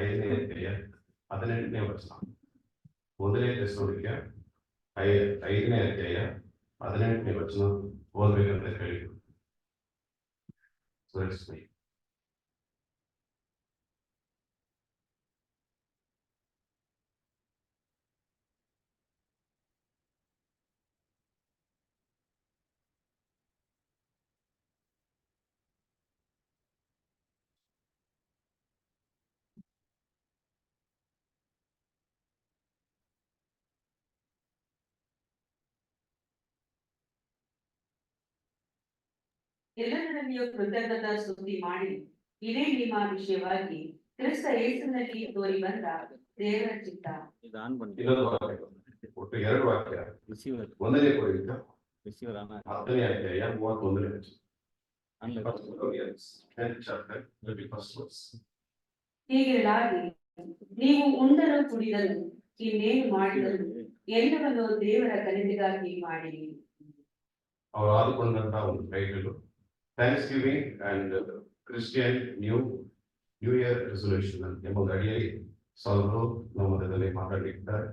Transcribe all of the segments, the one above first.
5ನೇ ಅಧ್ಯಾಯ 18ನೇ ವಚನ. 1ನೇ ಥೆಸಲೋನಿಕ 5ನೇ ಅಧ್ಯಾಯ 18ನೇ ವಚನ ಓದ್ಬೇಕಂತ ಹೇಳಿದ್ರು. ಎಲ್ಲದರಲ್ಲಿಯೂ ಕೃತಜ್ಞತಾ ಸ್ತುತಿ ಮಾಡಿ ಇದೇ ನಿಮ್ಮ ವಿಷಯವಾಗಿ ಕ್ರಿಸ್ತ ಯೇಸುವಿನಲ್ಲಿ ತೋರಿ ಬಂದ ದೇವರ ಚಿತ್ತ. ಒಟ್ಟು 2 ವಾಕ್ಯ. 1ನೇ ಕೊರಿಂಥ 10ನೇ ಅಧ್ಯಾಯ 31ನೇ ವಚನ. ಹೀಗಿರಲಾಗಿ ನೀವು ಉಂಡರೂ ಕುಡಿದರೂ ಇನ್ನೇನು ಮಾಡಿದರೂ ಎಲ್ಲವನ್ನು ದೇವರ ಕಲಿಕೆಗಾಗಿ ಮಾಡಿರಿ. ಅವರು ಆದುಕೊಂಡಂತ ಒಂದು title thanks giving and Christian new year resolution ಎಂಬ ಅಡಿಯಲ್ಲಿ ಸೌರರು ನಮ್ಮ ಮಧ್ಯದಲ್ಲಿ ಮಾತಾಡಿದ್ದಾರೆ.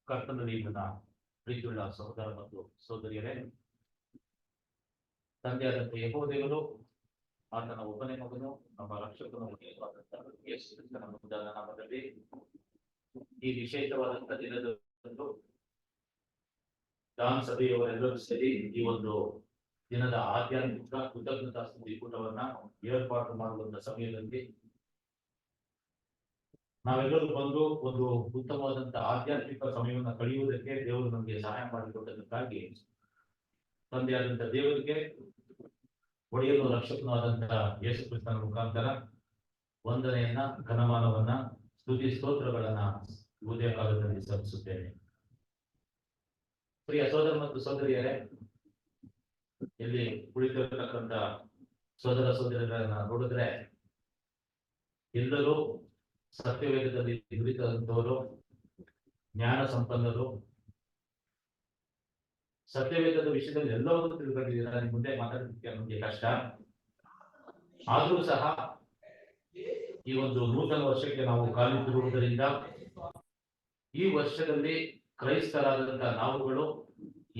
ಕರ್ತನಲ್ಲಿ ಪ್ರೀತಿಯುಳ್ಳ ಸಹೋದರ ಮತ್ತು ಸಹೋದರಿಯರೇ, ತಂದೆಯಾದಂಥ ಯೆಹೋವ ದೇವರು ಆತನ ಒಬ್ಬನೇ ಮಗನು ನಮ್ಮ ರಕ್ಷಕನು ಯೇಸು ಕ್ರಿಸ್ತನ ಮುಂದಾದ ನಾಮದಲ್ಲಿ ಈ ವಿಶೇಷವಾದಂಥ ದಿನದಂದು ದಾನ ಸಭೆಯವರೆಲ್ಲರೂ ಸೇರಿ ಈ ಒಂದು ದಿನದ ಆಧ್ಯಾತ್ಮಿಕ ಕೃತಜ್ಞತಾ ಸ್ತುತಿ ಕೂಟವನ್ನ ಏರ್ಪಾಟು ಮಾಡುವಂತ ಸಮಯದಲ್ಲಿ ನಾವೆಲ್ಲರೂ ಬಂದು ಒಂದು ಉತ್ತಮವಾದಂತ ಆಧ್ಯಾತ್ಮಿಕ ಸಮಯವನ್ನು ಕಳೆಯುವುದಕ್ಕೆ ದೇವರು ನಮಗೆ ಸಹಾಯ ಮಾಡಿಕೊಟ್ಟದಕ್ಕಾಗಿ ತಂದೆಯಾದಂಥ ದೇವರಿಗೆ, ಒಡೆಯಲು ರಕ್ಷಕನೂ ಆದಂತಹ ಯೇಸು ಕ್ರಿಸ್ತನ ಮುಖಾಂತರ ವಂದನೆಯನ್ನ, ಘನಮಾನವನ್ನ, ಸ್ತುತಿ ಸ್ತೋತ್ರಗಳನ್ನ ಉದಯ ಕಾಲದಲ್ಲಿ ಸಲ್ಲಿಸುತ್ತೇನೆ. ಪ್ರಿಯ ಸೋದರ ಮತ್ತು ಸೋದರಿಯರೇ, ಇಲ್ಲಿ ಕುಳಿತಿರತಕ್ಕಂಥ ಸೋದರ ಸೋದರಿಯರನ್ನ ನೋಡಿದ್ರೆ ಎಲ್ಲರೂ ಸತ್ಯವೇದದಲ್ಲಿ ನುರಿತಂತವರು, ಜ್ಞಾನ ಸಂಪನ್ನರು, ಸತ್ಯವೇದದ ವಿಷಯದಲ್ಲಿ ಎಲ್ಲವನ್ನೂ ತಿಳ್ಕೊಂಡಿದ್ದೀರಾ. ನಿಮ್ಮ ಮುಂದೆ ಮಾತಾಡೋದಕ್ಕೆ ನಮಗೆ ಕಷ್ಟ. ಆದರೂ ಸಹ ಈ ಒಂದು ನೂತನ ವರ್ಷಕ್ಕೆ ನಾವು ಕಾಲಿಟ್ಟಿರುವುದರಿಂದ ಈ ವರ್ಷದಲ್ಲಿ ಕ್ರೈಸ್ತರಾದಂತಹ ನಾವುಗಳು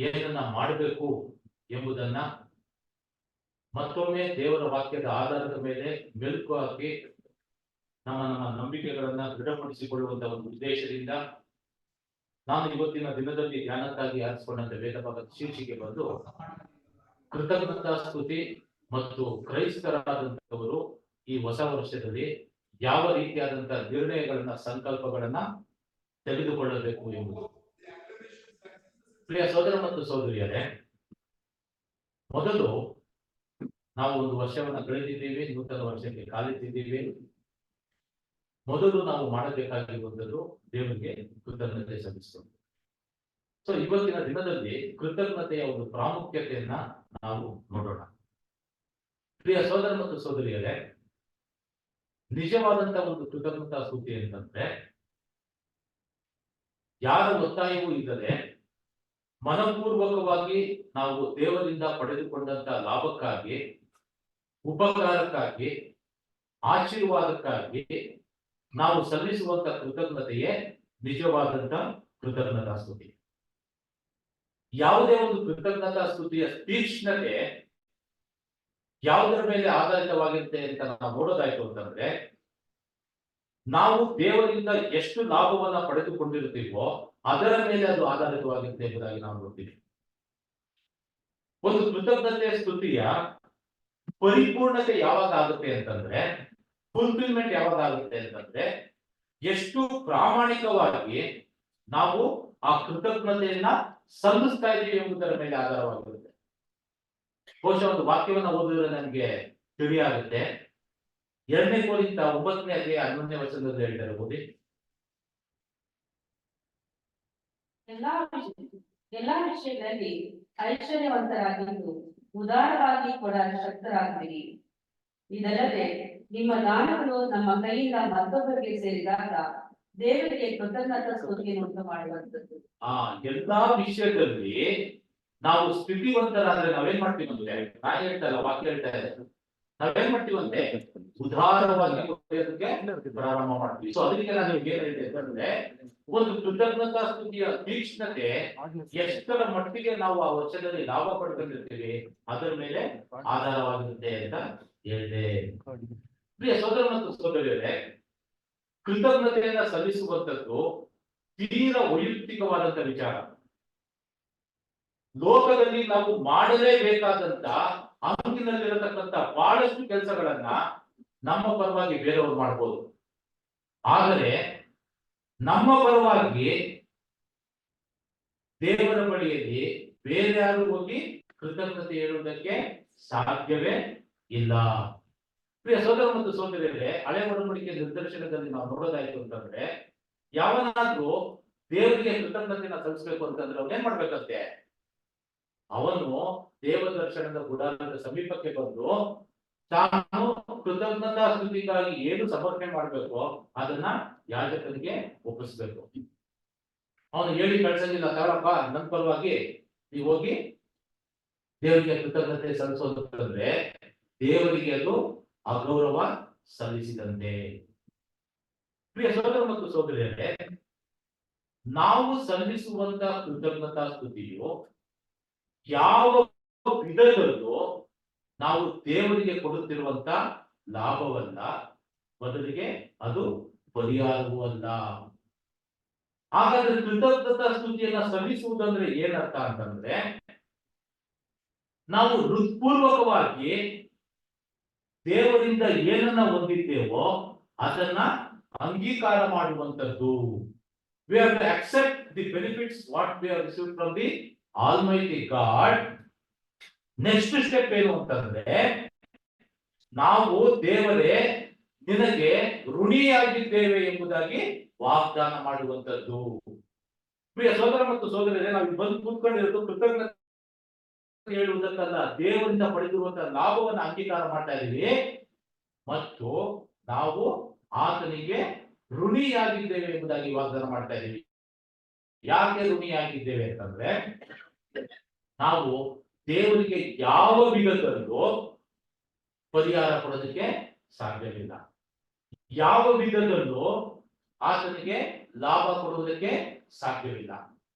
ಏನನ್ನ ಮಾಡಬೇಕು ಎಂಬುದನ್ನ ಮತ್ತೊಮ್ಮೆ ದೇವರ ವಾಕ್ಯದ ಆಧಾರದ ಮೇಲೆ ಮೆಲುಕು ಹಾಕಿ ನಮ್ಮ ನಂಬಿಕೆಗಳನ್ನ ದೃಢಪಡಿಸಿಕೊಳ್ಳುವಂತಹ ಒಂದು ಉದ್ದೇಶದಿಂದ ನಾನು ಇವತ್ತಿನ ದಿನದಲ್ಲಿ ಧ್ಯಾನಕ್ಕಾಗಿ ಆರಿಸಿಕೊಂಡಂತ ವೇದ ಭಾಗದ ಶೀರ್ಷಿಕೆ ಬಂದು ಕೃತಜ್ಞತಾ ಸ್ತುತಿ ಮತ್ತು ಕ್ರೈಸ್ತರಾದಂಥವರು ಈ ಹೊಸ ವರ್ಷದಲ್ಲಿ ಯಾವ ರೀತಿಯಾದಂತಹ ನಿರ್ಣಯಗಳನ್ನ, ಸಂಕಲ್ಪಗಳನ್ನ ತೆಗೆದುಕೊಳ್ಳಬೇಕು ಎಂಬುದು. ಪ್ರಿಯ ಸೋದರ ಮತ್ತು ಸೋದರಿಯರೇ, ಮೊದಲು ನಾವು ಒಂದು ವರ್ಷವನ್ನ ಕಳೆದಿದ್ದೀವಿ, ನೂತನ ವರ್ಷಕ್ಕೆ ಕಾಲಿಟ್ಟಿದ್ದೀವಿ. ಮೊದಲು ನಾವು ಮಾಡಬೇಕಾಗಿರುವಂಥದ್ದು ದೇವರಿಗೆ ಕೃತಜ್ಞತೆ ಸಲ್ಲಿಸೋದು. ಸೊ ಇವತ್ತಿನ ದಿನದಲ್ಲಿ ಕೃತಜ್ಞತೆಯ ಒಂದು ಪ್ರಾಮುಖ್ಯತೆಯನ್ನ ನಾವು ನೋಡೋಣ. ಪ್ರಿಯ ಸೋದರ ಮತ್ತು ಸೋದರಿಯರೇ, ನಿಜವಾದಂತಹ ಒಂದು ಕೃತಜ್ಞತಾ ಸ್ತುತಿ ಅಂತಂದ್ರೆ ಯಾರ ಒತ್ತಾಯವೂ ಇಲ್ಲದೆ ಮನಪೂರ್ವಕವಾಗಿ ನಾವು ದೇವರಿಂದ ಪಡೆದುಕೊಂಡಂತ ಲಾಭಕ್ಕಾಗಿ, ಉಪಕಾರಕ್ಕಾಗಿ, ಆಶೀರ್ವಾದಕ್ಕಾಗಿ ನಾವು ಸಲ್ಲಿಸುವಂತ ಕೃತಜ್ಞತೆಯೇ ನಿಜವಾದಂತ ಕೃತಜ್ಞತಾ ಸ್ತುತಿ. ಯಾವುದೇ ಒಂದು ಕೃತಜ್ಞತಾ ಸ್ತುತಿಯ ತೀಕ್ಷ್ಣತೆ ಯಾವುದರ ಮೇಲೆ ಆಧಾರಿತವಾಗಿರುತ್ತೆ ಅಂತ ನಾವು ನೋಡೋದಾಯ್ತು ಅಂತಂದ್ರೆ, ನಾವು ದೇವರಿಂದ ಎಷ್ಟು ಲಾಭವನ್ನ ಪಡೆದುಕೊಂಡಿರ್ತೀವೋ ಅದರ ಮೇಲೆ ಅದು ಆಧಾರಿತವಾಗಿರುತ್ತೆ ಎಂಬುದಾಗಿ ನಾವು ನೋಡ್ತೀವಿ. ಒಂದು ಕೃತಜ್ಞತೆಯ ಸ್ತುತಿಯ ಪರಿಪೂರ್ಣತೆ ಯಾವಾಗ ಆಗುತ್ತೆ ಅಂತಂದ್ರೆ, ಫುಲ್ಫಿಲ್ಮೆಂಟ್ ಯಾವಾಗ ಆಗುತ್ತೆ ಅಂತಂದ್ರೆ, ಎಷ್ಟು ಪ್ರಾಮಾಣಿಕವಾಗಿ ನಾವು ಆ ಕೃತಜ್ಞತೆಯನ್ನ ಸಲ್ಲಿಸ್ತಾ ಇದ್ದೀವಿ ಎಂಬುದರ ಮೇಲೆ ಆಧಾರವಾಗಿರುತ್ತೆ. ಬಹುಶಃ ಒಂದು ವಾಕ್ಯವನ್ನ ಓದಿದ್ರೆ ನಮ್ಗೆ ತಿಳಿಯಾಗುತ್ತೆ. 2ನೇ ಕೊರಿಂಥ 9ನೇ ಅಧ್ಯಾಯ 11ನೇ ವಚನದಲ್ಲಿ ಹೇಳ್ತಾರೆ, ಓದಿ. ಎಲ್ಲಾ ವಿಷಯಗಳಲ್ಲಿ ಐಶ್ವರ್ಯವಂತರಾಗಿದ್ದು ಉದಾರವಾಗಿ ಕೊಡಲು ಶಕ್ತರಾಗಿರಿ. ಇದಲ್ಲದೆ ನಿಮ್ಮ ದಾನಗಳು ನಮ್ಮ ಕೈಯಿಂದ ಮತ್ತೊಬ್ಬರಿಗೆ ಸೇರಿದಾಗ ದೇವರಿಗೆ ಕೃತಜ್ಞತಾ ಸ್ತುತಿಯನ್ನು ಉಂಟು ಮಾಡುವಂಥದ್ದು. ಎಲ್ಲಾ ವಿಷಯದಲ್ಲಿ ನಾವು ಸ್ಥಿತಿವಂತರಾದ್ರೆ ನಾವೇನ್ ಮಾಡ್ತೀವಿ ಅಂದ್ರೆ, ನಾ ಹೇಳ್ತಾ ಇಲ್ಲ, ವಾಕ್ಯ ಹೇಳ್ತಾ ಇದೆ, ನಾವೇನ್ ಮಾಡ್ತೀವಂತೆ ಉದಾರವಾಗಿ ಕೊಡೋದಕ್ಕೆ ಪ್ರಾರಂಭ ಮಾಡ್ತೀವಿ. ಸೊ ಅದಕ್ಕೆ ನಾನು ಏನ್ ಹೇಳಿದೆ ಅಂದ್ರೆ, ಒಂದು ಕೃತಜ್ಞತಾ ಸ್ತುತಿಯ ತೀಕ್ಷ್ಣತೆ ಎಷ್ಟರ ಮಟ್ಟಿಗೆ ನಾವು ಆ ವರ್ಷದಲ್ಲಿ ಲಾಭ ಪಡ್ಕೊಂಡಿರ್ತೀವಿ ಅದರ ಮೇಲೆ ಆಧಾರವಾಗಿರುತ್ತೆ ಅಂತ ಹೇಳಿದೆ. ಪ್ರಿಯ ಸೋದರ ಮತ್ತು ಸೋದರಿಯರೇ, ಕೃತಜ್ಞತೆಯನ್ನ ಸಲ್ಲಿಸುವಂತದ್ದು ತೀರ ವೈಯಕ್ತಿಕವಾದಂತ ವಿಚಾರ. ಲೋಕದಲ್ಲಿ ನಾವು ಮಾಡಲೇಬೇಕಾದಂತ ಅಂಕಿನಲ್ಲಿರತಕ್ಕಂತ ಬಹಳಷ್ಟು ಕೆಲಸಗಳನ್ನ ನಮ್ಮ ಪರವಾಗಿ ಬೇರೆಯವರು ಮಾಡ್ಬೋದು. ಆದರೆ ನಮ್ಮ ಪರವಾಗಿ ದೇವರ ಬಳಿಯಲ್ಲಿ ಬೇರೆ ಯಾರು ಹೋಗಿ ಕೃತಜ್ಞತೆ ಹೇಳುವುದಕ್ಕೆ ಸಾಧ್ಯವೇ ಇಲ್ಲ. ಪ್ರಿಯ ಸೋದರ ಮತ್ತು ಸೋದರಿಯರೇ, ಹಳೆ ಒಡಂಬಡಿಕೆ ನಿರ್ದೇಶನದಲ್ಲಿ ನಾವು ನೋಡೋದಾಯ್ತು ಅಂತಂದ್ರೆ, ಯಾವನಾದ್ರೂ ದೇವರಿಗೆ ಕೃತಜ್ಞತೆಯನ್ನ ಸಲ್ಲಿಸಬೇಕು ಅಂತಂದ್ರೆ ಅವ್ನು ಏನ್ ಮಾಡ್ಬೇಕಂತೆ, ಅವನು ದೇವ ದರ್ಶನದ ಗುಡಾರದ ಸಮೀಪಕ್ಕೆ ಬಂದು ತಾನು ಕೃತಜ್ಞತಾ ಸ್ತುತಿಗಾಗಿ ಏನು ಸಮರ್ಪಣೆ ಮಾಡ್ಬೇಕು ಅದನ್ನ ಯಾಜಕನಿಗೆ ಒಪ್ಪಿಸ್ಬೇಕು. ಅವನು ಹೇಳಿ ಕಳ್ಸಂಗಿಲ್ಲ, ತಾಳಪ್ಪ ನನ್ನ ಪರವಾಗಿ ನೀವು ಹೋಗಿ ದೇವರಿಗೆ ಕೃತಜ್ಞತೆ ಸಲ್ಲಿಸೋದಂದ್ರೆ ದೇವರಿಗೆ ಅದು ಅಗೌರವ ಸಲ್ಲಿಸಿದಂತೆ. ಪ್ರಿಯ ಸೋದರ ಮತ್ತು ಸೋದರಿಯರೇ, ನಾವು ಸಲ್ಲಿಸುವಂತ ಕೃತಜ್ಞತಾ ಸ್ತುತಿಯು ಯಾವ ವಿಧದಲ್ಲೂ ನಾವು ದೇವರಿಗೆ ಕೊಡುತ್ತಿರುವಂತ ಲಾಭವಲ್ಲ, ಬದಲಿಗೆ ಅದು ಪರಿಹಾರವೂ ಅಲ್ಲ. ಹಾಗಾದ್ರೆ ಕೃತಜ್ಞತಾ ಸ್ತುತಿಯನ್ನ ಸಲ್ಲಿಸುವುದಂದ್ರೆ ಏನರ್ಥ ಅಂತಂದ್ರೆ, ನಾವು ಹೃತ್ಪೂರ್ವಕವಾಗಿ ದೇವರಿಂದ ಏನನ್ನ ಹೊಂದಿದ್ದೇವೋ ಅದನ್ನ ಅಂಗೀಕಾರ ಮಾಡುವಂತದ್ದು. We have to accept the benefits what we have received from the Almighty God. Next step ಏನು ಅಂತಂದ್ರೆ, ನಾವು ದೇವರೇ ನಿನಗೆ ಋಣಿಯಾಗಿದ್ದೇವೆ ಎಂಬುದಾಗಿ ವಾಗ್ದಾನ ಮಾಡುವಂತದ್ದು. ಪ್ರಿಯ ಸೋದರ ಮತ್ತು ಸೋದರಿಯರೇ, ನಾವು ಬಂದು ಕೂತ್ಕೊಂಡಿರೋದು ಕೃತಜ್ಞತೆ ಹೇಳುವುದಕ್ಕಲ್ಲ, ದೇವರಿಂದ ಪಡೆದಿರುವಂತಹ ಲಾಭವನ್ನು ಅಂಗೀಕಾರ ಮಾಡ್ತಾ ಇದೀವಿ ಮತ್ತು ನಾವು ಆತನಿಗೆ ಋಣಿಯಾಗಿದ್ದೇವೆ ಎಂಬುದಾಗಿ ವಾಗ್ದಾನ ಮಾಡ್ತಾ ಇದೀವಿ. ಯಾಕೆ ಋಣಿಯಾಗಿದ್ದೇವೆ ಅಂತಂದ್ರೆ, ನಾವು ದೇವರಿಗೆ ಯಾವ ವಿಧದಲ್ಲೂ ಪರಿಹಾರ ಕೊಡೋದಕ್ಕೆ ಸಾಧ್ಯವಿಲ್ಲ, ಯಾವ ವಿಧದಲ್ಲೂ ಆತನಿಗೆ ಲಾಭ ಕೊಡುವುದಕ್ಕೆ ಸಾಧ್ಯವಿಲ್ಲ.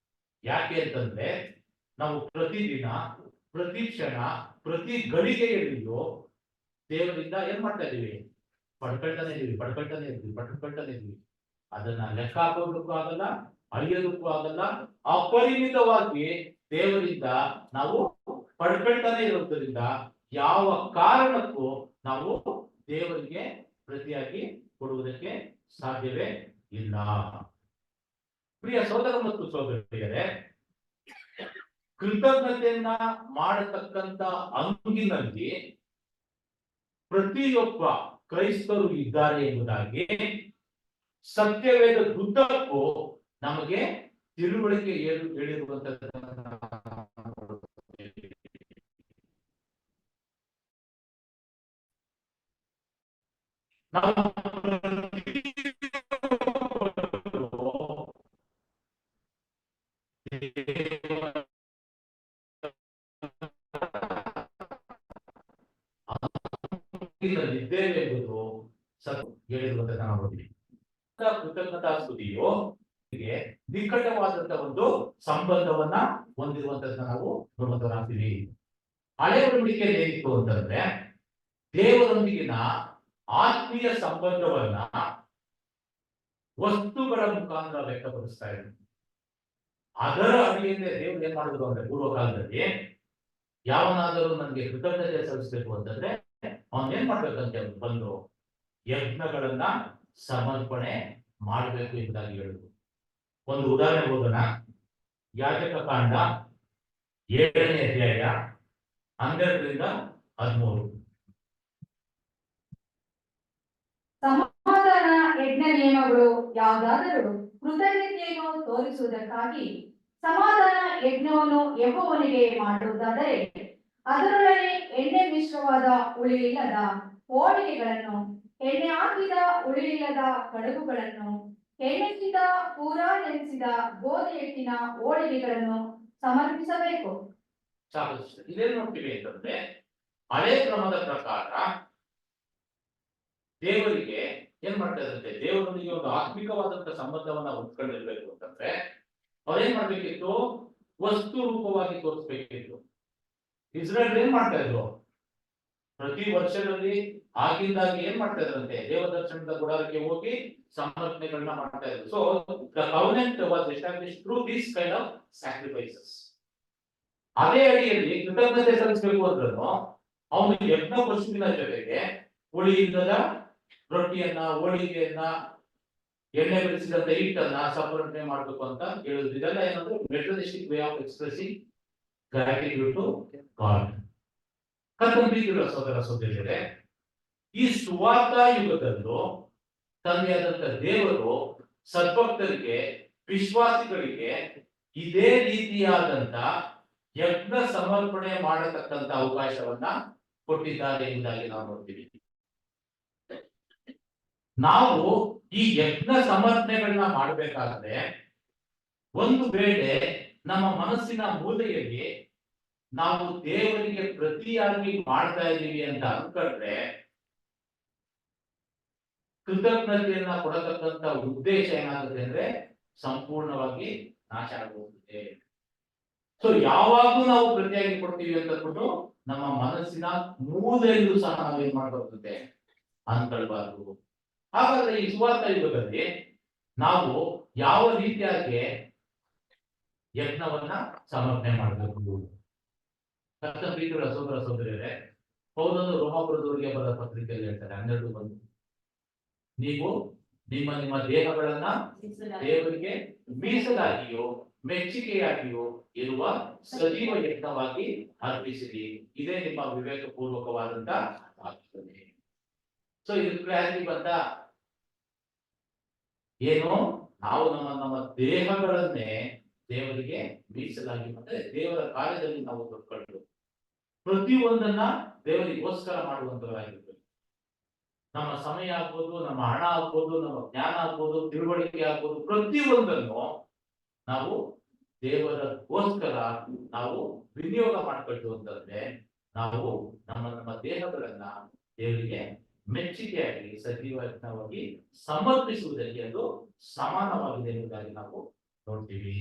ಯಾಕೆ ಅಂತಂದ್ರೆ, ನಾವು ಪ್ರತಿದಿನ, ಪ್ರತಿ ಕ್ಷಣ, ಪ್ರತಿ ಗಳಿಗೆಯಲ್ಲಿಯೂ ದೇವರಿಂದ ಏನ್ ಮಾಡ್ತಾ ಇದೀವಿ, ಪಡ್ಕೊಳ್ತಾನೆ ಇದೀವಿ. ಅದನ್ನ ಲೆಕ್ಕ ಹಾಕೋದಕ್ಕೂ ಆಗಲ್ಲ, ಅಳಿಯೋದಕ್ಕೂ ಆಗಲ್ಲ. ಅಪರಿಮಿತವಾಗಿ ದೇವರಿಂದ ನಾವು ಪಡ್ಕೊಳ್ತಾನೆ ಇರೋದ್ರಿಂದ ಯಾವ ಕಾರಣಕ್ಕೂ ನಾವು ದೇವರಿಗೆ ಪ್ರತಿಯಾಗಿ ಕೊಡುವುದಕ್ಕೆ ಸಾಧ್ಯವೇ ಇಲ್ಲ. ಪ್ರಿಯ ಸೋದರ ಮತ್ತು ಸೋದರಿಯರೇ, ಕೃತಜ್ಞತೆಯನ್ನ ಮಾಡತಕ್ಕಂತ ಅಂಗಿನಲ್ಲಿ ಪ್ರತಿಯೊಬ್ಬ ಕ್ರೈಸ್ತರು ಇದ್ದಾರೆ ಎಂಬುದಾಗಿ ಸತ್ಯವೇದದುದ್ದಕ್ಕೂ ನಮಗೆ ತಿಳುವಳಿಕೆ ಹೇಳಿರುವಂತಹ ಇದ್ದೇವೆ ಎಂಬುದು ಹೇಳಿರುವಂತಹ ನಾವು ನೋಡಿದ್ದೀವಿ. ಕೃತಜ್ಞತಾ ಸ್ತುತಿಯು ನಿಕಟವಾದಂತಹ ಒಂದು ಸಂಬಂಧವನ್ನ ಹೊಂದಿರುವಂತದನ್ನ ನಾವು ನೋಡುವಂತರಾಗ್ತೀವಿ. ಹಳೆ ಒಡಂಬಡಿಕೆಯಲ್ಲಿ ಏನಿತ್ತು ಅಂತಂದ್ರೆ, ದೇವರೊಂದಿಗಿನ ಆತ್ಮೀಯ ಸಂಬಂಧವನ್ನ ವಸ್ತುಗಳ ಮುಖಾಂತರ ವ್ಯಕ್ತಪಡಿಸ್ತಾ ಇದ್ರು. ಅದರ ಅಡಿಯಲ್ಲಿ ದೇವರು ಏನ್ ಮಾಡಿದ್ರು ಅಂದ್ರೆ, ಪೂರ್ವಕಾಲದಲ್ಲಿ ಯಾವನಾದರೂ ನನಗೆ ಕೃತಜ್ಞತೆ ಸಲ್ಲಿಸಬೇಕು ಅಂತಂದ್ರೆ ಅವನ್ ಏನ್ ಮಾಡ್ಬೇಕಂತ ಬಂದು ಯಜ್ಞಗಳನ್ನ ಸಮರ್ಪಣೆ ಮಾಡಬೇಕು ಎಂಬುದಾಗಿ ಹೇಳಿದ್ರು. ಒಂದು ಉದಾಹರಣೆ ಓದೋಣ. ಯಾಜಕ ಕಾಂಡ 7ನೇ ಅಧ್ಯಾಯ 12ರಿಂದ 13. ಸಮಾಧಾನ ಯಜ್ಞ ನಿಯಮಗಳು ಯಾವುದಾದರೂ ಕೃತಜ್ಞತೆಯನ್ನು ತೋರಿಸುವುದಕ್ಕಾಗಿ ಸಮಾಧಾನ ಯಜ್ಞವನ್ನು ಯೆಹೋವನಿಗೆ ಮಾಡುವುದಾದರೆ ಅದರೊಡನೆ ಎಣ್ಣೆ ಮಿಶ್ರವಾದ ಹುಳಿಯಿಲ್ಲದ ಹೋಳಿಗೆಗಳನ್ನು, ಎಣ್ಣೆ ಹಾಕಿದ ಹುಳಿಯಿಲ್ಲದ ಕಡುಬುಗಳನ್ನು, ಎಣ್ಣೆಯಿಂದ ಪೂರಾ ನೆನೆಸಿದ ಗೋಧಿ ಹಿಟ್ಟಿನ ಹೋಳಿಗೆಗಳನ್ನು ಸಮರ್ಪಿಸಬೇಕು. ಇದೇನು ನೋಡ್ತೀವಿ ಅಂತಂದ್ರೆ, ಹಳೆ ಕ್ರಮದ ಪ್ರಕಾರ ದೇವರಿಗೆ ಏನ್ ಮಾಡ್ತಾ ಇದಂತೆ, ದೇವರೊಂದಿಗೆ ಒಂದು ಆತ್ಮಿಕವಾದಂತಹ ಸಂಬಂಧವನ್ನ ಹೊಂದ್ಕೊಂಡಿರ್ಬೇಕು ಅಂತಂದ್ರೆ ಅವ್ರೇನ್ ಮಾಡ್ಬೇಕಿತ್ತು, ವಸ್ತು ರೂಪವಾಗಿ ತೋರಿಸ್ಬೇಕಿತ್ತು. ಇಸ್ರೇಲ್ ಏನ್ ಮಾಡ್ತಾ ಇದ್ರು, ಪ್ರತಿ ವರ್ಷದಲ್ಲಿ ಆಗಿಂದಾಗಿ ಏನ್ ಮಾಡ್ತಾ ಇದ್ರಂತೆ, ದೇವದರ್ಶನದ ಗುಡಾರಕ್ಕೆ ಹೋಗಿ ಸಮರ್ಪಣೆಗಳನ್ನ ಮಾಡ್ತಾ ಇದ್ರು. So the covenant was established through this kind of sacrifices. ಅದೇ ಅಡಿಯಲ್ಲಿ ಕೃತಜ್ಞತೆ ಸಲ್ಲಿಸಬೇಕು ಅಂದ್ರೂ ಅವನು ಯಜ್ಞ ಪಶುವಿನ ಜೊತೆಗೆ ಹುಳಿಯಿಲ್ಲದ ರೊಟ್ಟಿಯನ್ನ, ಹೋಳಿಗೆಯನ್ನ, ಎಣ್ಣೆ ಬೆರೆಸಿದಂತ ಹಿಟ್ಟನ್ನ ಸಮರ್ಪಣೆ ಮಾಡಬೇಕು ಅಂತ ಹೇಳುದು. ಇದೆಲ್ಲ ಏನಂದ್ರೆ materialistic way of expressing gratitude to God. ಕರ್ತನ ಸೋದರ ಸೋದರಿಯರೇ, ಈ ಸುವಾರ್ಥ ಯುಗದಲ್ಲೂ ತಂದೆಯಾದಂತ ದೇವರು ಸದ್ಭಕ್ತರಿಗೆ, ವಿಶ್ವಾಸಿಗಳಿಗೆ ಇದೇ ರೀತಿಯಾದಂತ ಯಜ್ಞ ಸಮರ್ಪಣೆ ಮಾಡತಕ್ಕಂತ ಅವಕಾಶವನ್ನ ಕೊಟ್ಟಿದ್ದಾರೆ ಎಂಬುದಾಗಿ ನಾವು ನೋಡ್ತೀವಿ. ನಾವು ಈ ಯಜ್ಞ ಸಮರ್ಪಣೆಗಳನ್ನ ಮಾಡಬೇಕಾದ್ರೆ ಒಂದು ವೇಳೆ ನಮ್ಮ ಮನಸ್ಸಿನ ಮೂಲೆಯಲ್ಲಿ ನಾವು ದೇವರಿಗೆ ಪ್ರತಿಯಾಗಿ ಮಾಡ್ತಾ ಇದ್ದೀವಿ ಅಂತ ಅನ್ಕೊಂಡ್ರೆ ಕೃತಜ್ಞತೆಯನ್ನ ಕೊಡತಕ್ಕಂತ ಉದ್ದೇಶ ಏನಾಗುತ್ತೆ ಅಂದ್ರೆ ಸಂಪೂರ್ಣವಾಗಿ ನಾಶ ಆಗುತ್ತದೆ. ಸೊ ಯಾವಾಗೂ ನಾವು ಪ್ರತಿಯಾಗಿ ಕೊಡ್ತೀವಿ ಅಂತಂದ್ಬಿಟ್ಟು ನಮ್ಮ ಮನಸ್ಸಿನ ಮೂಲೆಯಲ್ಲೂ ಸಹ ನಾವೇನ್ ಮಾಡಬಾರ್ದು, ಅನ್ಕೊಳ್ಬಾರ್ದು. ಹಾಗಾದ್ರೆ ಈ ಸುವಾರ್ಥ ಯುಗದಲ್ಲಿ ನಾವು ಯಾವ ರೀತಿಯಾಗಿ ಯಜ್ಞವನ್ನ ಸಮರ್ಪಣೆ ಮಾಡಬೇಕು? ಕರ್ತನ ಪ್ರೀತಿಯುಳ್ಳ ಸಹೋದರ ಸಹೋದರಿಯರೇ, ಪೌಲನು ರೋಮಾಪುರದವರಿಗೆ ಬರೆದ ಪತ್ರಿಕೆಯಲ್ಲಿ ಹೇಳ್ತಾರೆ 12:1, ನೀವು ನಿಮ್ಮ ನಿಮ್ಮ ದೇಹಗಳನ್ನ ದೇವರಿಗೆ ಮೀಸಲಾಗಿಯೋ ಮೆಚ್ಚುಗೆಯಾಗಿಯೋ ಇರುವ ಸಜೀವ ಯಜ್ಞವಾಗಿ ಅರ್ಪಿಸಿರಿ, ಇದೇ ನಿಮ್ಮ ವಿವೇಕ ಪೂರ್ವಕವಾದಂತ ಪ್ರಾರ್ಥನೆ. ಸೊ ಇದು ಕ್ಲಾರಿಟಿ ಬಂತ ಏನು, ನಾವು ನಮ್ಮ ದೇಹಗಳನ್ನೇ ದೇವರಿಗೆ ಮೀಸಲಾಗಿ, ಅಂದ್ರೆ ದೇವರ ಕಾರ್ಯದಲ್ಲಿ ನಾವು ತೊಡ್ಕೊಂಡು ಪ್ರತಿಯೊಂದನ್ನ ದೇವರಿಗೋಸ್ಕರ ಮಾಡುವಂತವರಾಗಿರ್ಬೇಕು. ನಮ್ಮ ಸಮಯ ಆಗ್ಬೋದು, ನಮ್ಮ ಹಣ ಆಗ್ಬೋದು, ನಮ್ಮ ಜ್ಞಾನ ಆಗ್ಬೋದು, ತಿಳುವಳಿಕೆ ಆಗ್ಬೋದು, ಪ್ರತಿಯೊಂದನ್ನು ನಾವು ದೇವರಗೋಸ್ಕರ ನಾವು ವಿನಿಯೋಗ ಮಾಡ್ಕೊಳ್ತು ಅಂತಂದ್ರೆ ನಾವು ನಮ್ಮ ದೇಹಗಳನ್ನ ದೇವರಿಗೆ ಮೆಚ್ಚುಗೆಯಾಗಿ ಸಜೀವವಾಗಿ ಸಮರ್ಪಿಸುವುದಕ್ಕೆ ಅದು ಸಮಾನವಾಗಿದೆ ಎಂಬುದಾಗಿ ನಾವು ನೋಡ್ತೀವಿ.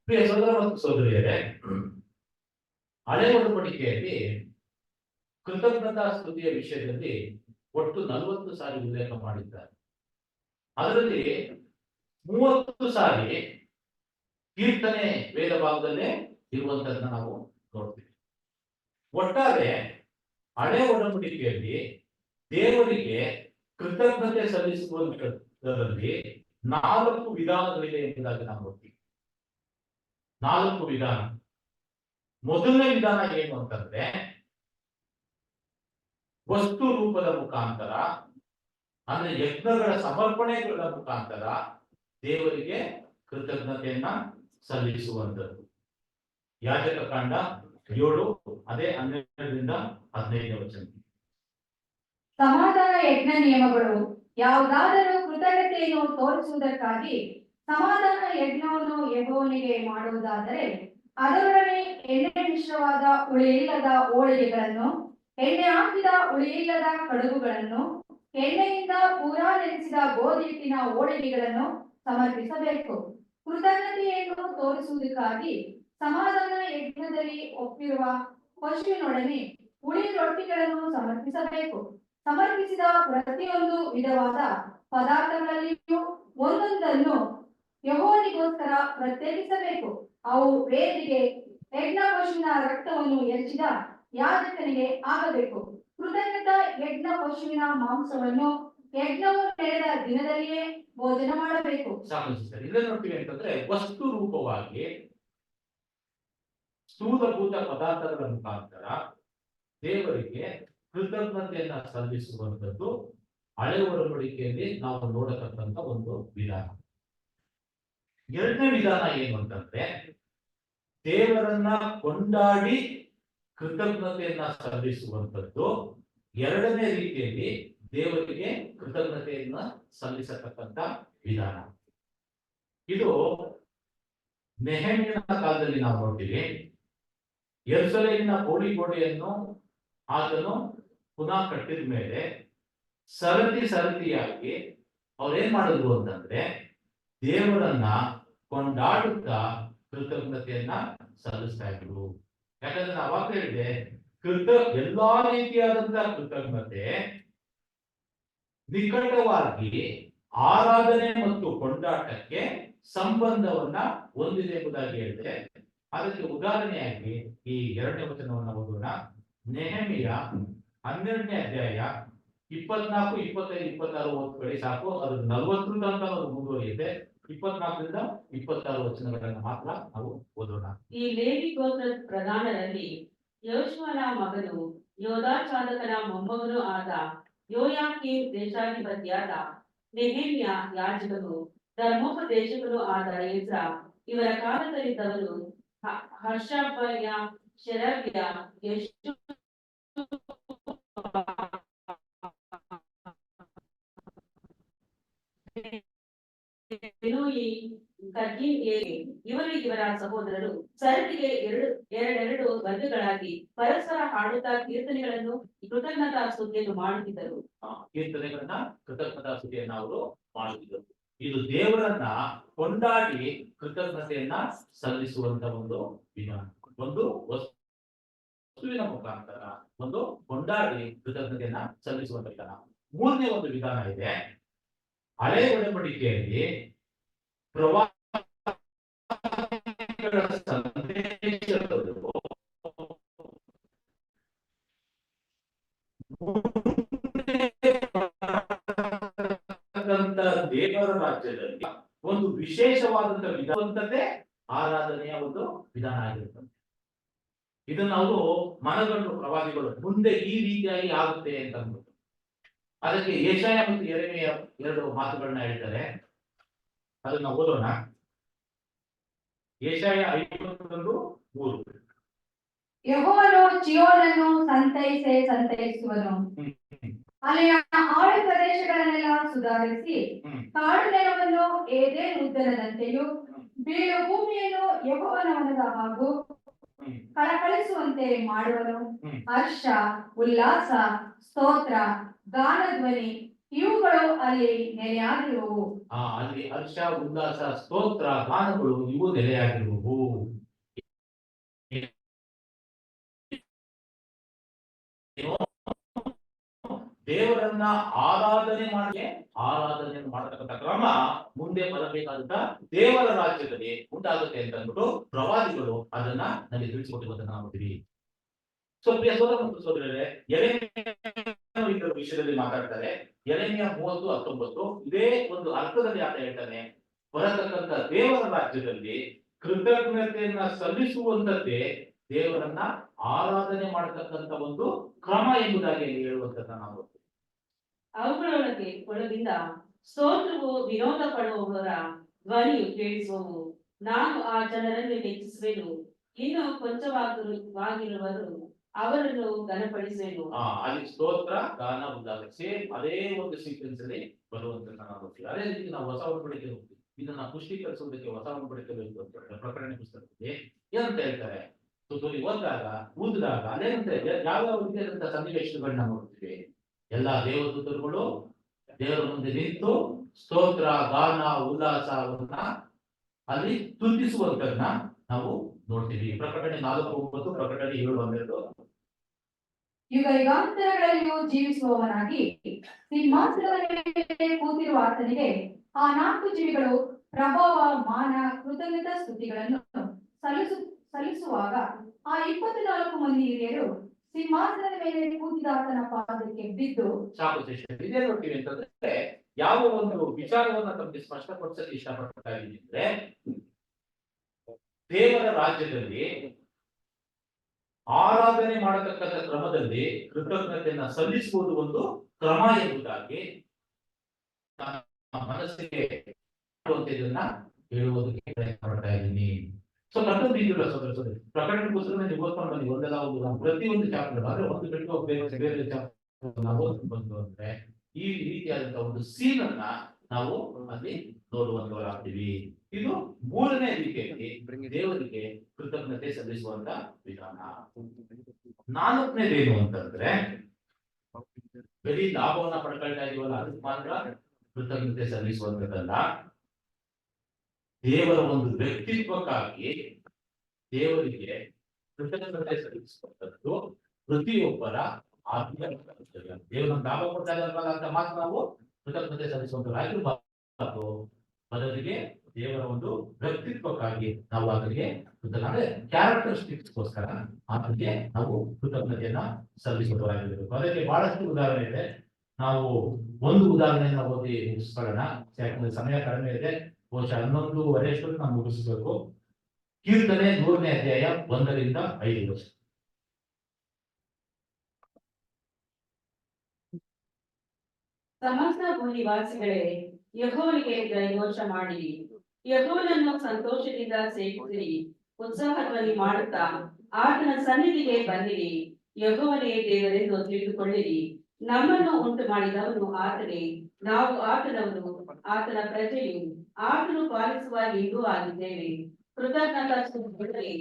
ಪ್ರಿಯ ಸಹೋದರ ಮತ್ತು ಸಹೋದರಿಯರೇ, ಹಳೆ ಒಡಂಬಡಿಕೆಯಲ್ಲಿ ಕೃತಜ್ಞತಾ ಸ್ತುತಿಯ ವಿಷಯದಲ್ಲಿ ಒಟ್ಟು 40 ಸಾರಿ ಉಲ್ಲೇಖ ಮಾಡಿದ್ದಾರೆ. ಅದರಲ್ಲಿ 30 ಸಾರಿ ಕೀರ್ತನೆ ವೇದ ಭಾಗದಲ್ಲೇ ಇರುವಂತದನ್ನ ನಾವು ನೋಡ್ತೀವಿ. ಒಟ್ಟಾರೆ ಹಳೆ ಒಡಂಬಡಿಕೆಯಲ್ಲಿ ದೇವರಿಗೆ ಕೃತಜ್ಞತೆ ಸಲ್ಲಿಸುವುದರಲ್ಲಿ 4 ವಿಧಾನಗಳಿವೆ ಎಂಬುದಾಗಿ ನಾವು ನೋಡ್ತೀವಿ. 4 ವಿಧಾನ. ಮೊದಲನೇ ವಿಧಾನ ಏನು ಅಂತಂದ್ರೆ ವಸ್ತು ರೂಪದ ಮುಖಾಂತರ, ಅಂದ್ರೆ ಯಜ್ಞಗಳ ಸಮರ್ಪಣೆಗಳ ಮುಖಾಂತರ ದೇವರಿಗೆ ಕೃತಜ್ಞತೆಯನ್ನ ಸಲ್ಲಿಸುವಂಥದ್ದು. ಯಾಜಕ ಕಾಂಡ 7 ಅದೇ 12ರಿಂದ 15ನೇ ವಚನ. ಸಮಾಧಾನ ಯಜ್ಞ ನಿಯಮಗಳು ಯಾವುದಾದರೂ ಕೃತಜ್ಞತೆಯನ್ನು ತೋರಿಸುವುದಕ್ಕಾಗಿ ಸಮಾಧಾನ ಯಜ್ಞವನ್ನು ಯೆಹೋವನಿಗೆ ಮಾಡುವುದಾದರೆ ಅದರೊಡನೆ ಎಣ್ಣೆ ಮಿಶ್ರವಾದ ಹುಳಿಯಿಲ್ಲದ ಹೋಳಿಗೆಗಳನ್ನು, ಎಣ್ಣೆ ಹಾಕಿದ ಹುಳಿಯಿಲ್ಲದ ಕಡುಬುಗಳನ್ನು, ಎಣ್ಣೆಯಿಂದ ಪೂರಾ ನೆನೆಸಿದ ಗೋಧಿ ಹಿಟ್ಟಿನ ಹೋಳಿಗೆಗಳನ್ನು ಸಮರ್ಪಿಸಬೇಕು. ಕೃತಜ್ಞತೆಯನ್ನು ತೋರಿಸುವುದಕ್ಕಾಗಿ ಸಮಾಧಾನ ಯಜ್ಞದಲ್ಲಿ ಒಪ್ಪಿರುವ ಪಶುವಿನೊಡನೆ ಹುಳಿ ರೊಟ್ಟಿಗಳನ್ನು ಸಮರ್ಪಿಸಬೇಕು. ಸಮರ್ಪಿಸಿದ ಪ್ರತಿಯೊಂದು ವಿಧವಾದ ಪದಾರ್ಥಗಳಲ್ಲಿಯೂ ಒಂದೊಂದನ್ನು ಯೆಹೋವನಿಗೋಸ್ಕರ ಪ್ರತ್ಯೇಕಿಸಬೇಕು. ಅವು ವೇದಿಗೆ ಯಜ್ಞ ಪಶುವಿನ ರಕ್ತವನ್ನು ಎರಚಿದ ಯಾಜಕನಿಗೆ ಆಗಬೇಕು. ಕೃತಜ್ಞತಾ ಯಜ್ಞ ಪಶುವಿನ ಮಾಂಸವನ್ನು ಯಜ್ಞವು ನಡೆದ ದಿನದಲ್ಲಿಯೇ ಭೋಜನ ಮಾಡಬೇಕು. ಇದನ್ನು ನೋಡ್ತೀವಿ ಅಂತಂದ್ರೆ ವಸ್ತು ರೂಪವಾಗಿ ಸ್ಥೂಲಭೂತ ಪದಾರ್ಥಗಳ ಮುಖಾಂತರ ದೇವರಿಗೆ ಕೃತಜ್ಞತೆಯನ್ನ ಸಲ್ಲಿಸುವಂಥದ್ದು ಹಳೆ ಒಡಂಬಡಿಕೆಯಲ್ಲಿ ನಾವು ನೋಡತಕ್ಕಂಥ ಒಂದು ವಿಧಾನ. ಎರಡನೇ ವಿಧಾನ ಏನು ಅಂತಂದ್ರೆ ದೇವರನ್ನ ಕೊಂಡಾಡಿ ಕೃತಜ್ಞತೆಯನ್ನ ಸಲ್ಲಿಸುವಂಥದ್ದು. ಎರಡನೇ ರೀತಿಯಲ್ಲಿ ದೇವರಿಗೆ ಕೃತಜ್ಞತೆಯನ್ನ ಸಲ್ಲಿಸತಕ್ಕಂತ ವಿಧಾನ. ಇದು ನೆಹೆಮೀಯನ ಕಾಲದಲ್ಲಿ ನಾವು ನೋಡ್ತೀವಿ. ಯೆರೂಸಲೇಮಿನ ಗೋಡೆಯನ್ನು ಆತನು ಪುನಃ ಕಟ್ಟಿದ ಮೇಲೆ ಸರತಿಯಾಗಿ ಅವ್ರೇನ್ ಮಾಡಿದ್ರು ಅಂತಂದ್ರೆ ದೇವರನ್ನ ಕೊಂಡಾಡುತ್ತಾ ಕೃತಜ್ಞತೆಯನ್ನ ಸಲ್ಲಿಸ್ತಾ ಇದ್ರು. ಯಾಕಂದ್ರೆ ಅವಾಗ ಹೇಳಿದೆ ಎಲ್ಲಾ ರೀತಿಯಾದಂತಹ ಕೃತಜ್ಞತೆ ನಿಕಟವಾಗಿ ಆರಾಧನೆ ಮತ್ತು ಕೊಂಡಾಟಕ್ಕೆ ಸಂಬಂಧವನ್ನ ಹೊಂದಿದೆ ಎಂಬುದಾಗಿ ಹೇಳಿದೆ. ಅದಕ್ಕೆ ಉದಾಹರಣೆಯಾಗಿ ಈ 2ನೇ ವಚನವನ್ನ ಓದೋಣ. ನೆಹೆಮೀಯ 12ನೇ ಅಧ್ಯಾಯ 24, 25, 26 ಓದ್ಕೊಳ್ಳಿ ಸಾಕು. ಅದು 40 ತನಕ ಮುಂದುವರಿಯುತ್ತೆ. 24ರಿಂದ 26 ವಚನಗಳನ್ನ ಮಾತ್ರ ನಾವು ಓದೋಣ. ಈ ಲೇವಿ ಗೋತ್ರದ ಪ್ರಧಾನರಲ್ಲಿ ಯೋಶುವನ ಮಗನು ಯೋಧಾಚಾದಕನ ಮೊಮ್ಮಗನೂ ಆದ ಯೋಯಾಕೀಮ್ ದೇಶಾಧಿಪತಿಯಾದ ನೆಹೆಮೀಯ ಯಾಜಕನು ಧರ್ಮೋಪದೇಶಕನು ಆದ ಎಜ್ರ ಇವರ ಕಾಲದಲ್ಲಿದ್ದವರು ಹಷಬ್ಯ, ಶೆರಬ್ಯ, ಯೆಶುವ, ಇವರು ಇವರ ಸಹೋದರರು ಸರತಿಗೆ ಎರಡೆರಡು ವರ್ಗಗಳಾಗಿ ಪರಸ್ಪರ ಹಾಡುತ್ತಾ ಕೀರ್ತನೆಗಳನ್ನು ಕೃತಜ್ಞತಾ ಸ್ತುತಿಯನ್ನು ಮಾಡುತ್ತಿದ್ದರು. ಕೀರ್ತನೆಗಳನ್ನ ಕೃತಜ್ಞತಾ ಸ್ತುತಿಯನ್ನು ಅವರು ಮಾಡುತ್ತಿದ್ದರು. ಇದು ದೇವರನ್ನ ಕೊಂಡಾಡಿ ಕೃತಜ್ಞತೆಯನ್ನ ಸಲ್ಲಿಸುವಂತ ಒಂದು ವಿಧಾನ. ಒಂದು ವಸ್ತುವಿನ ಮುಖಾಂತರ ಒಂದು ಕೊಂಡಾಡಿ ಕೃತಜ್ಞತೆಯನ್ನ ಸಲ್ಲಿಸುವಂತ ವಿಧಾನ. ಮೂರನೇ ಒಂದು ವಿಧಾನ ಇದೆ. ಹಳೆ ಒಡಂಬಡಿಕೆಯಲ್ಲಿ ಪ್ರವಾದಿಗಳ ಸಂದೇಶಗಳು ದೇವರ ರಾಜ್ಯದಲ್ಲಿ ಒಂದು ವಿಶೇಷವಾದಂತಹ ವಿಧಾನತೆ ಆರಾಧನೆಯ ಒಂದು ವಿಧಾನ ಆಗಿರುತ್ತದೆ. ಇದನ್ನು ಅವರು ಮನಗಂಡು ಪ್ರವಾದಿಗಳು ಮುಂದೆ ಈ ರೀತಿಯಾಗಿ ಆಗುತ್ತೆ ಅಂತ ಅಂದ್ಬಿಟ್ಟು ಅದಕ್ಕೆ ಯೆಶಾಯ ಮತ್ತು ಯೆರೆಮೀಯ 2 ಮಾತುಗಳನ್ನ ಹೇಳ್ತಾರೆ. ಅದನ್ನ ಓದೋಣ. ಯೆಶಾಯ 51:3. ಯೆಹೋವನು ಚೀಯೋನನ್ನು ಸಂತೈಸುವನು, ಅಲ್ಲಿಯ ಆಳು ಪ್ರದೇಶಗಳನ್ನೆಲ್ಲ ಸುಧಾರಿಸಿ ಕಾಡು ನೆಲವನ್ನು ಏದೇನ್ ಉದ್ಯಾನದಂತೆಯೂ ಬೀಳು ಭೂಮಿಯನ್ನು ಯೆಹೋವನವನದ ಹಾಗೂ ಕಳಕಳಿಸುವಂತೆ ಮಾಡುವನು. ಹರ್ಷ, ಉಲ್ಲಾಸ, ಸ್ತೋತ್ರ, ಗಾನಧ್ವನಿ ಇವುಗಳು ಅಲ್ಲಿ ನೆಲೆಯಾಗಿರುವವು. ಅಲ್ಲಿ ಹರ್ಷ, ಉಲ್ಲಾಸ, ಸ್ತೋತ್ರ, ಗಾನಗಳು ಇವು ನೆಲೆಯಾಗಿರುವವು. ದೇವರನ್ನ ಆರಾಧನೆಯನ್ನು ಮಾಡತಕ್ಕಂಥ ಕ್ರಮ ಮುಂದೆ ಬರಬೇಕಾದಂತ ದೇವರ ರಾಜ್ಯದಲ್ಲಿ ಉಂಟಾಗುತ್ತೆ ಅಂತ ಅಂದ್ಬಿಟ್ಟು ಪ್ರವಾದಿಗಳು ಅದನ್ನ ನಮಗೆ ತಿಳಿಸಿಕೊಟ್ಟಿರುವುದನ್ನ ನೋಡ್ತೀವಿ. ಸೊ ಪ್ರಿಯ ಸೋದರ ಮತ್ತು ಸೋದರರೇ, ಯೆರೆಮೀಯ ವಿಷಯದಲ್ಲಿ ಮಾತಾಡ್ತಾರೆ. ಯೆರೆಮೀಯ 30:19 ಇದೇ ಒಂದು ಅರ್ಥದಲ್ಲಿ ಆತ ಹೇಳ್ತಾನೆ, ಬರತಕ್ಕಂತ ದೇವರ ರಾಜ್ಯದಲ್ಲಿ ಕೃತಜ್ಞತೆಯನ್ನ ಸಲ್ಲಿಸುವಂತದ್ದೇ ದೇವರನ್ನ ಆರಾಧನೆ ಮಾಡತಕ್ಕಂತ ಒಂದು ಕ್ರಮ ಎಂಬುದಾಗಿ ಹೇಳುವಂತದ್ದನ್ನ ನಾವು ಅವುಗಳೊಳಗೆ ಒಳಗಿಂದ ಸ್ತೋತ್ರವು ವಿನೋದ ಪಡುವವರ ಧ್ವನಿಯು ಕೇಳಿಸುವವು. ನಾನು ಆ ಜನರನ್ನು ಹೆಚ್ಚಿಸುವೆನು, ಇನ್ನು ಕೊಂಚವಾಗಿರುವರು ಅವರನ್ನು ಘನಪಡಿಸುವೆನು. ಅಲ್ಲಿ ಸ್ತೋತ್ರ, ಗಾನ, ಉಲ್ಲಾಸ ಸೇಮ್ ಅದೇ ಒಂದು ಸೀಕ್ವೆನ್ಸ್ ಅಲ್ಲಿ ಬರುವಂತ ನಾವು ನೋಡ್ತೀವಿ. ಅದೇ ರೀತಿ ನಾವು ಹೊಸ ಒಡಂಬಡಿಕೆ ಹೋಗ್ತೀವಿ. ಇದನ್ನ ಪುಷ್ಟೀಕರಿಸುವುದಕ್ಕೆ ಹೊಸ ಒಡಂಬಡಿಕೆ ಬೇಕು ಅಂತ ಹೇಳ್ತಾರೆ. ಪ್ರಕಟಣೆ ಪುಸ್ತಕದಲ್ಲಿ ಏನಂತ ಹೇಳ್ತಾರೆ, ಓದಿದಾಗ ಊದಿದಾಗ ಅಲ್ಲೇನಂತ ಯಾವ ರೀತಿಯಾದಂತಹ ಸನ್ನಿವೇಶಗಳನ್ನ ನೋಡ್ತೀವಿ. ಎಲ್ಲಾ ದೇವದೂತರುಗಳು ದೇವರ ಮುಂದೆ ನಿಂತು ಸ್ತೋತ್ರ, ಗಾನ, ಉಲ್ಲಾಸವನ್ನ ಅಲ್ಲಿ ತುತಿಸುವಂತದನ್ನ ನಾವು ನೋಡ್ತೀವಿ. ಪ್ರಕಟಣೆ 4:9, ಪ್ರಕಟಣೆ 7:12. ಯುಗ ಯುಗಾಂತರಗಳಲ್ಲಿಯೂ ಜೀವಿಸುವವನಾಗಿ ಸಿಂಹಾಸನದ ಮೇಲೆ ಕೂತಿರುವ ಆತನಿಗೆ ಆ 4 ಜೀವಿಗಳು ಪ್ರಭಾವ, ಮಾನ, ಕೃತಜ್ಞತಾ ಸ್ತುತಿಗಳನ್ನು ಸಲ್ಲಿಸುವಾಗ ಆ 24 ಮಂದಿ ಹಿರಿಯರು ಸಿಂಹಾಸನದ ಮೇಲೆ ಕೂತಿದ ಆತನ ಪಾದಕ್ಕೆ ಬಿದ್ದು ಸಾಕು. ಇದೇ ನೋಡ್ತೀವಿ ಅಂತಂದ್ರೆ ಯಾವ ಒಂದು ವಿಚಾರವನ್ನ ತಮಗೆ ಸ್ಪಷ್ಟಪಡಿಸಲು ಇಷ್ಟಪಡ್ತಾ ಇದ್ದೀನಿ ಅಂದ್ರೆ, ದೇವರ ರಾಜ್ಯದಲ್ಲಿ ಆರಾಧನೆ ಮಾಡತಕ್ಕಂಥ ಕ್ರಮದಲ್ಲಿ ಕೃತಜ್ಞತೆಯನ್ನ ಸಲ್ಲಿಸುವುದು ಒಂದು ಕ್ರಮ ಎಂಬುದಾಗಿ ಮನಸ್ಸಿಗೆ ಇದನ್ನ ಹೇಳುವುದಕ್ಕೆ ಪ್ರಯತ್ನ ಮಾಡ್ತಾ ಇದ್ದೀನಿ. ಸೊ ಮತ್ತೊಂದು ಇದೆಯಲ್ಲ ಪ್ರಕಟಣೆ ಪುಸ್ತಕ ನೀವು ಓದ್ಕೊಂಡು ಬನ್ನಿ, ಒಂದೆಲ್ಲ ಒಂದು ಪ್ರತಿಯೊಂದು ಚಾಪ್ಟರ್ ಆದ್ರೆ ಒಂದು ಬಿಟ್ಟು ಬೇರೆ ಚಾಪ್ಟರ್ ನಾವು ಓದ್ಕೊಂಡು ಬಂದು ಅಂದ್ರೆ ಈ ರೀತಿಯಾದಂತಹ ಒಂದು ಸೀನ್ ಅನ್ನ ನಾವು ಅಲ್ಲಿ ನೋಡುವಂತವರಾಗ್ತೀವಿ. ಇದು ಮೂರನೇ ರೀತಿಯಾಗಿ ದೇವರಿಗೆ ಕೃತಜ್ಞತೆ ಸಲ್ಲಿಸುವಂತ ವಿಧಾನ. ನಾಲ್ಕನೇದೇನು ಅಂತಂದ್ರೆ ಬರೀ ಲಾಭವನ್ನ ಪಡ್ಕೊಳ್ತಾ ಇದೀವಲ್ಲ ಅದಕ್ಕೆ ಮಾತ್ರ ಕೃತಜ್ಞತೆ ಸಲ್ಲಿಸುವಂತದ್ದಲ್ಲ, ದೇವರ ಒಂದು ವ್ಯಕ್ತಿತ್ವಕ್ಕಾಗಿ ದೇವರಿಗೆ ಕೃತಜ್ಞತೆ ಸಲ್ಲಿಸುವಂತದ್ದು ಪ್ರತಿಯೊಬ್ಬರ ಆತ್ಮೀಯ ಕರ್ತವ್ಯ. ದೇವರ ಲಾಭ ಕೊಡ್ತಾ ಇದ್ದಾರಲ್ಲ ಅಂತ ಮಾತ್ರ ನಾವು ಕೃತಜ್ಞತೆ ಸಲ್ಲಿಸುವಂತರಾಗಿರ್ಬಾರ್ದು, ಬದಲಿಗೆ ದೇವರ ಒಂದು ವ್ಯಕ್ತಿತ್ವಕ್ಕಾಗಿ ನಾವು ಅದಕ್ಕೆ ಅಂದ್ರೆ ಕ್ಯಾರೆಕ್ಟರಿಸ್ಟಿಕ್ಸ್ಗೋಸ್ಕರ ಅದಕ್ಕೆ ನಾವು ಕೃತಜ್ಞತೆಯನ್ನ ಸಲ್ಲಿಸುವಂತರಾಗಿರ್ಬೇಕು. ಅದಕ್ಕೆ ಬಹಳಷ್ಟು ಉದಾಹರಣೆ ಇದೆ. ನಾವು ಒಂದು ಉದಾಹರಣೆಯನ್ನ ಓದಿ ಮುಗಿಸ್ಕೊಳ್ಳೋಣ, ಯಾಕಂದ್ರೆ ಸಮಯ ಕಡಿಮೆ ಇದೆ. ಬಹುಶಃ 11:15 ನಾವು ಮುಗಿಸ್ಬೇಕು. ಕೀರ್ತನೆ 100ನೇ ಅಧ್ಯಾಯ 1ರಿಂದ 5. ಸಮಸ್ತ ಭೂನಿವಾಸಿಗಳೇ, ಯೆಹೋವನಿಗೆ ಜಯಘೋಷ ಮಾಡಿರಿ, ಯೆಹೋವನನ್ನು ಸಂತೋಷದಿಂದ ಸೇವಿಸಿರಿ, ಉತ್ಸಾಹಧ್ವನಿ ಮಾಡುತ್ತಾ ಆತನ ಸನ್ನಿಧಿಗೆ ಬಂದಿರಿ. ಯೆಹೋವನೇ ದೇವರೆಂದು ತಿಳಿದುಕೊಳ್ಳಿರಿ. ನಮ್ಮನ್ನು ಉಂಟು ಮಾಡಿದವನು ಆತನೇ, ನಾವು ಆತನವರು, ಆತನ ಪ್ರಜೆಯು, ಆತನು ಪಾಲಿಸುವ ಹಿಂದೂ ಆಗಿದ್ದೇವೆ. ಕೃತಜ್ಞತಾ ಸ್ತುತಿಗೊಡಲಿ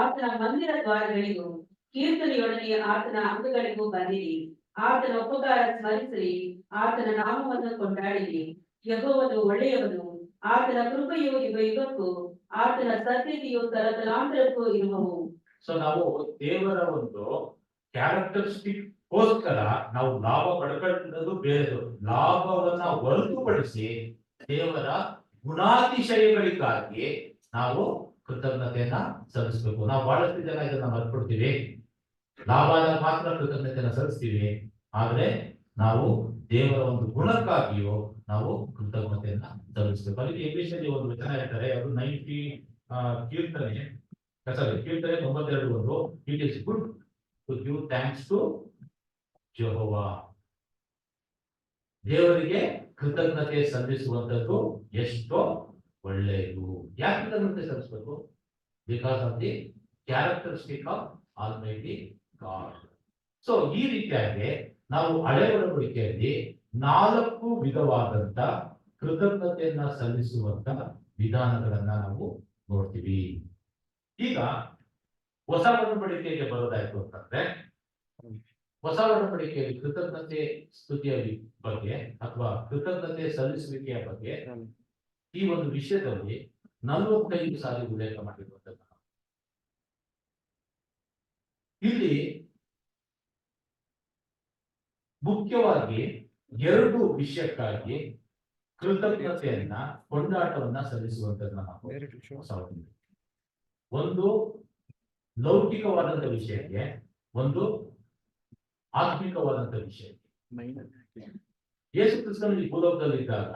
ಆತನ ಮಂದಿರ ದ್ವಾರಗಳಿಗೂ, ಕೀರ್ತನೆಯೊಡನೆ ಆತನ ಅಂಗಗಳಿಗೂ ಬಂದಿರಿ. ಆತನ ಉಪಕಾರ ಸ್ಮರಿಸಿರಿ, ಆತನ ನಾಮವನ್ನು ಕೊಂಡಾಡಿರಿ. ಯೆಹೋವನು ಒಳ್ಳೆಯವನು, ಆತನ ಕೃಪೆಯು ಯುಗಕ್ಕೂ, ಆತನ ಸತ್ಯತೆಯು ತರತಲಾಂತರಕ್ಕೂ ಇರುವವು. ಸೊ ನಾವು ದೇವರ ಒಂದು ಕ್ಯಾರೆಕ್ಟರಿಸ್ಟಿಕ್ ಗೋಸ್ಕರ ನಾವು ಲಾಭ ಪಡ್ಕೊಳ್ಳೋದು ಬೇರೆದು. ಲಾಭವನ್ನ ಹೊರತುಪಡಿಸಿ ದೇವರ ಗುಣಾತಿಶಯಗಳಿಗಾಗಿ ನಾವು ಕೃತಜ್ಞತೆಯನ್ನ ಸಲ್ಲಿಸಬೇಕು. ನಾವು ಬಹಳಷ್ಟು ಜನ ಇದನ್ನ ಮರ್ಕೊಡ್ತೀವಿ. ಲಾಭ ಮಾತ್ರ ಕೃತಜ್ಞತೆಯನ್ನ ಸಲ್ಲಿಸ್ತೀವಿ, ಆದ್ರೆ ನಾವು ದೇವರ ಒಂದು ಗುಣಕ್ಕಾಗಿಯೂ ನಾವು ಕೃತಜ್ಞತೆಯನ್ನ ಸಲ್ಲಿಸಬೇಕು. ಅದಕ್ಕೆ ಇಂಗ್ಲಿಷ್ ಅಲ್ಲಿ ಒಂದು ವಚನ ಹೇಳ್ತಾರೆ, ಅದು 90 ಕೀರ್ತನೆ 92:1. It is good to give thanks to Jehovah. ದೇವರಿಗೆ ಕೃತಜ್ಞತೆ ಸಲ್ಲಿಸುವಂತದ್ದು ಎಷ್ಟೋ ಒಳ್ಳೆಯದು. ಯಾಕೆ ಕೃತಜ್ಞತೆ ಸಲ್ಲಿಸಬೇಕು? Because of the characteristic of almighty God. So ಈ ರೀತಿಯಾಗಿ ನಾವು ಹಳೆ ಒಡಂಬಡಿಕೆಯಲ್ಲಿ 4 ವಿಧವಾದಂತ ಕೃತಜ್ಞತೆಯನ್ನ ಸಲ್ಲಿಸುವಂತ ವಿಧಾನಗಳನ್ನ ನಾವು ನೋಡ್ತೀವಿ. ಈಗ ಹೊಸ ಒಡಂಬಡಿಕೆಗೆ ಬರೋದಾಯ್ತು ಅಂತಂದ್ರೆ, ಹೊಸ ಒಡಂಬಡಿಕೆಯಲ್ಲಿ ಕೃತಜ್ಞತೆ ಸ್ತುತಿಯ ಬಗ್ಗೆ ಅಥವಾ ಕೃತಜ್ಞತೆ ಸಲ್ಲಿಸುವಿಕೆಯ ಬಗ್ಗೆ ಈ ಒಂದು ವಿಷಯದಲ್ಲಿ 45 ಸಾರಿ ಉಲ್ಲೇಖ ಮಾಡಿರುವಂತದ್ದು. ಇಲ್ಲಿ ಮುಖ್ಯವಾಗಿ 2 ವಿಷಯಕ್ಕಾಗಿ ಕೃತಜ್ಞತೆಯನ್ನ ಕೊಂಡಾಟವನ್ನ ಸಲ್ಲಿಸುವಂತದ್ದನ್ನ ನಾವು, ಒಂದು ಲೌಕಿಕವಾದಂತ ವಿಷಯಕ್ಕೆ, ಒಂದು ಆತ್ಮಿಕವಾದಂತ ವಿಷಯಕ್ಕೆ. ಯೇಸು ಕ್ರಿಸ್ತನು ಈ ಭೂಲೋಕದಲ್ಲಿದ್ದಾಗ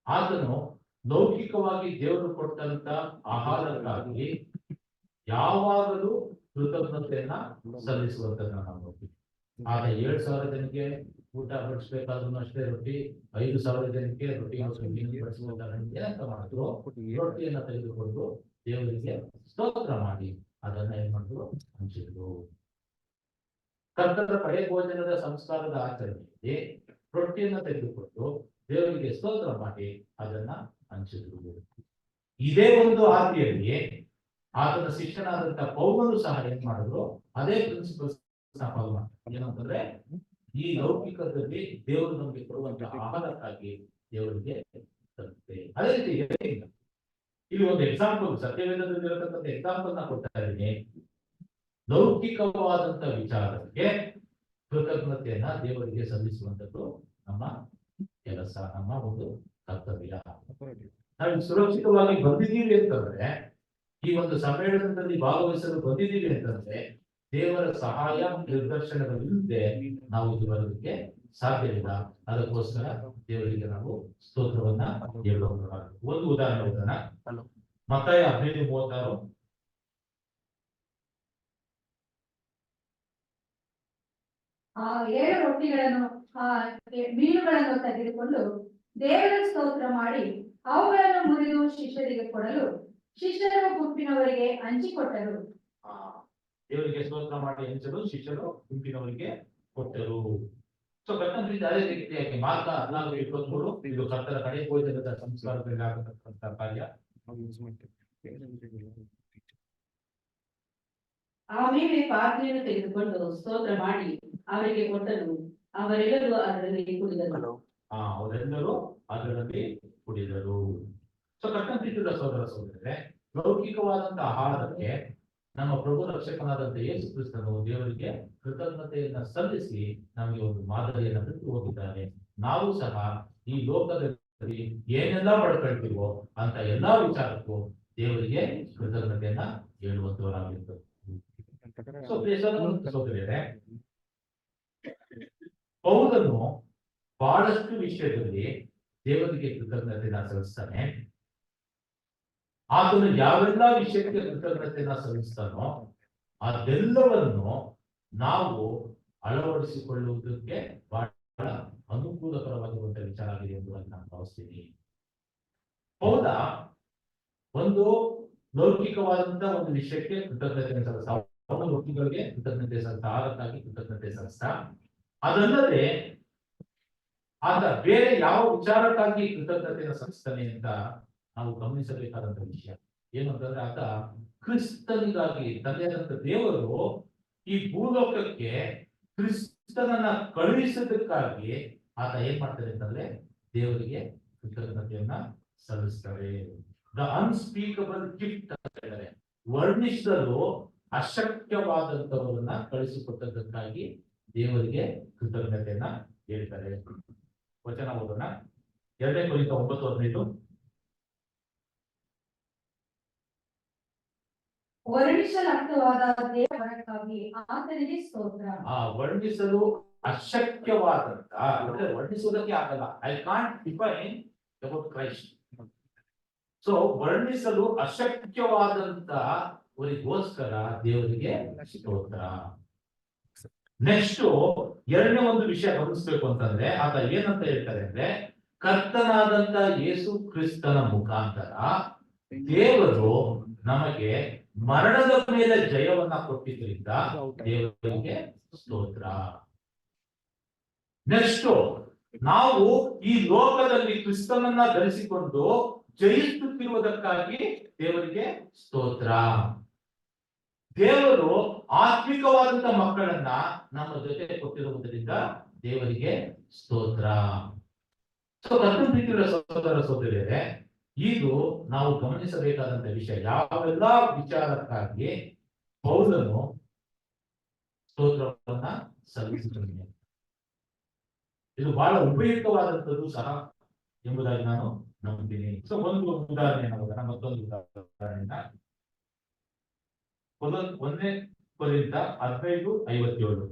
ಆತನು ಲೌಕಿಕವಾಗಿ ದೇವರು ಕೊಟ್ಟಂತ ಆಹಾರಕ್ಕಾಗಿ ಯಾವಾಗಲೂ ಕೃತಜ್ಞತೆಯನ್ನ ಸಲ್ಲಿಸುವಂತದ್ದನ್ನ ನಾವು ನೋಡ್ತೀವಿ. ಆಗ 7,000 ಜನಕ್ಕೆ ಊಟ ಬಡಿಸ್ಬೇಕಾದ್ರೂ ಅಷ್ಟೇ ರೊಟ್ಟಿ, 5,000 ಜನಕ್ಕೆ ರೊಟ್ಟಿ ಏನಂತ ಮಾಡಿದ್ರು, ರೊಟ್ಟಿಯನ್ನ ತೆಗೆದುಕೊಂಡು ದೇವರಿಗೆ ಸ್ತೋತ್ರ ಮಾಡಿ ಅದನ್ನ ಏನ್ ಮಾಡಿದ್ರು, ಹಂಚಿದ್ರು. ಕರ್ತರ ಕಡೆ ಭೋಜನದ ಸಂಸ್ಕಾರದ ಆಚರಣೆಯಲ್ಲಿ ರೊಟ್ಟಿಯನ್ನ ತೆಗೆದುಕೊಂಡು ದೇವರಿಗೆ ಸ್ತೋತ್ರ ಮಾಡಿ ಅದನ್ನ ಹಂಚಿದ್ರು. ಇದೇ ಒಂದು ಆದಿಯಲ್ಲಿ ಆತನ ಶಿಷ್ಯನಾದಂತ ಪೌಲನು ಸಹ ಏನ್ ಮಾಡಿದ್ರು, ಅದೇ ಪ್ರಿನ್ಸಿಪಲ್ಸ್ ಫಾಲೋ ಮಾಡ್ತಾರೆ. ಏನಂತಂದ್ರೆ ಈ ಲೌಕಿಕದಲ್ಲಿ ದೇವರು ನಮಗೆ ಕೊಡುವಂತಹ ಆಹಾರಕ್ಕಾಗಿ ದೇವರಿಗೆ ತರುತ್ತೆ. ಅದೇ ರೀತಿ ಇಲ್ಲಿ ಒಂದು ಎಕ್ಸಾಂಪಲ್, ಸತ್ಯವೇದದಲ್ಲಿ ಇರತಕ್ಕಂಥ ಎಕ್ಸಾಂಪಲ್ ನ ಕೊಡ್ತಾ ಇದ್ದೀನಿ. ಲೌಕಿಕವಾದಂತ ವಿಚಾರಕ್ಕೆ ಕೃತಜ್ಞತೆಯನ್ನ ದೇವರಿಗೆ ಸಲ್ಲಿಸುವಂತದ್ದು ನಮ್ಮ ಕೆಲಸ, ನಮ್ಮ ಒಂದು ಕರ್ತವ್ಯ. ನಾವು ಸುರಕ್ಷಿತವಾಗಿ ಬಂದಿದ್ದೀವಿ ಅಂತಂದ್ರೆ, ಈ ಒಂದು ಸಮ್ಮೇಳನದಲ್ಲಿ ಭಾಗವಹಿಸಲು ಬಂದಿದ್ದೀವಿ ಅಂತಂದ್ರೆ ದೇವರ ಸಹಾಯ ನಿರ್ದರ್ಶನಗಳಿಲ್ಲದೆ ನಾವು ಇದು ಬರೋದಕ್ಕೆ ಸಾಧ್ಯವಿಲ್ಲ. ಅದಕ್ಕೋಸ್ಕರ ದೇವರಿಗೆ ನಾವು ಸ್ತೋತ್ರವನ್ನ ಹೇಳೋಣ. ಒಂದು ಉದಾಹರಣೆ ಓದೋಣ. ಮತ್ತಾಯ 15:36. ಆ 7 ರೊಟ್ಟಿಗಳನ್ನು ಮೀನುಗಳನ್ನು ತೆಗೆದುಕೊಂಡು ದೇವರ ಸ್ತೋತ್ರ ಮಾಡಿ ಅವುಗಳನ್ನು ಮುರಿದು ಶಿಷ್ಯರಿಗೆ ಕೊಡಲು ಶಿಷ್ಯರ ಗುಂಪಿನವರಿಗೆ ಹಂಚಿಕೊಟ್ಟರು. ದೇವರಿಗೆ ಸ್ತೋತ್ರ ಮಾಡಿ ಹಂಚಲು ಶಿಷ್ಯರು ಗುಂಪಿನವರಿಗೆ ಕೊಟ್ಟರು. ಸೊ ಕರ್ತನಲ್ಲಿ ಅದೇ ರೀತಿಯಾಗಿ ಮಾರ್ಗ 14:23 ಇದು ಕರ್ತರ ಕಡೆ ಭೋಜನದ ಸಂಸ್ಕಾರದಲ್ಲಿ ಆಗತಕ್ಕಂಥ ಕಾರ್ಯ. ಆಮೇಲೆ ಪಾತ್ರೆಯನ್ನು ತೆಗೆದುಕೊಂಡು ಸ್ತೋತ್ರ ಮಾಡಿ ಅವರಿಗೆ ಕೊಟ್ಟನು. ಅವರೆಲ್ಲರೂ ಅದರಲ್ಲಿ ಕುಡಿದರು. ಅವರೆಲ್ಲರೂ ಅದರಲ್ಲಿ ಕುಡಿದರು. ಸೊ ಕರ್ತನ ಸಹೋದರ ಸಹೋದರರೇ, ಲೌಕಿಕವಾದಂತಹ ಆಹಾರಕ್ಕೆ ನಮ್ಮ ಪ್ರಭು ರಕ್ಷಕನಾದಂತ ಯೇಸು ಕ್ರಿಸ್ತನು ದೇವರಿಗೆ ಕೃತಜ್ಞತೆಯನ್ನ ಸಲ್ಲಿಸಿ ನಮಗೆ ಒಂದು ಮಾದರಿಯನ್ನು ಬಿಟ್ಟು ಹೋಗಿದ್ದಾನೆ. ನಾವು ಸಹ ಈ ಲೋಕದಲ್ಲಿ ಏನೆಲ್ಲ ಪಡ್ಕೊಳ್ತೀವೋ ಅಂತ ಎಲ್ಲಾ ವಿಚಾರಕ್ಕೂ ದೇವರಿಗೆ ಕೃತಜ್ಞತೆಯನ್ನ ಹೇಳುವಂತವರಾಗಿರ್ತದೆ. ಸೊ ಸಹೋದರರೇ, ಪೌಲನು ಬಹಳಷ್ಟು ವಿಷಯದಲ್ಲಿ ದೇವರಿಗೆ ಕೃತಜ್ಞತೆಯನ್ನ ಸಲ್ಲಿಸ್ತಾನೆ. ಆತನು ಯಾವೆಲ್ಲ ವಿಷಯಕ್ಕೆ ಕೃತಜ್ಞತೆಯನ್ನ ಸಲ್ಲಿಸ್ತಾನೋ ಅದೆಲ್ಲವನ್ನು ನಾವು ಅಳವಡಿಸಿಕೊಳ್ಳುವುದಕ್ಕೆ ಬಹಳ ಅನುಕೂಲಕರವಾಗಿರುವಂತಹ ವಿಚಾರ ಆಗಿದೆ ಎಂಬುದನ್ನು ನಾನು ಭಾವಿಸ್ತೀನಿ. ಹೌದಾ, ಒಂದು ಲೌಕಿಕವಾದಂತಹ ಒಂದು ವಿಷಯಕ್ಕೆ ಕೃತಜ್ಞತೆಯನ್ನು ಸಲ್ಲಿಸ್ತಾ, ವಸ್ತುಗಳಿಗೆ ಕೃತಜ್ಞತೆ ಸಲ್ಲಿಸ್ತಾ, ಆಹಾರಕ್ಕಾಗಿ ಕೃತಜ್ಞತೆ ಸಲ್ಲಿಸ್ತಾ, ಅದಲ್ಲದೆ ಆತ ಬೇರೆ ಯಾವ ವಿಚಾರಕ್ಕಾಗಿ ಕೃತಜ್ಞತೆಯನ್ನು ಸಲ್ಲಿಸ್ತಾನೆ ಅಂತ ನಾವು ಗಮನಿಸಬೇಕಾದಂತ ವಿಷಯ ಏನು ಅಂತಂದ್ರೆ, ಆತ ಕ್ರಿಸ್ತನಿಗಾಗಿ ತಂದೆಯಾದಂತ ದೇವರು ಈ ಭೂಲೋಕಕ್ಕೆ ಕ್ರಿಸ್ತನನ್ನ ಕಳುಹಿಸೋದಕ್ಕಾಗಿ ಆತ ಏನ್ ಮಾಡ್ತಾರೆ ಅಂತಂದ್ರೆ ದೇವರಿಗೆ ಕೃತಜ್ಞತೆಯನ್ನ ಸಲ್ಲಿಸ್ತಾರೆ. ದ ಅನ್ಸ್ಪೀಕಬಲ್ ಗಿಫ್ಟ್ ಅಂತ ಹೇಳಿದರೆ, ವರ್ಣಿಸಲು ಅಶಕ್ಯವಾದಂತವರನ್ನ ಕಳಿಸಿಕೊಟ್ಟದಕ್ಕಾಗಿ ದೇವರಿಗೆ ಕೃತಜ್ಞತೆಯನ್ನ ಹೇಳ್ತಾರೆ. ವಚನ ಓದೋಣ. 2 ಕೊರಿಂಥ 9:15. ವರ್ಣಿಸಲರ್ಥವಾದ ದೇವರಕ್ಕಾಗಿ ಆತನಿಗೆ ಸ್ತೋತ್ರ. ವರ್ಣಿಸಲು ಅಶಕ್ಯವಾದಂತ ಅಂದ್ರೆ ವರ್ಣಿಸುವುದಕ್ಕೆ ಆಗಲ್ಲ. I can't define about Christ. So ವರ್ಣಿಸಲು ಅಶಕ್ಯವಾದಂತ ಅವರಿಗೋಸ್ಕರ ದೇವರಿಗೆ ಸ್ತೋತ್ರ. ನೆಕ್ಸ್ಟ್ ಎರಡನೇ ಒಂದು ವಿಷಯ ಗಮನಿಸಬೇಕು ಅಂತಂದ್ರೆ, ಆತ ಏನಂತ ಹೇಳ್ತಾರೆ ಅಂದ್ರೆ, ಕರ್ತನಾದಂತ ಯೇಸು ಕ್ರಿಸ್ತನ ಮುಖಾಂತರ ದೇವರು ನಮಗೆ ಮರಣದ ಮೇಲೆ ಜಯವನ್ನ ಕೊಟ್ಟಿದ್ರಿಂದ ದೇವರಿಗೆ ಸ್ತೋತ್ರ. ನೆಕ್ಸ್ಟ್, ನಾವು ಈ ಲೋಕದಲ್ಲಿ ಕ್ರಿಸ್ತನನ್ನ ಧರಿಸಿಕೊಂಡು ಜಯಿಸುತ್ತಿರುವುದಕ್ಕಾಗಿ ದೇವರಿಗೆ ಸ್ತೋತ್ರ. ದೇವರು ಆತ್ಮಿಕವಾದಂತ ಮಕ್ಕಳನ್ನ ನಮ್ಮ ಜೊತೆ ಕೊಟ್ಟಿರುವುದರಿಂದ ದೇವರಿಗೆ ಸ್ತೋತ್ರ. ಸೊ ಕರ್ತನ ಸಹೋದರ ಸಹೋದರಿಯರೇ, ಇದು ನಾವು ಗಮನಿಸಬೇಕಾದಂತ ವಿಷಯ. ಯಾವೆಲ್ಲ ವಿಚಾರಕ್ಕಾಗಿ ಪೌಲನು ಸ್ತೋತ್ರವನ್ನ ಸಲ್ಲಿಸುತ್ತಾನೆ, ಇದು ಬಹಳ ಉಪಯುಕ್ತವಾದಂಥದ್ದು ಸಹ ಎಂಬುದಾಗಿ ನಾನು ನಂಬುತ್ತೀನಿ. ಸೊ ಒಂದು ಉದಾಹರಣೆ ನೋಡೋಣ, ಮತ್ತೊಂದು ಉದಾಹರಣೆಯಿಂದ 1 ಕೊರಿಂಥ 15:57.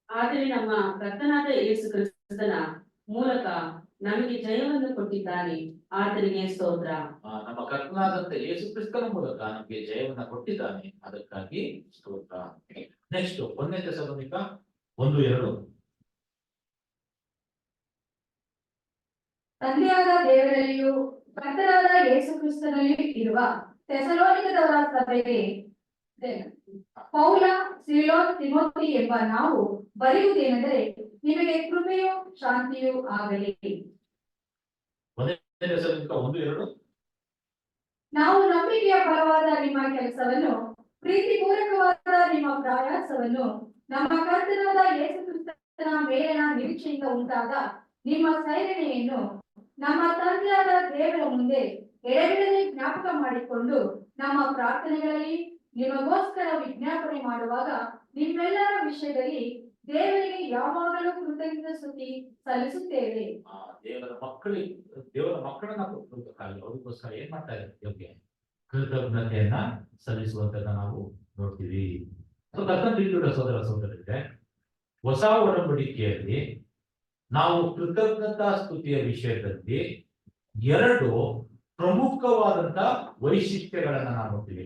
ಆದರೆ ನಮ್ಮ ಕರ್ತನಾದ ಯೇಸು ಕ್ರಿಸ್ತನ ಮೂಲಕ ನಮಗೆ ಜಯವನ್ನು ಕೊಟ್ಟಿದ್ದಾನೆ, ಆತನಿಗೆ ಸ್ತೋತ್ರ. ನಮ್ಮ ಕರ್ತನಾದಂತ ಯೇಸು ಕ್ರಿಸ್ತನ ಮೂಲಕ ನಮಗೆ ಜಯವನ್ನ ಕೊಟ್ಟಿದ್ದಾನೆ, ಅದಕ್ಕಾಗಿ ಸ್ತೋತ್ರ. ನೆಕ್ಸ್ಟ್ 1 ಥೆಸಲೋನಿಕ 1:2. ತಂದೆಯಾದ ದೇವರಲ್ಲಿಯೂ ಕರ್ತನಾದ ಯೇಸು ಕ್ರಿಸ್ತನಲ್ಲಿ ಇರುವ ಥೆಸಲೋನಿಕದವರ ಸಭೆಗೆ ಪೌಲ, ಸಿಲೋನ್, ತಿಮೋಥಿ ಎಂಬ ನಾವು ಬರೆಯುವುದೇನೆಂದರೆ, ನಿಮಗೆ ಕೃಪೆಯೂ ಶಾಂತಿಯೂ ಆಗಲಿ. 1 ಥೆಸಲೋನಿಕ 1:2. ನಾವು ನಂಬಿಕೆಯ ಪರವಾದ ನಿಮ್ಮ ಕೆಲಸವನ್ನು, ಪ್ರೀತಿಪೂರ್ವಕವಾದ ನಿಮ್ಮ ಪ್ರಯಾಸವನ್ನು, ನಮ್ಮ ಕರ್ತನಾದ ಯೇಸು ಕ್ರಿಸ್ತನ ಮೇಲಿನ ನಿರೀಕ್ಷೆಯಿಂದ ಉಂಟಾದ ನಿಮ್ಮ ಸೈರಣೆಯನ್ನು ನಮ್ಮ ತಂದೆಯಾದ ದೇವರ ಮುಂದೆ ಎಡೆಬಿಡದೆ ಜ್ಞಾಪಕ ಮಾಡಿಕೊಂಡು ನಮ್ಮ ಪ್ರಾರ್ಥನೆಗಳಲ್ಲಿ ನಿಮಗೋಸ್ಕರ ವಿಜ್ಞಾಪನೆ ಮಾಡುವಾಗ ನಿಮ್ಮೆಲ್ಲರ ವಿಷಯದಲ್ಲಿ ದೇವರಿಗೆ ಯಾವಾಗಲೂ ಕೃತಜ್ಞತಾ ಸ್ತುತಿ ಸಲ್ಲಿಸುತ್ತೇವೆ. ದೇವರ ಮಕ್ಕಳನ್ನ ಕೊಡುವುದಕ್ಕಾಗಿ ಅವ್ರಿಗೋಸ್ಕರ ಏನ್ ಮಾಡ್ತಾ ಇದ್ದಾರೆ, ದೇವರಿಗೆ ಕೃತಜ್ಞತೆಯನ್ನ ಸಲ್ಲಿಸುವಂತನ್ನ ನಾವು ನೋಡ್ತೀವಿ. ಕರ್ತನ ಸಹೋದರ ಸಹೋದರರಿಗೆ, ಹೊಸ ಒಡಂಬಡಿಕೆಯಲ್ಲಿ ನಾವು ಕೃತಜ್ಞತಾ ಸ್ತುತಿಯ ವಿಷಯದಲ್ಲಿ 2 ಪ್ರಮುಖವಾದಂತ ವೈಶಿಷ್ಟ್ಯಗಳನ್ನ ನಾವು ನೋಡ್ತೀವಿ.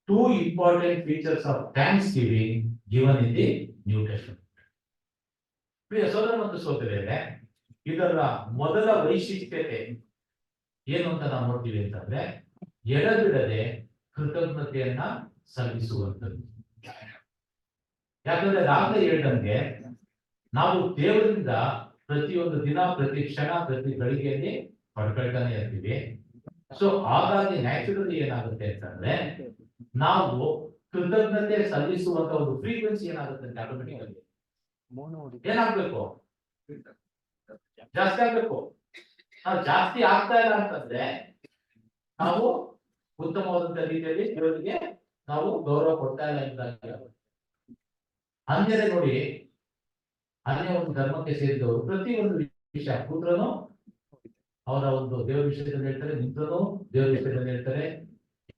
two important features of thanksgiving given in the New Testament. ಪ್ರಿಯ ಸಹೋದರ ಮತ್ತು ಸಹೋದರಿಯರೇ, ಇದರ ಮೊದಲ ವೈಶಿಷ್ಟ್ಯತೆ ಏನು ಅಂತ ನಾವು ನೋಡ್ತೀವಿ ಅಂತಂದ್ರೆ, ಎಡಬಿಡದೆ ಕೃತಜ್ಞತೆಯನ್ನ ಸಲ್ಲಿಸುವಂಥದ್ದು. ಯಾಕಂದ್ರೆ ರಾತ್ರಿ ಹೇಳ್ದಂಗೆ ನಾವು ದೇವರಿಂದ ಪ್ರತಿಯೊಂದು ದಿನ, ಪ್ರತಿ ಕ್ಷಣ, ಪ್ರತಿ ಗಳಿಗೆಯಲ್ಲಿ ಪಡ್ಕೊಳ್ತಾನೆ ಇರ್ತೀವಿ. ಸೊ ಹಾಗಾಗಿ ನ್ಯಾಚುರಲಿ ಏನಾಗುತ್ತೆ ಅಂತಂದ್ರೆ, ನಾವು ಕೃತಜ್ಞತೆ ಸಲ್ಲಿಸುವಂತ ಒಂದು ಫ್ರೀಕ್ವೆನ್ಸಿ ಏನಾಗುತ್ತೆ ಅಂತ ಆಟೋಮೆಟಿಕ್ ಆಗಿ ಏನಾಗ್ಬೇಕು, ಜಾಸ್ತಿ ಆಗ್ಬೇಕು. ನಾವು ಜಾಸ್ತಿ ಆಗ್ತಾ ಇಲ್ಲ ಅಂತಂದ್ರೆ ನಾವು ಉತ್ತಮವಾದಂತ ರೀತಿಯಲ್ಲಿ ದೇವರಿಗೆ ನಾವು ಗೌರವ ಕೊಡ್ತಾ ಇಲ್ಲ ಇದ್ದಾಗ. ಅಂದ್ರೆ ನೋಡಿ, ಅನ್ಯ ಒಂದು ಧರ್ಮಕ್ಕೆ ಸೇರಿದವರು ಪ್ರತಿಯೊಂದು ವಿಷಯ ಕೂತ್ರನು ಅವರ ಒಂದು ದೇವರ ವಿಷಯದಲ್ಲಿ ಹೇಳ್ತಾರೆ, ನಿಂತನು ದೇವರ ವಿಷಯದಲ್ಲಿ ಹೇಳ್ತಾರೆ,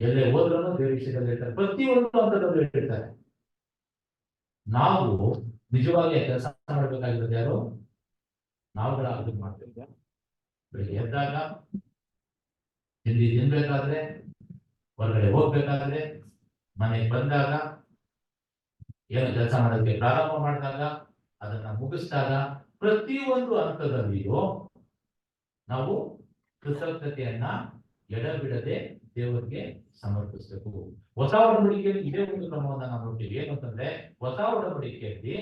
ಎಲ್ಲೇ ಹೋದ್ರೂ ದೇವರ ವಿಷಯದಲ್ಲಿ ಹೇಳ್ತಾರೆ, ಪ್ರತಿಯೊಂದು ಹಂತದಲ್ಲೂ ಹೇಳ್ತಾರೆ. ನಾವು ನಿಜವಾಗಿ ಕೆಲಸ ಮಾಡ್ಬೇಕಾಗಿರೋದು ಯಾರು? ನಾವುಗಳ ಅದನ್ನ ಮಾಡ್ತೇವೆ. ಬೆಳಿಗ್ಗೆ ಎದ್ದಾಗ, ತಿಂಡಿ ತಿನ್ಬೇಕಾದ್ರೆ, ಹೊರಗಡೆ ಹೋಗ್ಬೇಕಾದ್ರೆ, ಮನೆಗೆ ಬಂದಾಗ, ಏನು ಕೆಲಸ ಮಾಡೋದಕ್ಕೆ ಪ್ರಾರಂಭ ಮಾಡಿದಾಗ, ಅದನ್ನ ಮುಗಿಸಿದಾಗ, ಪ್ರತಿಯೊಂದು ಹಂತದಲ್ಲಿಯೂ ನಾವು ಕೃತಜ್ಞತೆಯನ್ನ ಎಡಬಿಡದೆ ದೇವರಿಗೆ ಸಮರ್ಪಿಸಬೇಕು. ಹೊಸ ಒಡಂಬಡಿಕೆಯಲ್ಲಿ ಇದೇ ಒಂದು ಕ್ರಮವನ್ನ ನಾವು ನೋಡ್ತೀವಿ. ಏನು ಅಂತಂದ್ರೆ, ಹೊಸ ಒಡಂಬಡಿಕೆಯಲ್ಲಿ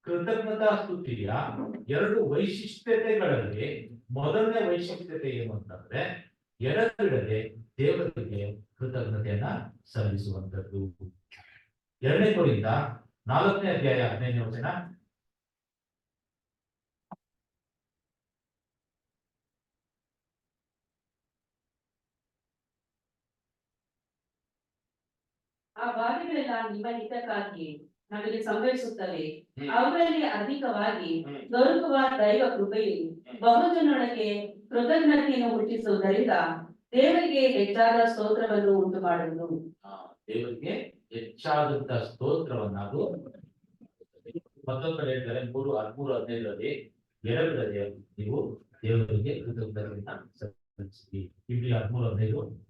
ಕೃತಜ್ಞತಾ ಸ್ತುತಿಯ ಎರಡು ವೈಶಿಷ್ಟ್ಯತೆಗಳಲ್ಲಿ ಮೊದಲನೇ ವೈಶಿಷ್ಟ್ಯತೆ ಏನು ಅಂತಂದ್ರೆ, ಎಡಬಿಡದೆ ದೇವರಿಗೆ ಕೃತಜ್ಞತೆಯನ್ನ ಸಲ್ಲಿಸುವಂತದ್ದು. 2 ಕೊರಿಂಥ 4ನೇ ಅಧ್ಯಾಯ 15ನೇ ವಚನ. ಆ ಬಾಧೆಗಳೆಲ್ಲ ನಿಮ್ಮ ಹಿತಕ್ಕಾಗಿ ನಮಗೆ ಸಂಭವಿಸುತ್ತವೆ. ಅವುಗಳಲ್ಲಿ ಅಧಿಕವಾಗಿ ದೊರಕುವ ದೈವ ಕೃಪೆಯು ಬಹುಜನರಿಗೆ ಕೃತಜ್ಞತೆಯನ್ನು ಹುಟ್ಟಿಸುವುದರಿಂದ ದೇವರಿಗೆ ಹೆಚ್ಚಾದ ಸ್ತೋತ್ರವನ್ನು ಉಂಟು ಮಾಡುವುದು. ದೇವರಿಗೆ ಹೆಚ್ಚಾದಂತ ಸ್ತೋತ್ರವನ್ನ ಅದು ಮತ್ತೊಂದು ಕಡೆ ಹೇಳ್ತಾರೆ, 3:13-15 ಎಡಬಿಡದೆ ನೀವು ದೇವರಿಗೆ ಕೃತಜ್ಞತೆಯನ್ನ ಸಲ್ಲಿಸಿ. ಇಲ್ಲಿ 13-15.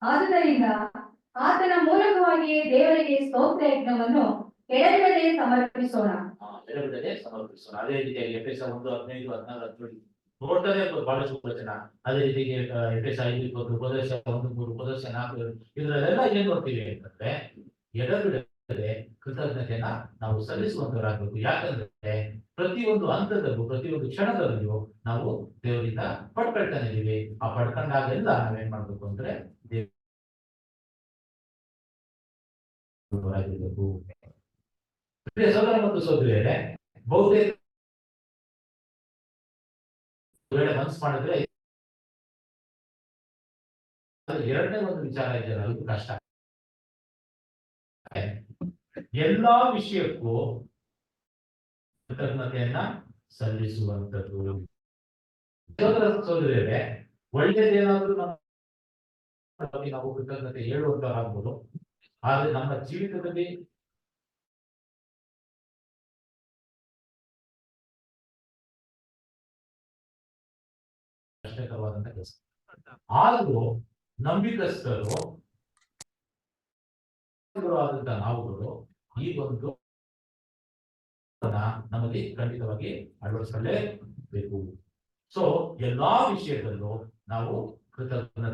ಆದುದರಿಂದ ಆತನ ಮೂಲಕವಾಗಿಯೇ ದೇವರಿಗೆ ಸ್ತೋತ್ರ ಯಜ್ಞವನ್ನು ಎಡಬಿಡದೆ ಸಮರ್ಪಿಸೋಣ. ಎಡಬಿಡದೆ ಸಮರ್ಪಿಸೋಣ. ಅದೇ ರೀತಿಯಾಗಿ ಎಫೆಸ 1:15-16 ನೋಡ್ತಾರೆ ಬಹಳಷ್ಟು ವಚನ. ಅದೇ ರೀತಿಗೆ ಎಫೆಸ 5:20, ಉಪದೇಶ 1:3, ಉಪದೇಶ 4, ಇದರಲ್ಲೆಲ್ಲ ಏನ್ ನೋಡ್ತೀವಿ ಅಂತಂದ್ರೆ, ಎಡಬಿಡದೆ ಕೃತಜ್ಞತೆಯನ್ನ ನಾವು ಸಲ್ಲಿಸುವಂತವರಾಗಬೇಕು. ಯಾಕಂದ್ರೆ ಪ್ರತಿಯೊಂದು ಹಂತದಲ್ಲೂ, ಪ್ರತಿಯೊಂದು ಕ್ಷಣದಲ್ಲಿಯೂ ನಾವು ದೇವರಿಂದ ಪಡ್ಕೊಳ್ತಾನೆ ಇದೀವಿ. ಆ ಪಡ್ಕೊಂಡಾಗೆಲ್ಲ ನಾವೇನ್ ಮಾಡ್ಬೇಕು ಅಂದ್ರೆ ದೇವರಾಗಿರ್ಬೇಕು. ಸೋದರ ಮತ್ತು ಸೋದರಿಯರೇ, ಬಹುತೇಕ ವೇಳೆ ಮನಸ್ಸು ಮಾಡಿದ್ರೆ ಎರಡನೇ ಒಂದು ವಿಚಾರ ಇದೆಯಲ್ಲ, ಅದು ಕಷ್ಟ. ಎಲ್ಲಾ ವಿಷಯಕ್ಕೂ ಕೃತಜ್ಞತೆಯನ್ನ ಸಲ್ಲಿಸುವಂತದ್ದು. ಸೋದರ ಸೋದರಿಯರೇ, ಒಳ್ಳೆಯದೇನಾದ್ರೂ ನಾವು ಕೃತಜ್ಞತೆ ಹೇಳುವಂತವರಾಗ್ಬೋದು. ಆದ್ರೆ ನಮ್ಮ ಜೀವಿತದಲ್ಲಿ ಕಷ್ಟಕರವಾದಂತ ಕೆಲಸ. ಆದ್ರೂ ನಂಬಿಕಸ್ಥರು ಆದಂತ ನಾವುಗಳು ಈ ಒಂದು ನಮಗೆ ಖಂಡಿತವಾಗಿ ಅಳವಡಿಸಲೇಬೇಕು. ಸೊ ಎಲ್ಲಾ ವಿಷಯದಲ್ಲೂ ನಾವು ಕೃತಜ್ಞ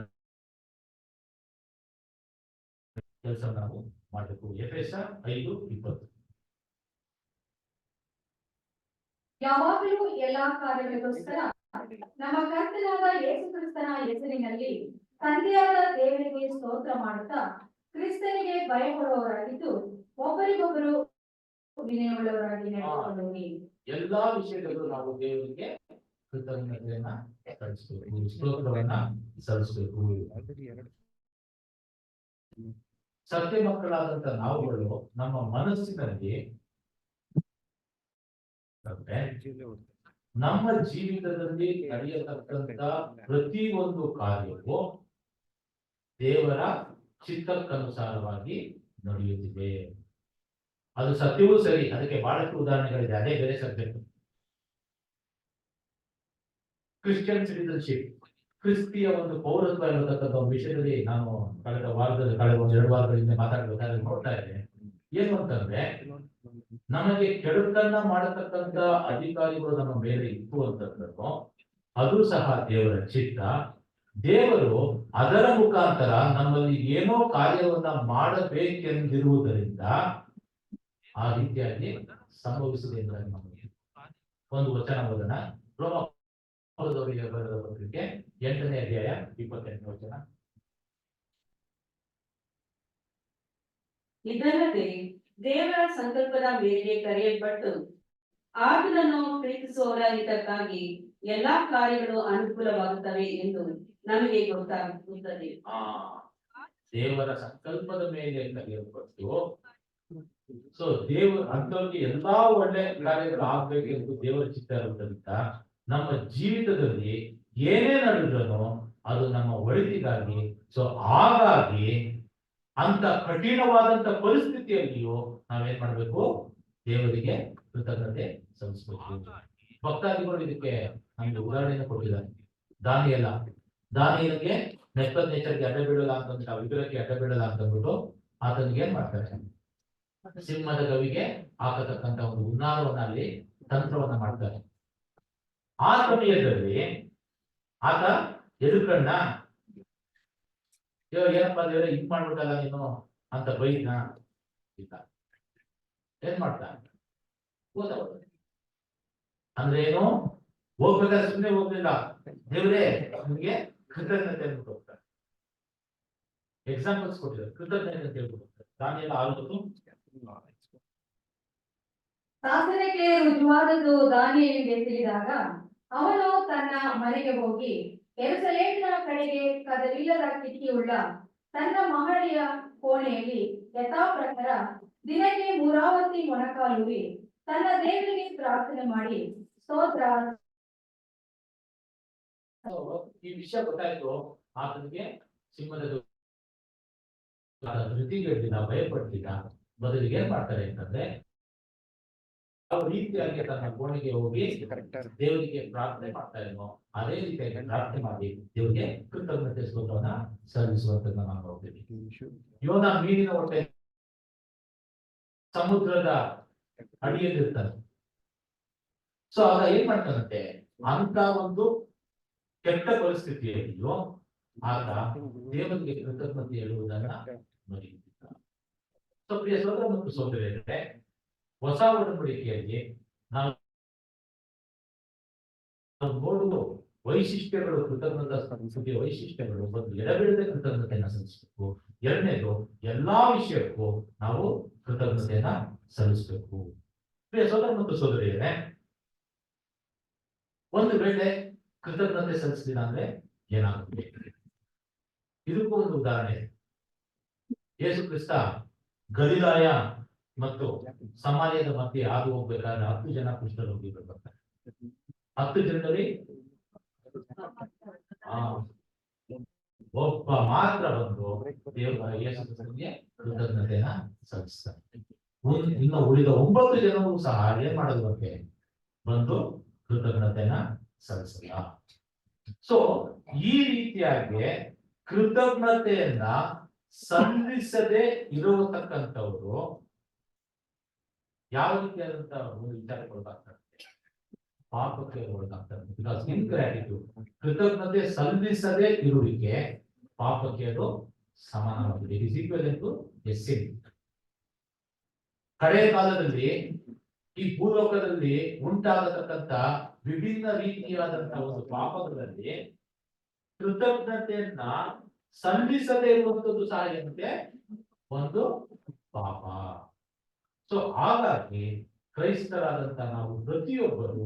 ಕೆಲಸ ನಾವು ಮಾಡಬೇಕು. ಎಫೆಸ 5:20. ಯಾವಾಗಲೂ ಎಲ್ಲಾ ಕಾರ್ಯಗಳಿಗೋಸ್ಕರ ನಮ್ಮ ಕರ್ತನಾದ ಯೇಸು ಕ್ರಿಸ್ತನ ಹೆಸರಿನಲ್ಲಿ ತಂದೆಯಾದ ದೇವರಿಗೆ ಸ್ತೋತ್ರ ಮಾಡುತ್ತಾ ಕ್ರಿಸ್ತನಿಗೆ ಭಯಪಡುವವರಾಗಿದ್ದು ಒಬ್ಬರಿಗೊಬ್ಬರು ವಿನಯವುಳ್ಳವರಾಗಿ ನಡೆದುಕೊಳ್ಳಿ. ಎಲ್ಲಾ ವಿಷಯದಲ್ಲೂ ನಾವು ದೇವರಿಗೆ ಕೃತಜ್ಞತೆಯನ್ನ ಸಲ್ಲಿಸಬೇಕು, ಸ್ತೋತ್ರವನ್ನ ಸಲ್ಲಿಸಬೇಕು. ಸತ್ಯ ಮಕ್ಕಳಾದಂತ ನಾವುಗಳು ನಮ್ಮ ಮನಸ್ಸಿನಲ್ಲಿ ನಮ್ಮ ಜೀವಿತದಲ್ಲಿ ನಡೆಯತಕ್ಕಂತ ಪ್ರತಿಯೊಂದು ಕಾರ್ಯವು ದೇವರ ಚಿತ್ತಕ್ಕನುಸಾರವಾಗಿ ನಡೆಯುತ್ತಿದೆ. ಅದು ಸತ್ಯವೂ ಸರಿ. ಅದಕ್ಕೆ ಬಹಳಷ್ಟು ಉದಾಹರಣೆಗಳಿದೆ, ಅದೇ ಬೇರೆ ಸಬ್ಜೆಕ್ಟ್. ಕ್ರಿಶ್ಚಿಯನ್ ಸಿಟಿಸನ್ಶಿಪ್, ಕ್ರಿಸ್ತಿಯ ಒಂದು ಪೌರತ್ವ ಅನ್ನತಕ್ಕಂಥ ಒಂದು ವಿಷಯದಲ್ಲಿ ನಾನು ಕಳೆದ ಒಂದು 2 ವಾರಗಳಿಂದ ಮಾತಾಡಬೇಕಾದ್ರೆ ನೋಡ್ತಾ ಇದ್ದೇನೆ. ಏನು ಅಂತಂದ್ರೆ, ನಮಗೆ ಕೆಡುಕನ್ನ ಮಾಡತಕ್ಕಂತ ಅಧಿಕಾರಿಗಳು ನಮ್ಮ ಮೇಲೆ ಇತ್ತು ಅಂತಂದ್ರು, ಅದು ಸಹ ದೇವರ ಚಿತ್ತ. ದೇವರು ಅದರ ಮುಖಾಂತರ ನಮ್ಮಲ್ಲಿ ಏನೋ ಕಾರ್ಯವನ್ನ ಮಾಡಬೇಕೆಂದಿರುವುದರಿಂದ ಆ ರೀತಿಯಾಗಿ ಸಂಭವಿಸಿದೆ ಎಂಬುದಾಗಿ ನಮಗೆ ಒಂದು ವಚನ ಓದೋಣ. ರೋಮದವರಿಗೆ ಬರೆದ ಪತ್ರಿಕೆ 8ನೇ ಅಧ್ಯಾಯ 28ನೇ ವಚನ. ಇದಲ್ಲದೆ ದೇವರ ಸಂಕಲ್ಪದ ಮೇರೆಗೆ ಕರೆಯಲ್ಪಟ್ಟು ಆತನನ್ನು ಪ್ರೀತಿಸುವವರ ಹಿತಕ್ಕಾಗಿ ಎಲ್ಲಾ ಕಾರ್ಯಗಳು ಅನುಕೂಲವಾಗುತ್ತವೆ ಎಂದು ನಮಗೆ ಗೊತ್ತಾಗುತ್ತದೆ. ದೇವರ ಸಂಕಲ್ಪದ ಮೇಲೆ ಕರೆಯಲ್ಪಟ್ಟು, ಸೊ ದೇವರು ಅಂತವರಿಗೆ ಎಲ್ಲಾ ಒಳ್ಳೆ ಕಾರ್ಯಗಳು ಆಗ್ಬೇಕು ಎಂದು ದೇವರ ಚಿತ್ತ ಇರುವುದರಿಂದ ನಮ್ಮ ಜೀವಿತದಲ್ಲಿ ಏನೇ ನಡೆದ್ರು ಅದು ನಮ್ಮ ಒಳಿತಿಗಾಗಿ. ಸೊ ಹಾಗಾಗಿ ಅಂತ ಕಠಿಣವಾದಂತ ಪರಿಸ್ಥಿತಿಯಲ್ಲಿಯೂ ನಾವೇನ್ ಮಾಡ್ಬೇಕು? ದೇವರಿಗೆ ಕೃತಜ್ಞತೆ ಸಲ್ಲಿಸಬೇಕು. ಭಕ್ತಾದಿಗಳು ಇದಕ್ಕೆ ನಮ್ಗೆ ಉದಾಹರಣೆಯನ್ನು ಕೊಟ್ಟಿದ್ದಾರೆ. ದಾನಿಯೇಲನಿಗೆ ನೆಬೂಕದ್ನೆಚ್ಚರನಿಗೆ ಅಡ್ಡ ಬೀಳಲ್ಲ ಅಂತಂದ್ಬಿಟ್ಟು, ಆ ವಿಗ್ರಹಕ್ಕೆ ಅಡ್ಡ ಬೀಳಲ್ಲ ಅಂತಂದ್ಬಿಟ್ಟು ಆತನಿಗೆ ಏನ್ ಮಾಡ್ತಾರೆ? ಸಿಂಹದ ಗವಿಗೆ ಹಾಕತಕ್ಕಂತ ಒಂದು ಹುನ್ನಾರವನ್ನ ಅಲ್ಲಿ ತಂತ್ರವನ್ನ ಮಾಡ್ತಾರೆ. ಆ ಸಮಯದಲ್ಲಿ ಆತ ಎದುರ್ಕಣ್ಣ, ಏನಪ್ಪಾ ಅಂದ್ರೆ ಹಿಂಗ್ ಮಾಡ್ಬಿಟ್ಟಲ್ಲ ನೀನು ಅಂತ ಬೈದ್ನ, ಏನ್ ಮಾಡ್ತಾನೆ? ಅಂದ್ರೆ ಏನು? ಹೋಗ್ಬೇಕಾದ್ರೆ ಸುಮ್ಮನೆ ಹೋಗ್ಲಿಲ್ಲ, ದೇವರೇ ನಿಮ್ಗೆ ಕೃತಜ್ಞತೆ ಅಂದ್ಬಿಟ್ಟು ಹೋಗ್ತಾರೆ. ಎಕ್ಸಾಂಪಲ್ಸ್ ಕೊಟ್ಟಿದ್ದಾರೆ, ಕೃತಜ್ಞತೆ ಅಂತ ಹೇಳ್ಬಿಟ್ಟು ಹೋಗ್ತಾರೆ. ದಾನಿಯೇಲ 6:10. ಶಾಸನಕ್ಕೆ ರುಜುವಾದದ್ದು ದಾನಿಯೇಲನಿಗೆ ತಿಳಿದಾಗ ಅವನು ತನ್ನ ಮನೆಗೆ ಹೋಗಿ ಯೆರೂಸಲೇಮಿನ ಕಡೆಗೆ ಕದವಿಲ್ಲದ ಕಿಟಕಿಯುಳ್ಳ ತನ್ನ ಮಹಡಿಯ ಕೋಣೆಯಲ್ಲಿ ಯಥಾ ಪ್ರಕಾರ ದಿನಕ್ಕೆ 3 ಆವರ್ತಿ ಮೊಣಕಾಲೂರಿ ತನ್ನ ದೇವರಿಗೆ ಪ್ರಾರ್ಥನೆ ಮಾಡಿ ಸ್ತೋತ್ರ. ಈ ವಿಷಯ ಗೊತ್ತಾಯ್ತು. ಆತನಿಗೆ ಸಿಂಹದ ಧೃತಿಗಳಿಂದ ಭಯಪಡ್ತಿದ್ದ. ಬದಲಿಗೆ ಏನ್ ಮಾಡ್ತಾರೆ ಅಂತಂದ್ರೆ, ಯಾವ ರೀತಿಯಾಗಿ ತನ್ನ ಕೋಣೆಗೆ ಹೋಗಿ ದೇವರಿಗೆ ಪ್ರಾರ್ಥನೆ ಮಾಡ್ತಾ ಇದ್ನೋ ಅದೇ ರೀತಿಯಾಗಿ ಪ್ರಾರ್ಥನೆ ಮಾಡಿ ದೇವರಿಗೆ ಕೃತಜ್ಞತೆ ಸ್ತೋತ್ರವನ್ನ ಸಲ್ಲಿಸುವಂತದ್ದು ನಾವು ನೋಡ್ತೀವಿ. ಯೋನ ಮೀನಿನ ಹೊಟ್ಟೆ ಸಮುದ್ರದ ಅಡಿಯಲ್ಲಿ ಇರ್ತಾನೆ. ಸೊ ಆಗ ಏನ್ ಮಾಡ್ತಾನಂತೆ, ಅಂತ ಒಂದು ಕೆಟ್ಟ ಪರಿಸ್ಥಿತಿಯಲ್ಲಿಯೂ ಆತ ದೇವರಿಗೆ ಕೃತಜ್ಞತೆ ಹೇಳುವುದನ್ನ ಮರೆಯುತ್ತಿದ್ದ. ಸೊ ಪ್ರಿಯ ಸಹೋದರ ಮತ್ತು ಸಹೋದರಿಯರೇ, ಹೊಸ ಒಡಂಬಡಿಕೆಯಲ್ಲಿ ನಾವು ನೋಡುವ ವೈಶಿಷ್ಟ್ಯಗಳು, ಕೃತಜ್ಞತಾ ಸ್ತುತಿಯ ವೈಶಿಷ್ಟ್ಯಗಳು. ಒಂದು ಎಡಬಿಡದೆ ಕೃತಜ್ಞತೆಯನ್ನ ಸಲ್ಲಿಸಬೇಕು. ಎರಡನೇದು, ಎಲ್ಲಾ ವಿಷಯಕ್ಕೂ ನಾವು ಕೃತಜ್ಞತೆಯನ್ನ ಸಲ್ಲಿಸಬೇಕು. ಪ್ರಿಯ ಸಹೋದರ ಮತ್ತು ಸಹೋದರಿಯರೇ, ಒಂದು ವೇಳೆ ಕೃತಜ್ಞತೆ ಸಲ್ಲಿಸಲಿಲ್ಲ ಅಂದ್ರೆ ಏನಾಗುತ್ತೆ? ಇದಕ್ಕೂ ಒಂದು ಉದಾಹರಣೆ. ಯೇಸು ಕ್ರಿಸ್ತ ಗಲಿಲಾಯ ಮತ್ತು ಸಮಾರ್ಯದ ಮಧ್ಯೆ ಹಾದು ಹೋಗ್ಬೇಕಾದ್ರೆ 10 ಜನ ಕುಷ್ಠರೋಗಿಗಳು ಬರ್ತಾರೆ. 10 ಜನರಲ್ಲಿ ಒಬ್ಬ ಮಾತ್ರ ಬಂದು ದೇವರ ಯೇಸು ಕ್ರಿಸ್ತನಿಗೆ ಕೃತಜ್ಞತೆಯನ್ನ ಸಲ್ಲಿಸ್ತಾರೆ. ಇನ್ನು ಉಳಿದ 9 ಜನರು ಸಹ ಏನ್ ಮಾಡೋದು ಬಗ್ಗೆ ಬಂದು ಕೃತಜ್ಞತೆಯನ್ನ ಸಲ್ಲಿಸಲ್ಲ. ಸೊ ಈ ರೀತಿಯಾಗಿ ಕೃತಜ್ಞತೆಯನ್ನ ಸಲ್ಲಿಸದೆ ಇರತಕ್ಕಂಥವ್ರು ಯಾವ ರೀತಿಯಾದಂತ ವಿಚಾರಗೊಳಗಾಗ್ತಾರೆ? ಪಾಪಕ್ಕೆ ಒಳಗಾಗ್ತಾರೆ. ಬಿಕಾಸ್ ಇನ್ಗ್ರಾಟಿಟ್ಯೂಡ್, ಕೃತಜ್ಞತೆ ಸಲ್ಲಿಸದೆ ಇರುವಿಕೆ ಪಾಪಕ್ಕೆ ಅದು ಸಮಾನವಾಗಿದೆ. It is equal to a sin. ಕಡೆಯ ಕಾಲದಲ್ಲಿ ಈ ಭೂಲೋಕದಲ್ಲಿ ಉಂಟಾಗತಕ್ಕಂತ ವಿಭಿನ್ನ ರೀತಿಯಾದಂತಹ ಒಂದು ಪಾಪಗಳಲ್ಲಿ ಕೃತಜ್ಞತೆಯನ್ನ ಸಲ್ಲಿಸದೇ ಇರುವಂತದ್ದು ಸಹ ಏನಂತೆ ಒಂದು ಪಾಪ. ಸೊ ಹಾಗಾಗಿ ಕ್ರೈಸ್ತರಾದಂತಹ ನಾವು ಪ್ರತಿಯೊಬ್ಬರು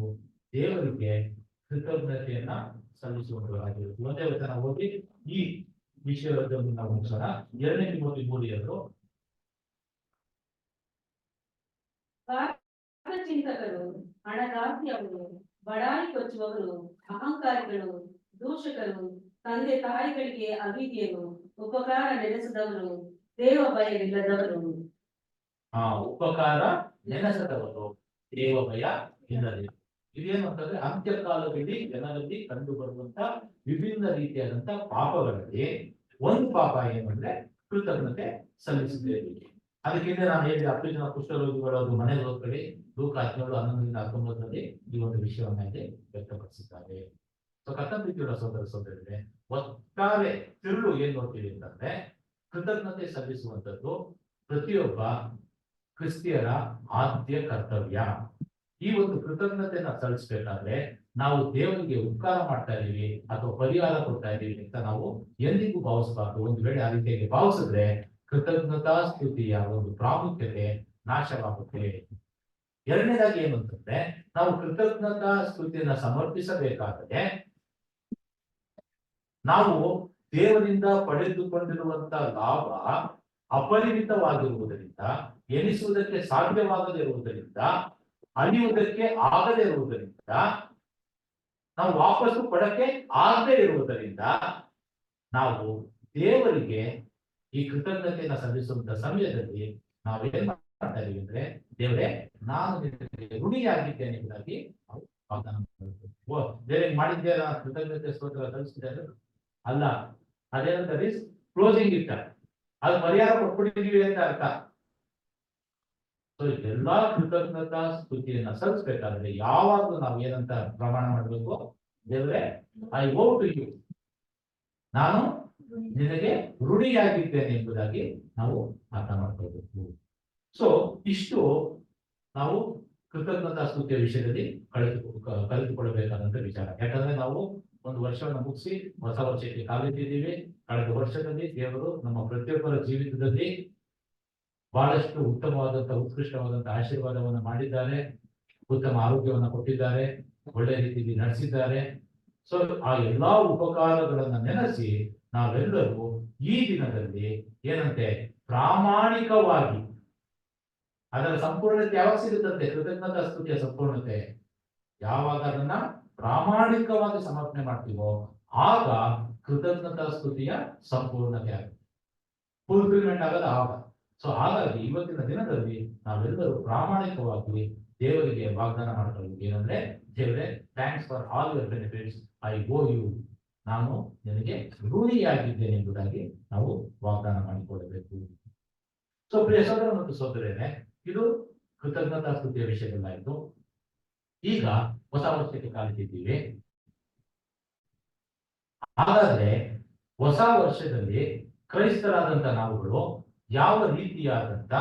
ದೇವರಿಗೆ ಕೃತಜ್ಞತೆಯನ್ನ ಸಲ್ಲಿಸುವಂತರಾಗಿರುತ್ತೆ. ಒಂದೇ ವಚನ ಓದಿ ಈ ವಿಷಯವನ್ನು ನಾವು ಮುಗಿಸೋಣ. 2 ತಿಮೋಥಿ 3:2. ಚಿಂತಕರು, ಹಣದಾಸೆಯವರು, ಬಡಾಯಿ ಕೊಚ್ಚುವವರು, ಅಹಂಕಾರಿಗಳು, ದೂಷಕರು, ತಂದೆ ತಾಯಿಗಳಿಗೆ ಅವಿಧಿಯರು, ಉಪಕಾರ ನೆನೆಸದವರು, ದೇವ ಭಯವಿಲ್ಲದವರು. ಉಪಕಾರ ನೆನೆಸದವರು, ದೇವ ಭಯ ಇಲ್ಲದೆ. ಇದೇನು ಅಂತಂದ್ರೆ ಅಂತ್ಯಕಾಲದಲ್ಲಿ ಜನರಲ್ಲಿ ಕಂಡು ಬರುವಂತ ವಿಭಿನ್ನ ರೀತಿಯಾದಂತ ಪಾಪಗಳಲ್ಲಿ ಒಂದು ಪಾಪ ಏನು ಅಂದ್ರೆ ಕೃತಜ್ಞತೆ ಸಲ್ಲಿಸುತ್ತೇವೆ. ಅದಕ್ಕಿಂತ ನಾನು ಹೇಳಿದ 10 ಜನ ಕುಷ್ಠರೋಗಿಗಳು ಅದು ಮನೆಗೆ ಹೋಗ್ಬೇಡಿ ಲೂಕ 17:11-19 ಈ ಒಂದು ವಿಷಯವನ್ನ ಇಲ್ಲಿ ವ್ಯಕ್ತಪಡಿಸಿದ್ದಾರೆ. ಸೊ ಕರ್ತವ್ಯ ಸೋದರ ಸೋದರರೇ, ಒಟ್ಟಾರೆ ತಿರುಳು ಏನ್ ನೋಡ್ತೀವಿ ಅಂತಂದ್ರೆ ಕೃತಜ್ಞತೆ ಸಲ್ಲಿಸುವಂತದ್ದು ಪ್ರತಿಯೊಬ್ಬ ಕ್ರಿಸ್ತಿಯರ ಆದ್ಯ ಕರ್ತವ್ಯ. ಈ ಒಂದು ಕೃತಜ್ಞತೆಯನ್ನ ಸಲ್ಲಿಸಬೇಕಾದ್ರೆ ನಾವು ದೇವರಿಗೆ ಉಪಕಾರ ಮಾಡ್ತಾ ಇದೀವಿ ಅಥವಾ ಪರಿಹಾರ ಕೊಡ್ತಾ ಇದೀವಿ ಅಂತ ನಾವು ಎಂದಿಗೂ ಭಾವಿಸಬಾರ್ದು. ಒಂದು ವೇಳೆ ಆ ರೀತಿಯಾಗಿ ಭಾವಿಸಿದ್ರೆ ಕೃತಜ್ಞತಾ ಸ್ತುತಿಯ ಒಂದು ಪ್ರಾಮುಖ್ಯತೆ ನಾಶವಾಗುತ್ತೆ. ಎರಡನೇದಾಗಿ ಏನು ಅಂತಂದ್ರೆ ನಾವು ಕೃತಜ್ಞತಾ ಸ್ತುತಿಯನ್ನ ಸಮರ್ಪಿಸಬೇಕಾದರೆ ನಾವು ದೇವರಿಂದ ಪಡೆದುಕೊಂಡಿರುವಂತ ಲಾಭ ಅಪರಿಮಿತವಾಗಿರುವುದರಿಂದ, ಎಣಿಸುವುದಕ್ಕೆ ಸಾಧ್ಯವಾಗದೇ ಇರುವುದರಿಂದ, ಅಳಿಯುವುದಕ್ಕೆ ಆಗದೇ ಇರುವುದರಿಂದ, ನಾವು ವಾಪಸ್ಸು ಪಡಕ್ಕೆ ಆಗದೇ ಇರುವುದರಿಂದ ನಾವು ದೇವರಿಗೆ ಈ ಕೃತಜ್ಞತೆಯನ್ನು ಸಲ್ಲಿಸುವಂತ ಸಮಯದಲ್ಲಿ ನಾವೇನ್ ಮಾಡ್ತಾ ಇದೀವಿ ಅಂದ್ರೆ, ದೇವರೇ ನಾನು ನಿನಗೆ ಋಣಿಯಾಗಿದ್ದೇನೆ ಎಂಬುದಾಗಿ ನಾವು ವಾಗ್ದಾನ ಮಾಡಬೇಕು. ದೇವರಿಗೆ ಮಾಡಿದ್ದೇನೆ ಕೃತಜ್ಞತೆ ಸ್ತೋತ್ರ ಸಲ್ಲಿಸಿದ್ದೇನೆ ಅಲ್ಲ, ಅದೇನಂತ ಕ್ಲೋಸಿಂಗ್ ಇಟ್ಟ ಅದು ಪರಿಹಾರ ಕೊಟ್ಬಿಟ್ಟಿದೀವಿ ಅಂತ ಅರ್ಥ. ಸೊ ಎಲ್ಲಾ ಕೃತಜ್ಞತಾ ಸ್ತುತಿಯನ್ನ ಸಲ್ಲಿಸಬೇಕಾದ್ರೆ ಯಾವಾಗಲೂ ನಾವು ಏನಂತ ಪ್ರಮಾಣ ಮಾಡಬೇಕು, ದೇವರೇ ಐ ಓ ಟು ಯು, ನಾನು ನಿನಗೆ ಋಣಿಯಾಗಿದ್ದೇನೆ ಎಂಬುದಾಗಿ ನಾವು ಅರ್ಥ ಮಾಡ್ಕೊಳ್ಬೇಕು. ಸೊ ಇಷ್ಟು ನಾವು ಕೃತಜ್ಞತಾ ಸ್ತುತಿಯ ವಿಷಯದಲ್ಲಿ ಕಲಿತುಕೊಳ್ಳಬೇಕಾದಂತ ವಿಚಾರ. ಯಾಕಂದ್ರೆ ನಾವು ಒಂದು ವರ್ಷವನ್ನು ಮುಗಿಸಿ ಹೊಸ ವರ್ಷಕ್ಕೆ ಕಾಲಿಟ್ಟಿದ್ದೀವಿ. ಕಳೆದ ವರ್ಷದಲ್ಲಿ ದೇವರು ನಮ್ಮ ಪ್ರತಿಯೊಬ್ಬರ ಜೀವಿತದಲ್ಲಿ ಬಹಳಷ್ಟು ಉತ್ತಮವಾದಂತಹ ಉತ್ಕೃಷ್ಟವಾದಂತಹ ಆಶೀರ್ವಾದವನ್ನು ಮಾಡಿದ್ದಾರೆ, ಉತ್ತಮ ಆರೋಗ್ಯವನ್ನು ಕೊಟ್ಟಿದ್ದಾರೆ, ಒಳ್ಳೆ ರೀತಿಯಲ್ಲಿ ನಡೆಸಿದ್ದಾರೆ. ಸೊ ಆ ಎಲ್ಲಾ ಉಪಕಾರಗಳನ್ನ ನೆನೆಸಿ ನಾವೆಲ್ಲರೂ ಈ ದಿನದಲ್ಲಿ ಏನಂತೆ ಪ್ರಾಮಾಣಿಕವಾಗಿ ಅದರ ಸಂಪೂರ್ಣತೆ ಯಾವಾಗ ಸಿಗುತ್ತಂತೆ, ಕೃತಜ್ಞತಾ ಸ್ತುತಿಯ ಸಂಪೂರ್ಣತೆ ಯಾವಾಗ ಅದನ್ನ ಪ್ರಾಮಾಣಿಕವಾಗಿ ಸಮರ್ಪಣೆ ಮಾಡ್ತೀವೋ ಆಗ ಕೃತಜ್ಞತಾ ಸ್ತುತಿಯ ಸಂಪೂರ್ಣತೆ ಆಗುತ್ತೆ, ಫುಲ್ಫಿಲ್ಮೆಂಟ್ ಆಗೋದು ಆಗ. ಸೊ ಹಾಗಾಗಿ ಇವತ್ತಿನ ದಿನದಲ್ಲಿ ನಾವೆಲ್ಲರೂ ಪ್ರಾಮಾಣಿಕವಾಗಿ ದೇವರಿಗೆ ವಾಗ್ದಾನ ಮಾಡ್ಕೊಳ್ಳೋದು ಏನಂದ್ರೆ, ದೇವರೇ thanks for all your benefits, I owe you, ನಾನು ನಿನಗೆ ಋಣಿಯಾಗಿದ್ದೇನೆ ಎಂಬುದಾಗಿ ನಾವು ವಾಗ್ದಾನ ಮಾಡಿಕೊಳ್ಳಬೇಕು. ಸೊ ಪ್ರಿಯ ಸಹೋದರ ಮತ್ತು ಸಹೋದರರೇ, ಇದು ಕೃತಜ್ಞತಾ ಸ್ತುತಿಯ ವಿಷಯದಲ್ಲಾಯಿತು. ಈಗ ಹೊಸ ವರ್ಷಕ್ಕೆ ಕಾಲಿಟ್ಟಿದ್ದೀವಿ. ಹಾಗಾದ್ರೆ ಹೊಸ ವರ್ಷದಲ್ಲಿ ಕ್ರೈಸ್ತರಾದಂತ ನಾವುಗಳು ಯಾವ ರೀತಿಯಾದಂತ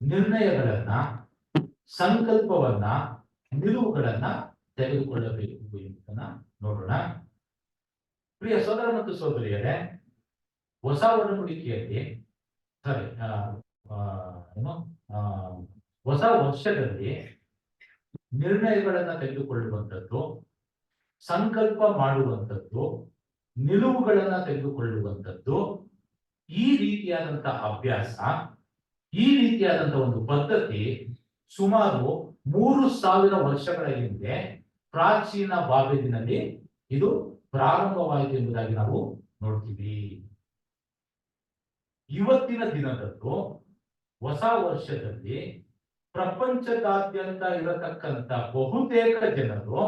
ನಿರ್ಣಯಗಳನ್ನ, ಸಂಕಲ್ಪವನ್ನ, ನಿಲುವುಗಳನ್ನ ತೆಗೆದುಕೊಳ್ಳಬೇಕು ಎಂಬುದನ್ನ ನೋಡೋಣ. ಪ್ರಿಯ ಸಹೋದರ ಮತ್ತು ಸಹೋದರಿಯರೇ, ಹೊಸ ಒಡಂಬಡಿಕೆಯಲ್ಲಿ ಹೊಸ ವರ್ಷದಲ್ಲಿ ನಿರ್ಣಯಗಳನ್ನ ತೆಗೆದುಕೊಳ್ಳುವಂಥದ್ದು, ಸಂಕಲ್ಪ ಮಾಡುವಂಥದ್ದು, ನಿಲುವುಗಳನ್ನ ತೆಗೆದುಕೊಳ್ಳುವಂಥದ್ದು, ಈ ರೀತಿಯಾದಂತಹ ಅಭ್ಯಾಸ, ಈ ರೀತಿಯಾದಂತಹ ಒಂದು ಪದ್ಧತಿ ಸುಮಾರು 3000 ವರ್ಷಗಳ ಹಿಂದೆ ಪ್ರಾಚೀನ ಬಾಬೆಲಿನಲ್ಲಿ ಇದು ಪ್ರಾರಂಭವಾಯಿತು ಎಂಬುದಾಗಿ ನಾವು ನೋಡ್ತೀವಿ. ಇವತ್ತಿನ ದಿನದಲ್ಲೂ ಹೊಸ ವರ್ಷದಲ್ಲಿ ಪ್ರಪಂಚದಾದ್ಯಂತ ಇರತಕ್ಕಂತ ಬಹುತೇಕ ಜನರು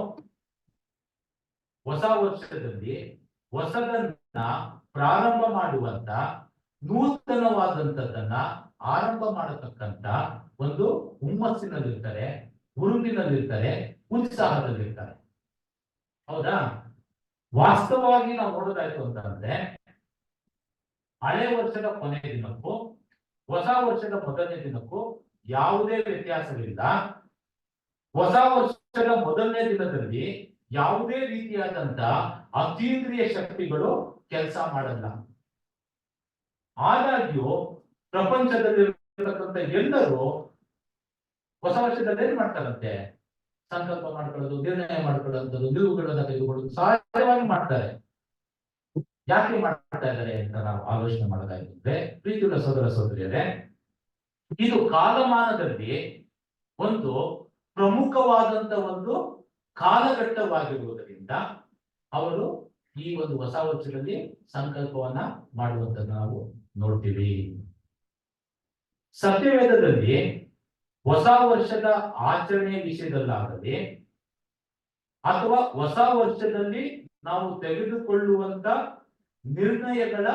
ಹೊಸ ವರ್ಷದಲ್ಲಿ ಹೊಸದನ್ನ ಪ್ರಾರಂಭ ಮಾಡುವಂತ, ನೂತನವಾದಂಥದ್ದನ್ನ ಆರಂಭ ಮಾಡತಕ್ಕಂತ ಒಂದು ಹುಮ್ಮಸ್ಸಿನಲ್ಲಿರ್ತಾರೆ, ಹುರುಪಿನಲ್ಲಿರ್ತಾರೆ, ಉತ್ಸಾಹದಲ್ಲಿರ್ತಾರೆ. ಹೌದಾ? ವಾಸ್ತವವಾಗಿ ನಾವು ನೋಡೋದಾಯ್ತು ಅಂತಂದ್ರೆ, ಹಳೆ ವರ್ಷದ ಕೊನೆಯ ದಿನಕ್ಕೂ ಹೊಸ ವರ್ಷದ ಮೊದಲನೇ ದಿನಕ್ಕೂ ಯಾವುದೇ ವ್ಯತ್ಯಾಸವಿಲ್ಲ. ಹೊಸ ವರ್ಷದ ಮೊದಲನೇ ದಿನದಲ್ಲಿ ಯಾವುದೇ ರೀತಿಯಾದಂತ ಅತೀಂದ್ರಿಯ ಶಕ್ತಿಗಳು ಕೆಲಸ ಮಾಡಲ್ಲ. ಆದಾಗ್ಯೂ ಪ್ರಪಂಚದಲ್ಲಿರತಕ್ಕಂಥ ಎಲ್ಲರೂ ಹೊಸ ವರ್ಷದಲ್ಲಿ ಏನ್ ಮಾಡ್ತಾರಂತೆ, ಸಂಕಲ್ಪ ಮಾಡ್ಕೊಳ್ಳೋದು, ನಿರ್ಣಯ ಮಾಡ್ಕೊಳ್ಳೋದು, ನಿಲುವುಗಳನ್ನ ತೆಗೆದುಕೊಳ್ಳೋದು ಸಹಜವಾಗಿ ಮಾಡ್ತಾರೆ. ಯಾಕೆ ಮಾಡ್ತಾ ಇದ್ದಾರೆ ಅಂತ ನಾವು ಆಲೋಚನೆ ಮಾಡೋದಾಗಿದ್ರೆ, ಪ್ರೀತಿಯುಳ್ಳ ಸಹೋದರ ಸಹೋದರಿಯರೇ, ಇದು ಕಾಲಮಾನದಲ್ಲಿ ಒಂದು ಪ್ರಮುಖವಾದಂತ ಒಂದು ಕಾಲಘಟ್ಟವಾಗಿರುವುದರಿಂದ ಅವರು ಈ ಒಂದು ಹೊಸ ವರ್ಷದಲ್ಲಿ ಸಂಕಲ್ಪವನ್ನ ಮಾಡುವಂತದ್ದು ನಾವು ನೋಡ್ತೀವಿ. ಸತ್ಯವೇದದಲ್ಲಿ ಹೊಸ ವರ್ಷದ ಆಚರಣೆ ವಿಷಯದಲ್ಲಾಗಲಿ ಅಥವಾ ಹೊಸ ವರ್ಷದಲ್ಲಿ ನಾವು ತೆಗೆದುಕೊಳ್ಳುವಂತ ನಿರ್ಣಯಗಳ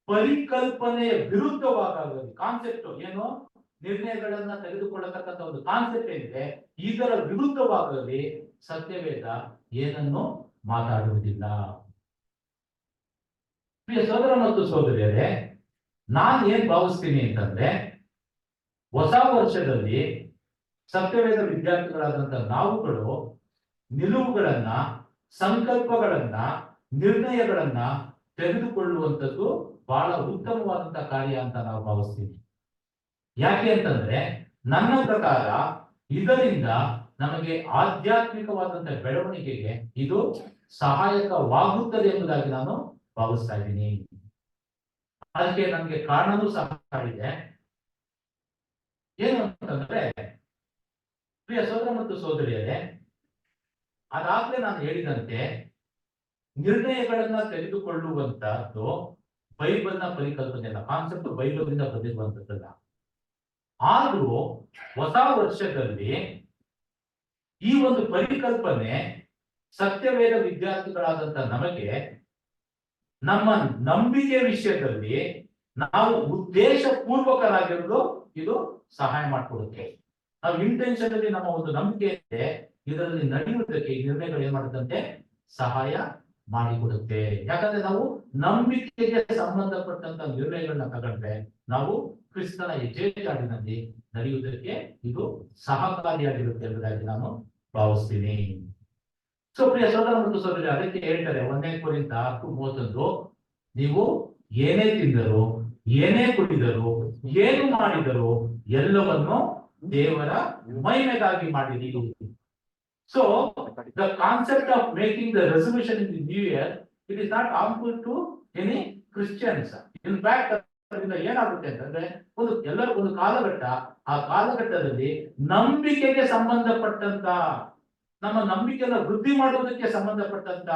ಪರಿಕಲ್ಪನೆಯ ವಿರುದ್ಧವಾಗಲಿ, ಕಾನ್ಸೆಪ್ಟ್ ಏನು, ನಿರ್ಣಯಗಳನ್ನ ತೆಗೆದುಕೊಳ್ಳತಕ್ಕಂಥ ಒಂದು ಕಾನ್ಸೆಪ್ಟ್ ಏನಿದೆ ಇದರ ವಿರುದ್ಧವಾಗಲಿ ಸತ್ಯವೇದ ಏನನ್ನು ಮಾತಾಡುವುದಿಲ್ಲ. ಪ್ರಿಯ ಸಹೋದರ ಮತ್ತು ಸಹೋದರಿಯರೇ, ನಾನು ಏನ್ ಭಾವಿಸ್ತೀನಿ ಅಂತಂದ್ರೆ, ಹೊಸ ವರ್ಷದಲ್ಲಿ ಸತ್ಯವೇದ ವಿದ್ಯಾರ್ಥಿಗಳಾದಂತ ನಾವುಗಳು ನಿಲುವುಗಳನ್ನ, ಸಂಕಲ್ಪಗಳನ್ನ, ನಿರ್ಣಯಗಳನ್ನ ತೆಗೆದುಕೊಳ್ಳುವಂಥದ್ದು ಬಹಳ ಉತ್ತಮವಾದಂತಹ ಕಾರ್ಯ ಅಂತ ನಾವು ಭಾವಿಸ್ತೀವಿ. ಯಾಕೆ ಅಂತಂದ್ರೆ, ನನ್ನ ಪ್ರಕಾರ ಇದರಿಂದ ನಮಗೆ ಆಧ್ಯಾತ್ಮಿಕವಾದಂತಹ ಬೆಳವಣಿಗೆಗೆ ಇದು ಸಹಾಯಕವಾಗುತ್ತದೆ ಎಂಬುದಾಗಿ ನಾನು ಭಾವಿಸ್ತಾ ಇದ್ದೀನಿ. ಅದಕ್ಕೆ ನಮ್ಗೆ ಕಾರಣನೂ ಸಹ ಇದೆ. ಏನು ಅಂತಂದ್ರೆ, ಪ್ರಿಯ ಸಹೋದರ ಮತ್ತು ಸಹೋದರಿಯರೇ, ಅದಾಗ್ಲೇ ನಾನು ಹೇಳಿದಂತೆ ನಿರ್ಣಯಗಳನ್ನ ತೆಗೆದುಕೊಳ್ಳುವಂತದ್ದು ಬೈಬಲ್ನ ಪರಿಕಲ್ಪನೆ ಅಲ್ಲ, ಕಾನ್ಸೆಪ್ಟ್ ಬೈಬಲ್ನಿಂದ ಬಂದಿರುವಂತದ್ದಲ್ಲ. ಆದ್ರೂ ಹೊಸ ವರ್ಷದಲ್ಲಿ ಈ ಒಂದು ಪರಿಕಲ್ಪನೆ ಸತ್ಯವೇದ ವಿದ್ಯಾರ್ಥಿಗಳಾದಂತ ನಮಗೆ ನಮ್ಮ ನಂಬಿಕೆ ವಿಷಯದಲ್ಲಿ ನಾವು ಉದ್ದೇಶ ಪೂರ್ವಕರಾಗಿರಲು ಇದು ಸಹಾಯ ಮಾಡಿಕೊಡುತ್ತೆ. ನಾವು ಇಂಟೆನ್ಷನ್ ಅಲ್ಲಿ ನಮ್ಮ ಒಂದು ನಂಬಿಕೆ ಇದೆ, ಇದರಲ್ಲಿ ನಡೆಯುವುದಕ್ಕೆ ಈ ನಿರ್ಣಯಗಳು ಏನ್ ಮಾಡುತ್ತಂತೆ ಸಹಾಯ ಮಾಡಿಕೊಡುತ್ತೆ. ಯಾಕಂದ್ರೆ ನಾವು ನಂಬಿಕೆಗೆ ಸಂಬಂಧಪಟ್ಟಂತ ನಿರ್ಣಯಗಳನ್ನ ತಗೊಂಡ್ರೆ ನಾವು ಕ್ರಿಸ್ತನ ಹೆಜ್ಜೆಗಾಡಿನಲ್ಲಿ ನಡೆಯುವುದಕ್ಕೆ ಇದು ಸಹಕಾರಿಯಾಗಿರುತ್ತೆ ಎಂಬುದಾಗಿ ನಾನು ಭಾವಿಸ್ತೀನಿ. ಸೊ ಪ್ರಿಯ ಸಹೋದರ ಮತ್ತು ಸಹೋದರಿ, ಅದಕ್ಕೆ ಹೇಳ್ತಾರೆ 1 ಕೊರಿಂಥ 10:31, ನೀವು ಏನೇ ತಿಂದರು, ಏನೇ ಕುಡಿದರು, ಏನು ಮಾಡಿದರು ಎಲ್ಲವನ್ನು ದೇವರ ಮಹಿಮೆಗಾಗಿ ಮಾಡಿರಿ. So the concept of making the resolution in the new year, it is not harmful to any Christians. In fact, ಅದರಿಂದ ಏನಾಗುತ್ತೆ ಅಂತಂದ್ರೆ, ಎಲ್ಲರೂ ಒಂದು ಕಾಲಘಟ್ಟ, ಆ ಕಾಲಘಟ್ಟದಲ್ಲಿ ನಂಬಿಕೆಗೆ ಸಂಬಂಧಪಟ್ಟಂತ, ನಮ್ಮ ನಂಬಿಕೆಯನ್ನು ವೃದ್ಧಿ ಮಾಡುವುದಕ್ಕೆ ಸಂಬಂಧಪಟ್ಟಂತ,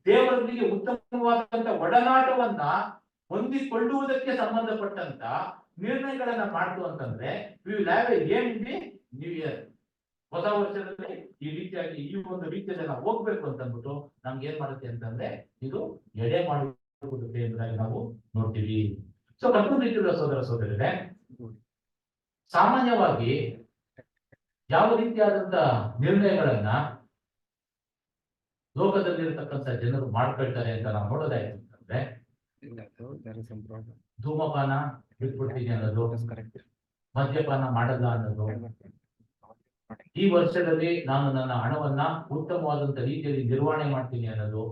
ದೇವರೊಂದಿಗೆ ಉತ್ತಮವಾದಂತ ಒಡನಾಟವನ್ನ ಹೊಂದಿಕೊಳ್ಳುವುದಕ್ಕೆ ಸಂಬಂಧಪಟ್ಟಂತ ನಿರ್ಣಯಗಳನ್ನ ಮಾಡ್ತು ಅಂತಂದ್ರೆ we will have a aim in the new year. ಹೊಸ ವರ್ಷದಲ್ಲಿ ಈ ರೀತಿಯಾಗಿ ಈ ಒಂದು ರೀತಿಯಲ್ಲಿ ನಾವು ಹೋಗ್ಬೇಕು ಅಂತ ಅಂದ್ಬಿಟ್ಟು ನಮ್ಗೆ ಏನ್ ಮಾಡುತ್ತೆ ಅಂತಂದ್ರೆ ಇದು ಎಡೆ ಮಾಡಿಕೊಡುತ್ತೆ ಎಂಬುದಾಗಿ ನಾವು ನೋಡ್ತೀವಿ. ಸೊ ಮತ್ತೊಂದು ರೀತಿಯ ಸಹೋದರ ಸಹೋದರರೇ, ಸಾಮಾನ್ಯವಾಗಿ ಯಾವ ರೀತಿಯಾದಂತ ನಿರ್ಣಯಗಳನ್ನ ಲೋಕದಲ್ಲಿರತಕ್ಕಂಥ ಜನರು ಮಾಡ್ಕೊಳ್ತಾರೆ ಅಂತ ನಾವು ನೋಡೋದಾಯ್ತು ಅಂತಂದ್ರೆ, ಧೂಮಪಾನ ಬಿಟ್ಬಿಡ್ತೀನಿ ಅನ್ನೋದು, ಮದ್ಯಪಾನ ಮಾಡಲ್ಲ ಅನ್ನೋದು, ಈ ವರ್ಷದಲ್ಲಿ ನಾನು ನನ್ನ ಹಣವನ್ನ ಉತ್ತಮವಾದಂತ ರೀತಿಯಲ್ಲಿ ನಿರ್ವಹಣೆ ಮಾಡ್ತೀನಿ ಅನ್ನೋದು,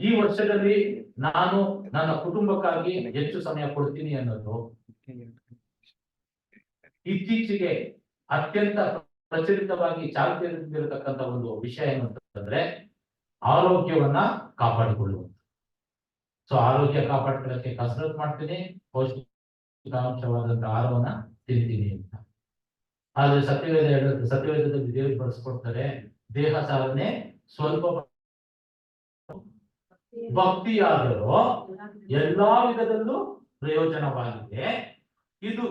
ಈ ವರ್ಷದಲ್ಲಿ ನಾನು ನನ್ನ ಕುಟುಂಬಕ್ಕಾಗಿ ಹೆಚ್ಚು ಸಮಯ ಕೊಡ್ತೀನಿ ಅನ್ನೋದು, ಇತ್ತೀಚೆಗೆ ಅತ್ಯಂತ ಪ್ರಚಲಿತವಾಗಿ ಚಾಲ್ತಿಯಲ್ಲಿರತಕ್ಕಂತ ಒಂದು ವಿಷಯ ಏನು ಅಂತಂದ್ರೆ ಆರೋಗ್ಯವನ್ನ ಕಾಪಾಡಿಕೊಳ್ಳುವುದು. ಸೊ ಆರೋಗ್ಯ ಕಾಪಾಡ್ಕೊಳ್ಳಕ್ಕೆ ಕಸರತ್ ಮಾಡ್ತೀನಿ, ಪೌಷ್ಟಿಕಾಂಶವಾದಂತಹ ಆಹಾರವನ್ನ ತಿಂತೀನಿ ಅಂತ. ಆದ್ರೆ ಸತ್ಯವೇದದಲ್ಲಿ ದೇವರು ಬಳಸ್ಕೊಡ್ತಾರೆ, ದೇಹ ಸಾಧನೆ ಸ್ವಲ್ಪ ಭಕ್ತಿಯಾದರೂ ಎಲ್ಲಾ ವಿಧದಲ್ಲೂ ಪ್ರಯೋಜನವಾಗಿದೆ. ಇದು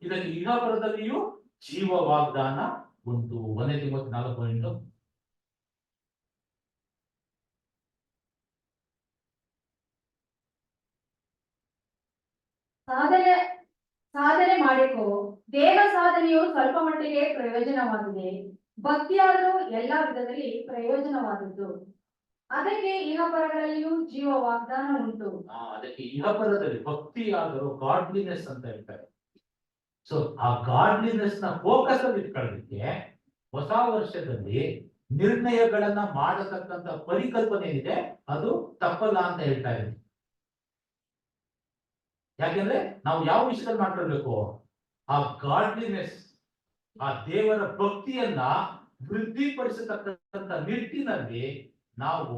ಇದಕ್ಕೆ ಇಹಪರದಲ್ಲಿಯೂ ಜೀವ ವಾಗ್ದಾನ ಉಂಟು. 1 ತಿಮೋಥೆಯ 4:8. ಸಾಧನೆ ಮಾಡಿಕೋ, ದೇಹ ಸಾಧನೆಯು ಸ್ವಲ್ಪ ಮಟ್ಟಿಗೆ ಪ್ರಯೋಜನವಾಗಿದೆ, ಭಕ್ತಿಯಾದರೂ ಎಲ್ಲಾ ವಿಧದಲ್ಲಿ ಪ್ರಯೋಜನವಾದದ್ದು, ಅದಕ್ಕೆ ಇಹಪರಗಳಲ್ಲಿಯೂ ಜೀವ ವಾಗ್ದಾನ ಉಂಟು. ಅದಕ್ಕೆ ಇಹಪರದಲ್ಲಿ ಭಕ್ತಿಯಾದರೂ ಗಾಡ್ಲಿನೆಸ್ ಅಂತ ಹೇಳ್ತಾರೆ. ಸೊ ಆ ಗಾಡ್ಲಿನೆಸ್ ನ ಫೋಕಸ್ ಅಲ್ಲಿ ಇಟ್ಕೊಳ್ಳೋದಕ್ಕೆ ಹೊಸ ವರ್ಷದಲ್ಲಿ ನಿರ್ಣಯಗಳನ್ನ ಮಾಡತಕ್ಕಂತ ಪರಿಕಲ್ಪನೆ ಏನಿದೆ ಅದು ತಪ್ಪಲ್ಲ ಅಂತ ಹೇಳ್ತಾ ಇದ್ದೀನಿ. ಯಾಕೆಂದ್ರೆ ನಾವು ಯಾವ ವಿಷಯದಲ್ಲಿ ಮಾಡ್ಕೊಳ್ಬೇಕು, ಆ ಗಾಡ್ಲಿನೆಸ್, ಆ ದೇವರ ಭಕ್ತಿಯನ್ನ ವೃದ್ಧಿಪಡಿಸತಕ್ಕಂತ ನಿಟ್ಟಿನಲ್ಲಿ ನಾವು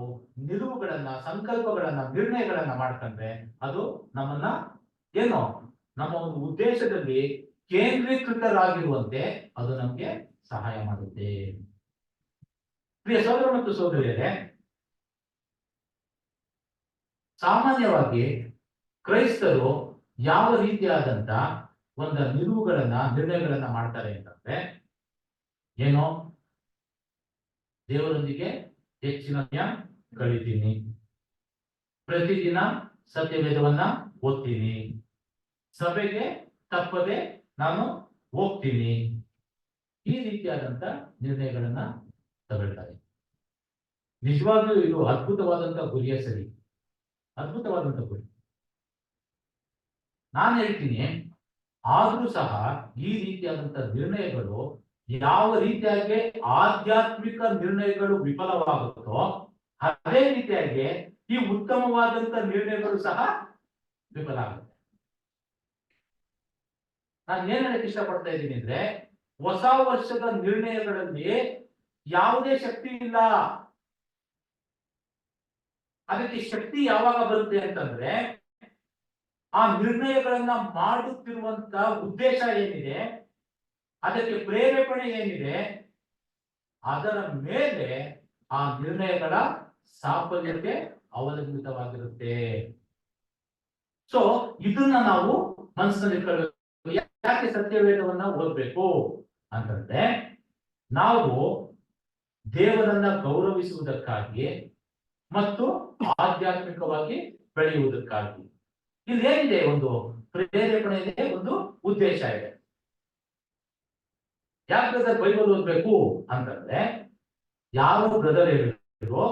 ನಿಲುವುಗಳನ್ನ, ಸಂಕಲ್ಪಗಳನ್ನ, ನಿರ್ಣಯಗಳನ್ನ ಮಾಡ್ಕೊಂಡ್ರೆ ಅದು ನಮ್ಮನ್ನ ಏನು ನಮ್ಮ ಒಂದು ಉದ್ದೇಶದಲ್ಲಿ ಕೇಂದ್ರೀಕೃತರಾಗಿರುವಂತೆ ಅದು ನಮ್ಗೆ ಸಹಾಯ ಮಾಡುತ್ತೆ. ಪ್ರಿಯ ಸಹೋದರ ಮತ್ತು ಸಹೋದರಿಯರೇ, ಸಾಮಾನ್ಯವಾಗಿ ಕ್ರೈಸ್ತರು ಯಾವ ರೀತಿಯಾದಂತ ಒಂದು ನಿರ್ಣಯಗಳನ್ನ ಮಾಡ್ತಾರೆ ಅಂತಂದ್ರೆ ಏನೋ ದೇವರೊಂದಿಗೆ ಹೆಚ್ಚಿನ ಸಮಯ ಕಳಿತೀನಿ, ಪ್ರತಿದಿನ ಸತ್ಯವೇದವನ್ನ ಓದ್ತೀನಿ, ಸಭೆಗೆ ತಪ್ಪದೆ ನಾನು ಹೋಗ್ತೀನಿ, ಈ ರೀತಿಯಾದಂತ ನಿರ್ಣಯಗಳನ್ನ ತಗೊಳ್ತಾರೆ. ನಿಜವಾಗ್ಲೂ ಇದು ಅದ್ಭುತವಾದಂತ ಗುರಿಯ ಸರಿ, ಅದ್ಭುತವಾದಂತ ಗುರಿ. ನಾನು ಹೇಳ್ತೀನಿ, ಆದ್ರೂ ಸಹ ಈ ರೀತಿಯಾದಂತ ನಿರ್ಣಯಗಳು ಯಾವ ರೀತಿಯಾಗಿ ಆಧ್ಯಾತ್ಮಿಕ ನಿರ್ಣಯಗಳು ವಿಫಲವಾಗುತ್ತೋ ಅದೇ ರೀತಿಯಾಗಿ ಈ ಉತ್ತಮವಾದಂತ ನಿರ್ಣಯಗಳು ಸಹ ವಿಫಲ ಆಗುತ್ತೆ. ನಾನು ಏನ್ ಹೇಳಕ್ ಇಷ್ಟಪಡ್ತಾ ಇದ್ದೀನಿ ಅಂದ್ರೆ, ಹೊಸ ವರ್ಷದ ನಿರ್ಣಯಗಳಲ್ಲಿ ಯಾವುದೇ ಶಕ್ತಿ ಇಲ್ಲ. ಅದಕ್ಕೆ ಶಕ್ತಿ ಯಾವಾಗ ಬರುತ್ತೆ ಅಂತಂದ್ರೆ, ಆ ನಿರ್ಣಯಗಳನ್ನ ಮಾಡುತ್ತಿರುವಂತ ಉದ್ದೇಶ ಏನಿದೆ, ಅದಕ್ಕೆ ಪ್ರೇರೇಪಣೆ ಏನಿದೆ, ಅದರ ಮೇಲೆ ಆ ನಿರ್ಣಯಗಳ ಸಾಫಲ್ಯತೆ ಅವಲಂಬಿತವಾಗಿರುತ್ತೆ. ಸೊ ಇದನ್ನ ನಾವು ಮನಸ್ಸಿನಲ್ಲಿ ಇಟ್ಕೊಳ್ಬೇಕು. ಯಾಕೆ ಸತ್ಯವೇದವನ್ನ ಓದಬೇಕು ಅಂತಂದ್ರೆ, ನಾವು ದೇವರನ್ನ ಗೌರವಿಸುವುದಕ್ಕಾಗಿ ಮತ್ತು ಆಧ್ಯಾತ್ಮಿಕವಾಗಿ ಬೆಳೆಯುವುದಕ್ಕಾಗಿ. ಇಲ್ಲಿ ಏನಿದೆ, ಒಂದು ಪ್ರೇರೇಪಣೆ ಇದೆ, ಒಂದು ಉದ್ದೇಶ ಇದೆ. ಯಾಕೆ ಬ್ರದರ್ ಬೈಬಲ್ ಓದ್ಬೇಕು ಅಂತಂದ್ರೆ, ಯಾವ ಬ್ರದರ್ ಹೇಳಿದ್ರು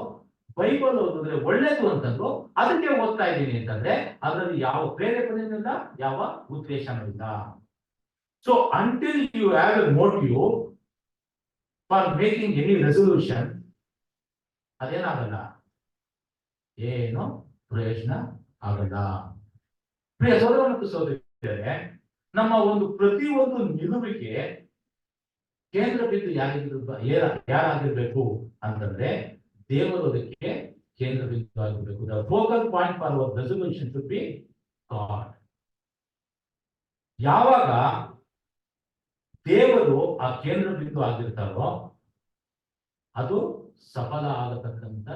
ಬೈಬಲ್ ಓದಿದ್ರೆ ಒಳ್ಳೇದು ಅಂತಂದ್ರು, ಅದಕ್ಕೆ ಓದ್ತಾ ಇದ್ದೀನಿ ಅಂತಂದ್ರೆ ಅದರಲ್ಲಿ ಯಾವ ಪ್ರೇರೇಪಣೆಯಿಂದ ಯಾವ ಉದ್ದೇಶನೂ ಇಲ್ಲ. So until you have a motive for making any resolution, ಅದೇನಾಗಲ್ಲ, ಏನು ಪ್ರಯೋಜನ ಆಗಲ್ಲ. ಪ್ರಿಯ ಸೋದರ ಮತ್ತು ಸೋದರಿಯರೇ, ನಮ್ಮ ಒಂದು ಪ್ರತಿಯೊಂದು ನಿಲುವಿಗೆ ಕೇಂದ್ರ ಬಿಂದು ಯಾರಾಗಿರ್ಬೇಕು ಅಂತಂದ್ರೆ ದೇವರು ಅದಕ್ಕೆ ಕೇಂದ್ರ ಬಿಂದು ಆಗಿರ್ಬೇಕು. The focal point for our resolution should be god. ಯಾವಾಗ ದೇವರು ಆ ಕೇಂದ್ರ ಬಿಂದು ಆಗಿರ್ತಾರೋ ಅದು ಸಫಲ ಆಗತಕ್ಕಂತ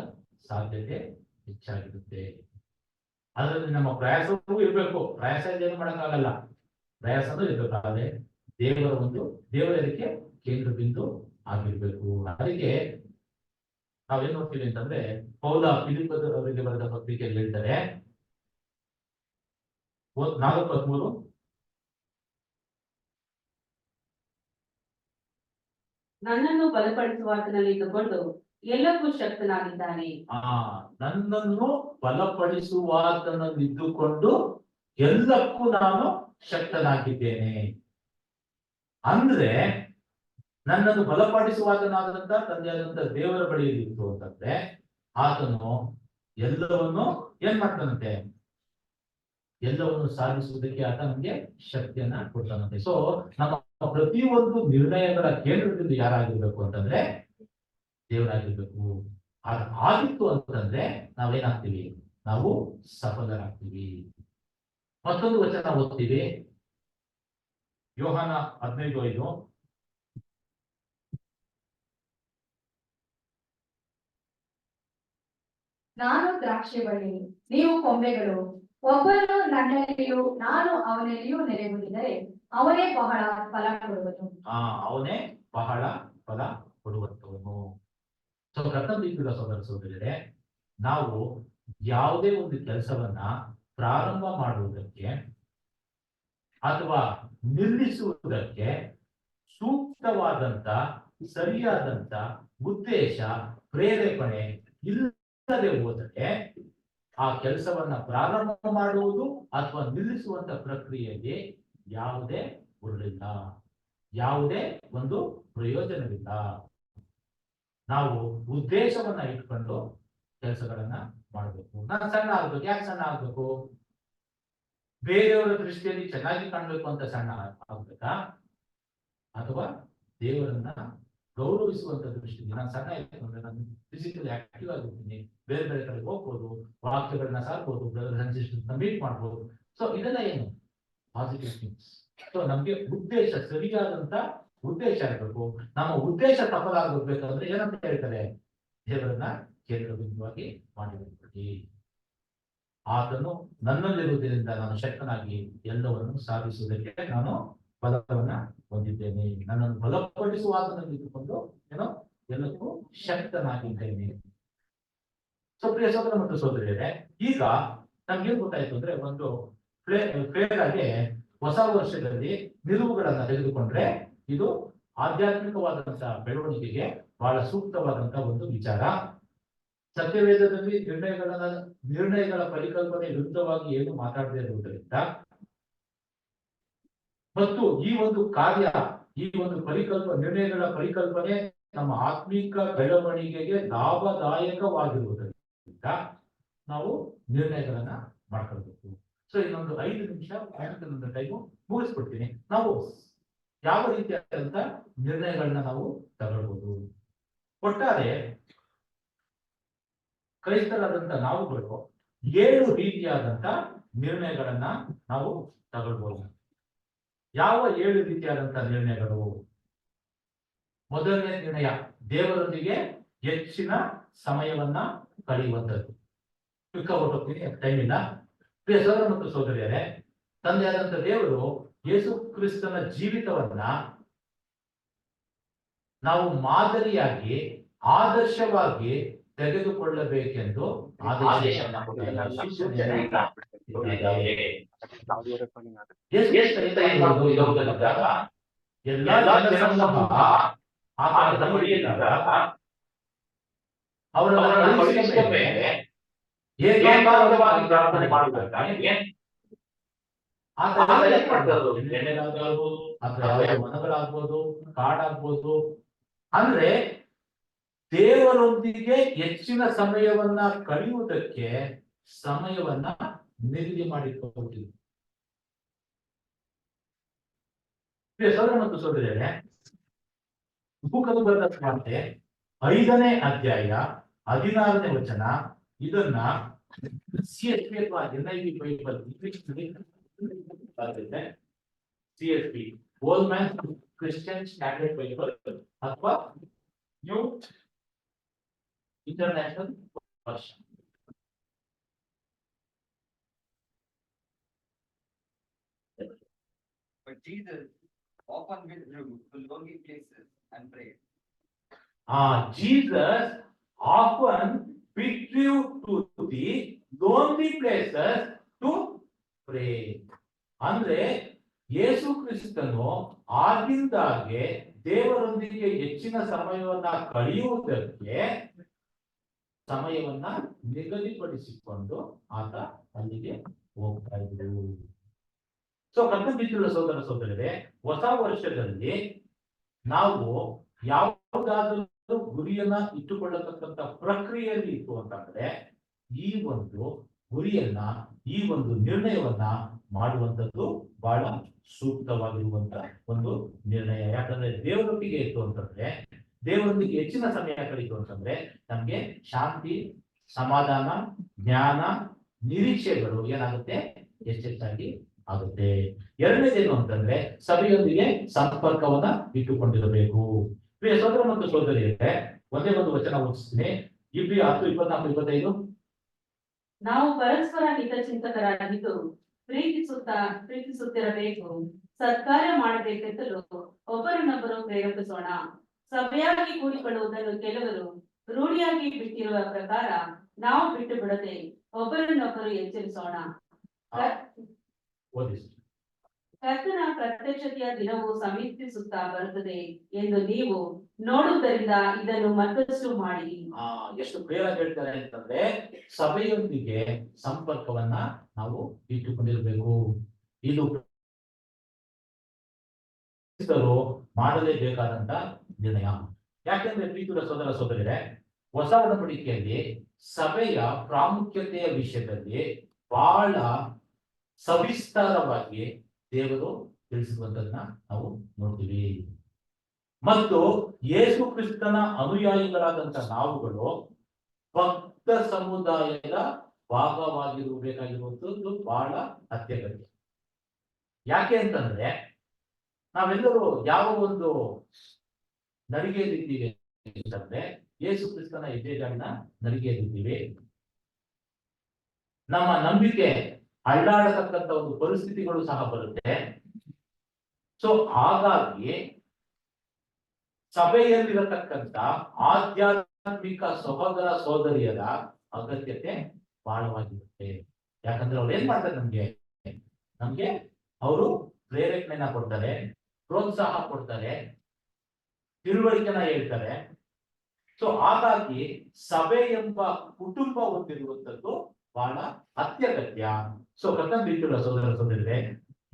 ಸಾಧ್ಯತೆ ಹೆಚ್ಚಾಗಿರುತ್ತೆ. ಅದರಲ್ಲಿ ನಮ್ಮ ಪ್ರಯಾಸವೂ ಇರಬೇಕು. ಪ್ರಯಾಸ ಏನು ಮಾಡಕ್ಕಾಗಲ್ಲ, ಪ್ರಯಾಸನೂ ಇರಬೇಕಾದ್ರೆ ದೇವರದಕ್ಕೆ ಕೇಂದ್ರ ಬಿಂದು ಆಗಿರ್ಬೇಕು. ಅದಕ್ಕೆ ನಾವೇನ್ ನೋಡ್ತೀವಿ ಅಂತಂದ್ರೆ, ಪೌಲ ಫಿಲಿಪ್ಪದವರಿಗೆ ಬರೆದ ಪತ್ರಿಕೆಯಲ್ಲಿ ಹೇಳ್ತಾರೆ 4:13, ನನ್ನನ್ನು ಬಲಪಡಿಸುವಾತನಲ್ಲಿ ಇದ್ದುಕೊಂಡು ಎಲ್ಲಕ್ಕೂ ಶಕ್ತನಾಗಿದ್ದಾನೆ. ನನ್ನನ್ನು ಬಲಪಡಿಸುವಾತನಲ್ಲಿದ್ದುಕೊಂಡು ಎಲ್ಲಕ್ಕೂ ನಾನು ಶಕ್ತನಾಗಿದ್ದೇನೆ. ಅಂದ್ರೆ ನನ್ನನ್ನು ಬಲಪಡಿಸುವಾತನಾದಂತ ತಂದೆಯಾದಂತ ದೇವರ ಬಳಿಯಲ್ಲಿತ್ತು ಅಂತಂದ್ರೆ ಆತನು ಎಲ್ಲವನ್ನು ಏನ್ ಮಾಡ್ತಾನಂತೆ, ಎಲ್ಲವನ್ನು ಸಾಧಿಸುವುದಕ್ಕೆ ಆತ ನಮ್ಗೆ ಶಕ್ತಿಯನ್ನ ಕೊಡ್ತಾನಂತೆ. ಸೊ ನಮ್ಮ ಪ್ರತಿಯೊಂದು ನಿರ್ಣಯಗಳ ಕೇಂದ್ರದಿಂದ ಯಾರಾಗಿರ್ಬೇಕು ಅಂತಂದ್ರೆ ದೇವರಾಗಿರ್ಬೇಕು. ಆಗಿತ್ತು ಅಂತಂದ್ರೆ ನಾವೇನಾಗ್ತೀವಿ, ನಾವು ಸಫಲರಾಗ್ತೀವಿ. ಮತ್ತೊಂದು ವಚನ ಓದ್ತೀವಿ, ಯೋಹಾನ 15:5. ನಾನು ದ್ರಾಕ್ಷಿ ಬಳ್ಳಿ, ನೀವು ಕೊಂಬೆಗಳು. ಒಬ್ಬನು ನನ್ನಲ್ಲಿಯೂ ನಾನು ಅವನಲ್ಲಿಯೂ ನೆಲೆಗೊಂಡಿದ್ದರೆ ಅವನೇ ಬಹಳ ಫಲ ಕೊಡುವನು. ಅವನೇ ಬಹಳ ಫಲ ಕೊಡುವಂತವನು. ಸೊ ಪ್ರಥಮ ಸೋದರ ಸೋದರಿಯರೇ, ನಾವು ಯಾವುದೇ ಒಂದು ಕೆಲಸವನ್ನ ಪ್ರಾರಂಭ ಮಾಡುವುದಕ್ಕೆ ಅಥವಾ ನಿಲ್ಲಿಸುವುದಕ್ಕೆ ಸೂಕ್ತವಾದಂತ ಸರಿಯಾದಂತ ಉದ್ದೇಶ ಪ್ರೇರೇಪಣೆ ಇಲ್ಲದೆ ಹೋದರೆ ಆ ಕೆಲಸವನ್ನ ಪ್ರಾರಂಭ ಮಾಡುವುದು ಅಥವಾ ನಿಲ್ಲಿಸುವಂತ ಪ್ರಕ್ರಿಯೆಯಲ್ಲಿ ಯಾವುದೇ ಉರುಳಿಲ್ಲ, ಯಾವುದೇ ಒಂದು ಪ್ರಯೋಜನವಿಲ್ಲ. ನಾವು ಉದ್ದೇಶವನ್ನ ಇಟ್ಕೊಂಡು ಕೆಲಸಗಳನ್ನ ಮಾಡಬೇಕು. ನಾನು ಸಣ್ಣ ಆಗ್ಬೇಕು. ಯಾಕೆ ಸಣ್ಣ ಆಗ್ಬೇಕು? ಬೇರೆಯವರ ದೃಷ್ಟಿಯಲ್ಲಿ ಚೆನ್ನಾಗಿ ಕಾಣ್ಬೇಕು ಅಂತ ಸಣ್ಣ ಆಗ್ಬೇಕಾ, ಅಥವಾ ದೇವರನ್ನ ಗೌರವಿಸುವಂತ ದೃಷ್ಟಿಯಿಂದ ನಾನು ಸಣ್ಣ ಇರ್ತಂದ್ರೆ ನಾನು ಫಿಸಿಕಲಿ ಆಕ್ಟಿವ್ ಆಗಿರ್ತೀನಿ, ಬೇರೆ ಬೇರೆ ಕಡೆ ಹೋಗ್ಬೋದು, ವಾಕ್ಯಗಳನ್ನ ಸಾರ್ಬೋದು, ಬ್ರದರ್ಸ್ ಅಂಡ್ ಸಿಸ್ಟರ್ಸ್ ಮೀಟ್ ಮಾಡ್ಬೋದು. ಸೊ ಇದೆಲ್ಲ ಏನು ಪಾಸಿಟಿವ್ ಥಿಂಗ್ಸ್. ಸೊ ನಮ್ಗೆ ಉದ್ದೇಶ, ಸರಿಯಾದಂತ ಉದ್ದೇಶ ಇರಬೇಕು. ನಮ್ಮ ಉದ್ದೇಶ ಸಫಲ ಆಗಬೇಕಂದ್ರೆ ಏನಂತ ಹೇಳ್ತಾರೆ, ದೇವರನ್ನ ಕೇಂದ್ರ ಬಿಂದುವಾಗಿ ಮಾಡಿರ್ತೀವಿ. ಆತನು ನನ್ನಲ್ಲಿರುವುದರಿಂದ ನಾನು ಶಕ್ತನಾಗಿ ಎಲ್ಲವನ್ನು ಸಾಧಿಸುವುದಕ್ಕೆ ನಾನು ಬಲವನ್ನ ಹೊಂದಿದ್ದೇನೆ. ನನ್ನನ್ನು ಬಲಪಡಿಸುವ ಆತನಲ್ಲಿ ಇಟ್ಟುಕೊಂಡು ಏನೋ ಎಲ್ಲಕ್ಕೂ ಶಕ್ತನಾಗಿದ್ದೇನೆ. ಸೊ ಪ್ರಿಯ ಸಹೋದರ ಮತ್ತು ಸಹೋದರಿಯರೇ, ಈಗ ನಮ್ಗೆ ಏನ್ ಗೊತ್ತಾಯ್ತು ಅಂದ್ರೆ, ಒಂದು ಕ್ಲಿಯರ್ ಆಗಿ ಹೊಸ ವರ್ಷದಲ್ಲಿ ನಿಲುವುಗಳನ್ನ ತೆಗೆದುಕೊಂಡ್ರೆ ಇದು ಆಧ್ಯಾತ್ಮಿಕವಾದಂತಹ ಬೆಳವಣಿಗೆಗೆ ಬಹಳ ಸೂಕ್ತವಾದಂತಹ ಒಂದು ವಿಚಾರ. ಸತ್ಯವೇದದಲ್ಲಿ ನಿರ್ಣಯಗಳ ಪರಿಕಲ್ಪನೆ ವಿರುದ್ಧವಾಗಿ ಏನು ಮಾತಾಡದೇ ಇರುವುದರಿಂದ ಮತ್ತು ಈ ಒಂದು ಕಾರ್ಯ, ಈ ಒಂದು ನಿರ್ಣಯಗಳ ಪರಿಕಲ್ಪನೆ ನಮ್ಮ ಆತ್ಮಿಕ ಬೆಳವಣಿಗೆಗೆ ಲಾಭದಾಯಕವಾಗಿರುವುದರಿಂದ ನಾವು ನಿರ್ಣಯಗಳನ್ನ ಮಾಡ್ಕೊಳ್ಬೇಕು. ಸೊ ಇನ್ನೊಂದು 5 ನಿಮಿಷ ಟೈಮು ಮುಗಿಸ್ಬಿಡ್ತೀನಿ. ನಾವು ಯಾವ ರೀತಿಯಾದಂತ ನಿರ್ಣಯಗಳನ್ನ ನಾವು ತಗೊಳ್ಬಹುದು. ಒಟ್ಟಾರೆ ಕ್ರೈಸ್ತರಾದಂತ ನಾವುಗಳು 7 ರೀತಿಯಾದಂತ ನಿರ್ಣಯಗಳನ್ನ ನಾವು ತಗೊಳ್ಬಹುದು. ಯಾವ 7 ರೀತಿಯಾದಂತ ನಿರ್ಣಯಗಳು? ಮೊದಲನೇ ನಿರ್ಣಯ, ದೇವರೊಂದಿಗೆ ಹೆಚ್ಚಿನ ಸಮಯವನ್ನ ಕಳೆಯುವಂಥದ್ದು. ಹೋಗ್ತೀನಿ, ಟೈಮ್ ಇಲ್ಲ. ಪ್ರಿಯ ಸಹೋದರ ಮತ್ತು ಸಹೋದರಿಯರೇ, ತಂದೆಯಾದಂತ ದೇವರು ಯೇಸು ಕ್ರಿಸ್ತನ ಜೀವಿತವನ್ನ ನಾವು ಮಾದರಿಯಾಗಿ ಆದರ್ಶವಾಗಿ ತೆಗೆದುಕೊಳ್ಳಬೇಕೆಂದು ಆದೇಶವನ್ನ ಪ್ರಾರ್ಥನೆ ಮಾಡಬೇಕಾಗಿ ಮನಗಳಾಗ್ಬೋದು, ಕಾಡಾಗ್ಬೋದು, ಅಂದ್ರೆ ದೇವರೊಂದಿಗೆ ಹೆಚ್ಚಿನ ಸಮಯವನ್ನ ಕಳೆಯುವುದಕ್ಕೆ ಸಮಯವನ್ನ ನಿಗದಿ ಮಾಡಿಕೊಳ್ಳುತ್ತಿದೆ. ಸಹೋದರ ಮತ್ತು ಸಹೋದರಿಯರೇ, ಲೂಕನು ಬರೆದ ಸುವಾರ್ತೆ 5ನೇ ಅಧ್ಯಾಯ 16ನೇ ವಚನ, ಇದನ್ನ CSB ಅಥವಾ NIV Bible CSB Holman Christian Standard Bible ಅಥವಾ New International Version. But Jesus often withdrew to lonely places and prayed. Jesus often withdrew to the lonely places to pray. ಅಂದ್ರೆ ಯೇಸು ಕ್ರಿಸ್ತನು ಆಗಿಂದಾಗೆ ದೇವರೊಂದಿಗೆ ಹೆಚ್ಚಿನ ಸಮಯವನ್ನ ಕಳೆಯುವುದಕ್ಕೆ ಸಮಯವನ್ನ ನಿಗದಿಪಡಿಸಿಕೊಂಡು ಆತ ಅಲ್ಲಿಗೆ ಹೋಗ್ತಾ ಇದ್ರು. ಸೊ ಕರ್ತವ್ಯ ಸಹೋದರ ಸಹೋದರರೇ, ಹೊಸ ವರ್ಷದಲ್ಲಿ ನಾವು ಯಾವುದಾದರೂ ಗುರಿಯನ್ನ ಇಟ್ಟುಕೊಳ್ಳತಕ್ಕಂಥ ಪ್ರಕ್ರಿಯೆಯಲ್ಲಿ ಇತ್ತು ಅಂತಂದ್ರೆ ಈ ಒಂದು ಗುರಿಯನ್ನ, ಈ ಒಂದು ನಿರ್ಣಯವನ್ನ ಮಾಡುವಂಥದ್ದು ಬಹಳ ಸೂಕ್ತವಾಗಿರುವಂತ ಒಂದು ನಿರ್ಣಯ. ಯಾಕಂದ್ರೆ ದೇವರೊಟ್ಟಿಗೆ ಇತ್ತು ಅಂತಂದ್ರೆ, ದೇವರೊಂದಿಗೆ ಹೆಚ್ಚಿನ ಸಮಯ ಕಳೀತು ಅಂತಂದ್ರೆ ನಮ್ಗೆ ಶಾಂತಿ, ಸಮಾಧಾನ, ಜ್ಞಾನ, ನಿರೀಕ್ಷೆಗಳು ಏನಾಗುತ್ತೆ, ಹೆಚ್ಚೆಚ್ಚಾಗಿ ಆಗುತ್ತೆ. ಎರಡನೇದೇನು ಅಂತಂದ್ರೆ ಸಭೆಯೊಂದಿಗೆ ಸಂಪರ್ಕವನ್ನ ಇಟ್ಟುಕೊಂಡಿರಬೇಕು. ಪ್ರಿಯ ಸಹೋದರ ಮತ್ತು ಸಹೋದರಿಯರೇ, ಒಂದೇ ಒಂದು ವಚನ ಓದಿಸ್ತೀನಿ. Iಬ್ರಿ 10:24-25. ನಾವು ಪರಸ್ಪರ ಹಿತಚಿಂತಕರಾಗಿದ್ದು ಪ್ರೀತಿಸುತ್ತಿರಬೇಕು, ಸತ್ಕಾರ್ಯ ಮಾಡಬೇಕೆಂತಲೂ ಒಬ್ಬರನ್ನೊಬ್ಬರು ಪ್ರೇರೇಪಿಸೋಣ. ಸಭೆಯಾಗಿ ಕೂಡಿಕೊಳ್ಳುವುದನ್ನು ಕೆಲವರು ರೂಢಿಯಾಗಿ ಬಿಟ್ಟಿರುವ ಪ್ರಕಾರ ನಾವು ಬಿಟ್ಟು ಬಿಡದೆ ಒಬ್ಬರನ್ನೊಬ್ಬರು ಎಚ್ಚರಿಸೋಣ. ಕರ್ತನ ಪ್ರತ್ಯಕ್ಷತೆಯ ದಿನವು ಸಮೀಪಿಸುತ್ತಾ ಬರುತ್ತದೆ ಎಂದು ನೀವು ನೋಡುವುದರಿಂದ ಇದನ್ನು ಮತ್ತಷ್ಟು ಮಾಡಿ. ಎಷ್ಟು ಕ್ಲಿಯರ್ ಆಗಿ ಹೇಳ್ತಾರೆ ಅಂತಂದ್ರೆ, ಸಭೆಯೊಂದಿಗೆ ಸಂಪರ್ಕವನ್ನ ನಾವು ಇಟ್ಟುಕೊಂಡಿರ್ಬೇಕು. ಇದು ಮಾಡಲೇಬೇಕಾದಂತ ನಿರ್ಣಯ. ಯಾಕೆಂದ್ರೆ ಪ್ರೀತಿಯ ಸಹೋದರ ಸಹೋದರಿಯರೇ, ಹೊಸ ಒಡಂಬಡಿಕೆಯಲ್ಲಿ ಸಭೆಯ ಪ್ರಾಮುಖ್ಯತೆಯ ವಿಷಯದಲ್ಲಿ ಬಹಳ ಸವಿಸ್ತಾರವಾಗಿ ದೇವರು ತಿಳಿಸುವಂತದನ್ನ ನಾವು ನೋಡ್ತೀವಿ. ಮತ್ತು ಯೇಸು ಕ್ರಿಸ್ತನ ಅನುಯಾಯಿಗಳಾದಂತ ನಾವುಗಳು ಭಕ್ತ ಸಮುದಾಯದ ಭಾಗವಾಗಿರಬೇಕಾಗಿರುವಂತದ್ದು ಬಹಳ ಅತ್ಯಗತ್ಯ. ಯಾಕೆ ಅಂತಂದ್ರೆ ನಾವೆಲ್ಲರೂ ಯಾವ ಒಂದು ನಡಿಗೆಯಲ್ಲಿದ್ದೀವಿ ಅಂತಂದ್ರೆ ಯೇಸು ಕ್ರಿಸ್ತನ ಹೆಜ್ಜೆಗಳನ್ನ ನಡಿಗೆಯಲ್ಲಿದ್ದೀವಿ. ನಮ್ಮ ನಂಬಿಕೆ ಅಳ್ಳಾಡತಕ್ಕಂತ ಒಂದು ಪರಿಸ್ಥಿತಿಗಳು ಸಹ ಬರುತ್ತೆ. ಸೊ ಹಾಗಾಗಿ ಸಭೆಯಲ್ಲಿರತಕ್ಕಂತ ಆಧ್ಯಾತ್ಮಿಕ ಸಹೋದರ ಸೋದರಿಯರ ಅಗತ್ಯತೆ ಬಹಳವಾಗಿರುತ್ತೆ. ಯಾಕಂದ್ರೆ ಅವ್ರು ಏನ್ ಮಾಡ್ತಾರೆ, ನಮ್ಗೆ ಅವರು ಪ್ರೇರೇಪಣೆನ ಕೊಡ್ತಾರೆ, ಪ್ರೋತ್ಸಾಹ ಕೊಡ್ತಾರೆ, ತಿಳುವಳಿಕೆನ ಹೇಳ್ತಾರೆ. ಸೊ ಹಾಗಾಗಿ ಸಭೆ ಎಂಬ ಕುಟುಂಬ ಹೊಂದಿರುವಂತದ್ದು ಬಹಳ ಅತ್ಯಗತ್ಯ. ಸೊ ಕರ್ತನ ಸೋದರ ಸೋದರಿಯರೇ,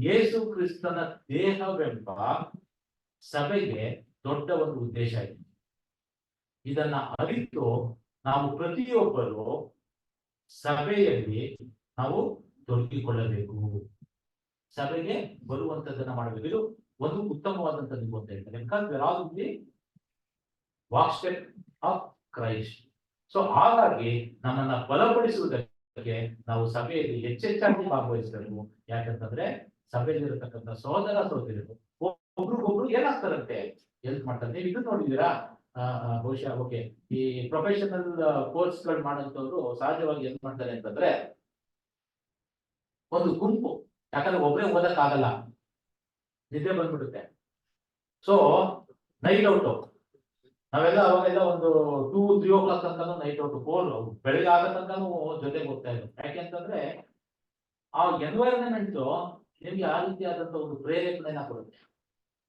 ಯೇಸು ಕ್ರಿಸ್ತನ ದೇಹವೆಂಬ ಸಭೆಗೆ ದೊಡ್ಡ ಒಂದು ಉದ್ದೇಶ ಇದೆ. ಇದನ್ನ ಅರಿತು ನಾವು ಪ್ರತಿಯೊಬ್ಬರು ಸಭೆಯಲ್ಲಿ ನಾವು ತೊಡಗಿಕೊಳ್ಳಬೇಕು, ಸಭೆಗೆ ಬರುವಂತದ್ದನ್ನ ಮಾಡಬೇಕು. ಇದು ಒಂದು ಉತ್ತಮವಾದಂತದ್ದು ಅಂತ ಹೇಳ್ತಾರೆ. Walk step of Christ. So ಹಾಗಾಗಿ ನಮ್ಮನ್ನ ಬಲಪಡಿಸುವುದಕ್ಕೆ ನಾವು ಸಭೆಯಲ್ಲಿ ಹೆಚ್ಚೆಚ್ಚಾಗಿ ಭಾಗವಹಿಸಬೇಕು. ಯಾಕಂತಂದ್ರೆ ಸಭೆಯಲ್ಲಿರತಕ್ಕಂಥ ಸಹೋದರ ಸಹೋದರಿಯರು ಒಬ್ರಿಗೊಬ್ರು ಏನಾಗ್ತಾರಂತೆ, ಹೆಲ್ಪ್ ಮಾಡ್ತಾರೆ. ನೀವು ಇದು ನೋಡಿದೀರಾ? ಬಹುಶಃ ಓಕೆ, ಈ ಪ್ರೊಫೆಷನಲ್ ಕೋರ್ಸ್ ಗಳು ಮಾಡೋಂಥವ್ರು ಸಹಜವಾಗಿ ಏನ್ ಮಾಡ್ತಾರೆ ಅಂತಂದ್ರೆ, ಒಂದು ಗುಂಪು, ಯಾಕಂದ್ರೆ ಒಬ್ಬರೇ ಓದಕ್ ಆಗಲ್ಲ, ನಿದ್ದೆ ಬಂದ್ಬಿಡುತ್ತೆ. ಸೊ ನೈಟ್ ಔಟ್ ನಾವೆಲ್ಲ ಅವಾಗೆಲ್ಲ ಒಂದು 2-3 o'clock ತನಕ ನೈಟ್ ಔಟ್, 4 ಬೆಳಗ್ಗೆ ಆಗೋ ತನಕ ಜೊತೆಗೆ ಹೋಗ್ತಾ ಇದ್ರು. ಯಾಕೆಂತಂದ್ರೆ ಆ ಎನ್ವೈರನ್ಮೆಂಟ್ ನಿಮ್ಗೆ ಆ ರೀತಿಯಾದಂತ ಒಂದು ಪ್ರೇರೇಪಣೆನ ಕೊಡುತ್ತೆ.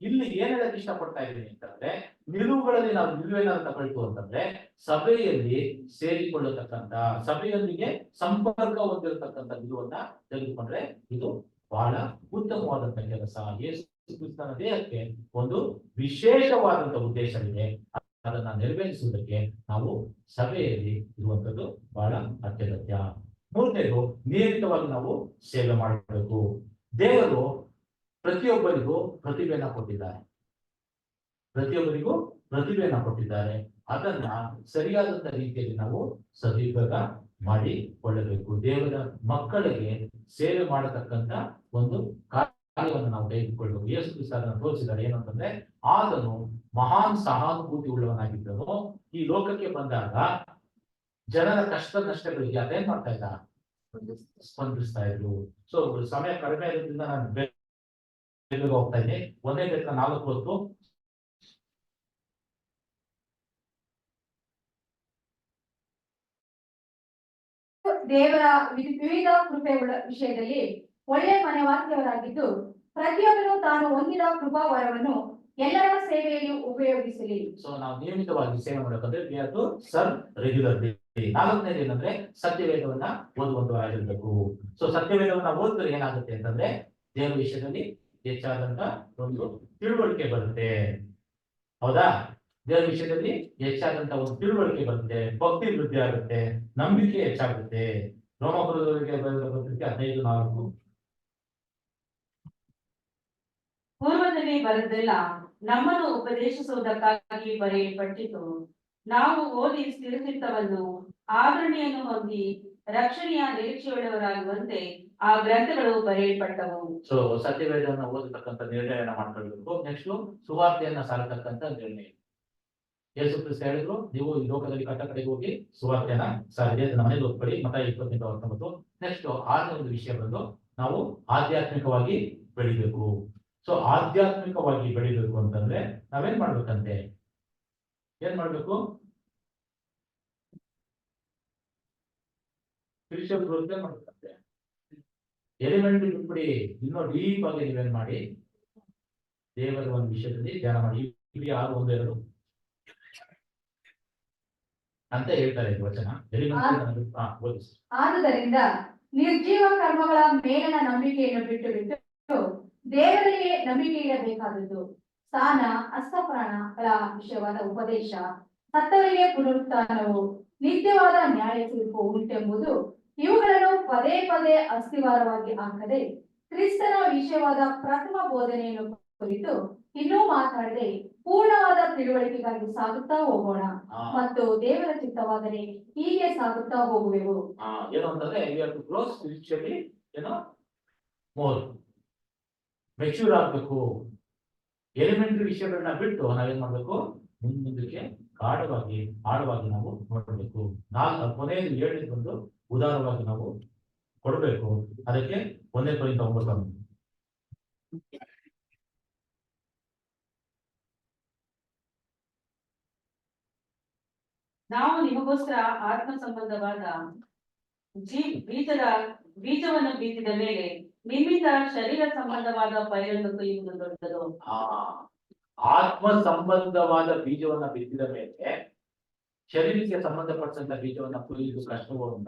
ಇಲ್ಲಿ ಏನ್ ಹೇಳಕ್ ಇಷ್ಟಪಡ್ತಾ ಇದ್ದೀನಿ ಅಂತಂದ್ರೆ, ನಿಲುವುಗಳಲ್ಲಿ ನಾವು ನಿಲುವೇನಾದ್ರು ತಗೊಳ್ತು ಅಂತಂದ್ರೆ, ಸಭೆಯಲ್ಲಿ ಸೇರಿಕೊಳ್ಳತಕ್ಕಂತ, ಸಭೆಯೊಂದಿಗೆ ಸಂಪರ್ಕ ಹೊಂದಿರತಕ್ಕಂಥ ನಿಲುವನ್ನ ತೆಗೆದುಕೊಂಡ್ರೆ ಇದು ಬಹಳ ಉತ್ತಮವಾದಂತ ಕೆಲಸ. ಯೇಸು ಕ್ರಿಸ್ತನ ದೇಹಕ್ಕೆ ಒಂದು ವಿಶೇಷವಾದಂತ ಉದ್ದೇಶವಿದೆ. ಅದನ್ನ ನೆರವೇರಿಸುವುದಕ್ಕೆ ನಾವು ಸಭೆಯಲ್ಲಿ ಇರುವಂತದ್ದು ಬಹಳ ಅತ್ಯಗತ್ಯ. ಮೂರನೇದು, ನಿಯಮಿತವಾಗಿ ನಾವು ಸೇವೆ ಮಾಡಬೇಕು. ದೇವರು ಪ್ರತಿಯೊಬ್ಬರಿಗೂ ಪ್ರತಿಭೆಯನ್ನ ಕೊಟ್ಟಿದ್ದಾರೆ, ಅದನ್ನ ಸರಿಯಾದಂತ ರೀತಿಯಲ್ಲಿ ನಾವು ಸದುಪಯೋಗ ಮಾಡಿಕೊಳ್ಳಬೇಕು. ದೇವರ ಮಕ್ಕಳಿಗೆ ಸೇವೆ ಮಾಡತಕ್ಕಂತ ಒಂದು ಕಾರ್ಯವನ್ನು ನಾವು ತೆಗೆದುಕೊಳ್ಳಬೇಕು. ಯೇಸು ಕ್ರಿಸ್ತ ಅದನ್ನು ತೋರಿಸಿದ್ದಾರೆ. ಏನಂತಂದ್ರೆ, ಆತನು ಮಹಾನ್ ಸಹಾನುಭೂತಿ ಉಳ್ಳವನಾಗಿದ್ದನು. ಈ ಲೋಕಕ್ಕೆ ಬಂದಾಗ ಜನರ ಕಷ್ಟ ನಷ್ಟಗಳಿಗೆ ಅದೇನ್ ಮಾಡ್ತಾ ಇದ್ದ, ಸ್ಪಂದಿಸ್ತಾ ಇದ್ರು. ಸೊ ಸಮಯ ಕಡಿಮೆ ಇರೋದ್ರಿಂದ ನಾನು ಹೋಗ್ತಾ ಇದ್ದೀನಿ. 1 Peter 4:10. ದೇವರ ವಿವಿಧ ಕೃಪೆಗಳ ವಿಷಯದಲ್ಲಿ ಒಳ್ಳೆ ಮನವಾಕ್ಯವರಾಗಿದ್ದು, ಪ್ರತಿಯೊಬ್ಬರು ತಾನು ಹೊಂದಿದ ಕೃಪಾ ವರವನ್ನು ಎಲ್ಲರ ಸೇವೆಯಲ್ಲಿ ಉಪಯೋಗಿಸಲಿ. ಸೊ ನಾವು ನಿಯಮಿತವಾಗಿ ಸೇವೆ ಮಾಡಬೇಕಂದ್ರೆ ಸರ್ ರೆಗ್ಯುಲರ್ಲಿ. 4ನೇದು ಏನಂದ್ರೆ, ಸತ್ಯವೇದವನ್ನ ಓದುವಂತವಾಗಿರ್ಬೇಕು. ಸೊ ಸತ್ಯವೇದವನ್ನ ಓದಿದ್ರೆ ಏನಾಗುತ್ತೆ ಅಂತಂದ್ರೆ, ದೇವರ ವಿಷಯದಲ್ಲಿ ಹೆಚ್ಚಾದಂತ ಒಂದು ತಿಳುವಳಿಕೆ ಬರುತ್ತೆ. ಹೌದಾ? ದೇವರ ವಿಷಯದಲ್ಲಿ ಹೆಚ್ಚಾದಂತ ಒಂದು ತಿಳುವಳಿಕೆ ಬರುತ್ತೆ, ಭಕ್ತಿ ವೃದ್ಧಿ ಆಗುತ್ತೆ, ನಂಬಿಕೆ ಹೆಚ್ಚಾಗುತ್ತೆ. ರೋಮಪುರದವರಿಗೆ ಬರೆದ ಪತ್ರಿಕೆ 15:4. ಪೂರ್ವದಲ್ಲಿ ಬರೆದೆಲ್ಲ ನಮ್ಮನ್ನು ಉಪದೇಶಿಸುವುದಕ್ಕಾಗಿ ಬರೆಯಲ್ಪಟ್ಟಿತು. ನಾವು ಓದಿ ಸ್ಥಿರಚಿತ್ತವನ್ನು ಆದರಣೆಯನ್ನು ಹೊಂದಿ ರಕ್ಷಣೆಯ ನಿರೀಕ್ಷೆಯುಳ್ಳವರಾಗುವಂತೆ ಆ ಗ್ರಂಥಗಳು ಬರೆಯಲ್ಪಟ್ಟವು. ಸೊ ಸತ್ಯವೇದವನ್ನು ಓದತಕ್ಕಂಥ ನಿರ್ಣಯನ ಮಾಡ್ಕೊಳ್ಬೇಕು. ನೆಕ್ಸ್ಟ್ ಸುವಾರ್ತೆಯನ್ನ ಸಾರತಕ್ಕಂಥ ನಿರ್ಣಯ. ಯೇಸು ಕ್ರಿಸ್ತ ಹೇಳಿದ್ರು, ನೀವು ಈ ಲೋಕದಲ್ಲಿ ಕಟ್ಟ ಕಡೆಗೆ ಹೋಗಿ ಸುವಾರ್ತೆಯನ್ನ ಸಾರಿದೆ, ಅದನ್ನ ಮನೆಗೆ ಓದ್ಕೊಳ್ಳಿ. ಮತ್ತಾಯ 20:19. ನೆಕ್ಸ್ಟ್ 6ನೇ ಒಂದು ವಿಷಯ ಬಂದು, ನಾವು ಆಧ್ಯಾತ್ಮಿಕವಾಗಿ ಬೆಳಿಬೇಕು. ಸೊ ಆಧ್ಯಾತ್ಮಿಕವಾಗಿ ಬೆಳಿಬೇಕು ಅಂತಂದ್ರೆ ನಾವೇನ್ ಮಾಡ್ಬೇಕಂತೆ, ಏನ್ ಮಾಡ್ಬೇಕು? Spiritual growth ಮಾಡ್ಬೇಕಂತೆ. ಎಲಿಮೆಂಟರಿ ಬಿಟ್ಬಿಡಿ, ಇನ್ನೂ ಡೀಪ್ ಆಗಿ ನೀವೇನ್ ಮಾಡಿ, ದೇವರ ಒಂದು ವಿಷಯದಲ್ಲಿ ಧ್ಯಾನ ಮಾಡಿ. 6:1-2 ಅಂತ ಹೇಳ್ತಾರೆ ವಚನ. ಆದುದರಿಂದ ನಿರ್ಜೀವ ಕರ್ಮಗಳ ಮೇಲಿನ ನಂಬಿಕೆಯನ್ನು ಬಿಟ್ಟು ದೇವರಿಗೆ ನಂಬಿಕೆ ಇಡಬೇಕಾದದ್ದು, ಸ್ಥಾನ, ಹಸ್ತಪ್ರಾಣಗಳ ವಿಷಯವಾದ ಉಪದೇಶ, ಸತ್ತವರಿಗೆ ಪುನರುತ್ಥಾನವು, ನಿತ್ಯವಾದ ನ್ಯಾಯ ತೀರ್ಪು ಉಂಟೆಂಬುದು, ಇವುಗಳನ್ನು ಪದೇ ಪದೇ ಅಸ್ಥಿವಾರವಾಗಿ ಹಾಕದೆ ಕ್ರಿಸ್ತನ ವಿಷಯವಾದ ಪ್ರಥಮ ಬೋಧನೆಯನ್ನು ಕುರಿತು ಇನ್ನೂ ಮಾತಾಡದೆ ಪೂರ್ಣವಾದ ತಿಳುವಳಿಕೆಗಾಗಿ ಸಾಗುತ್ತಾ ಹೋಗೋಣ ಮತ್ತು ದೇವರ ಚಿತ್ತವಾದರೆ ಹೀಗೆ ಸಾಗುತ್ತಾ ಹೋಗುವೆವು. ಏನು ಅಂತಂದ್ರೆ, ಏನೋ ಮೋರ್ ಮೆಚ್ಯೂರ್ ಆಗ್ಬೇಕು. ಎಲಿಮೆಂಟರಿ ವಿಷಯಗಳನ್ನ ಬಿಟ್ಟು ನಾವೇನ್ ಮಾಡ್ಬೇಕು, ಮುಂದಕ್ಕೆ ಆಳವಾಗಿ ನಾವು ನೋಡಬೇಕು. ಕೊನೆಯದು 7ನೇದು ಬಂದು ಉದಾರವಾಗಿ ನಾವು ಕೊಡಬೇಕು. ಅದಕ್ಕೆ 1 ಕೊರಿಂಥ 9. ನಾವು ನಿಮಗೋಸ್ಕರ ಆತ್ಮ ಸಂಬಂಧವಾದ ಬೀಜವನ್ನು ಬಿತ್ತಿದ ಮೇಲೆ ನಿಮ್ಮಿಂದ ಶರೀರ ಸಂಬಂಧವಾದ ಪೈರನ್ನು ಕೊಯ್ಯುವುದು ದೊಡ್ಡದು. ಆತ್ಮ ಸಂಬಂಧವಾದ ಬೀಜವನ್ನ ಬಿತ್ತಿದ ಮೇಲೆ ಶರೀರಕ್ಕೆ ಸಂಬಂಧಪಟ್ಟಂತ ಬೀಜವನ್ನ ಕೊಯ್ಯುವುದು ಕಷ್ಟವೋ ಅಂತ.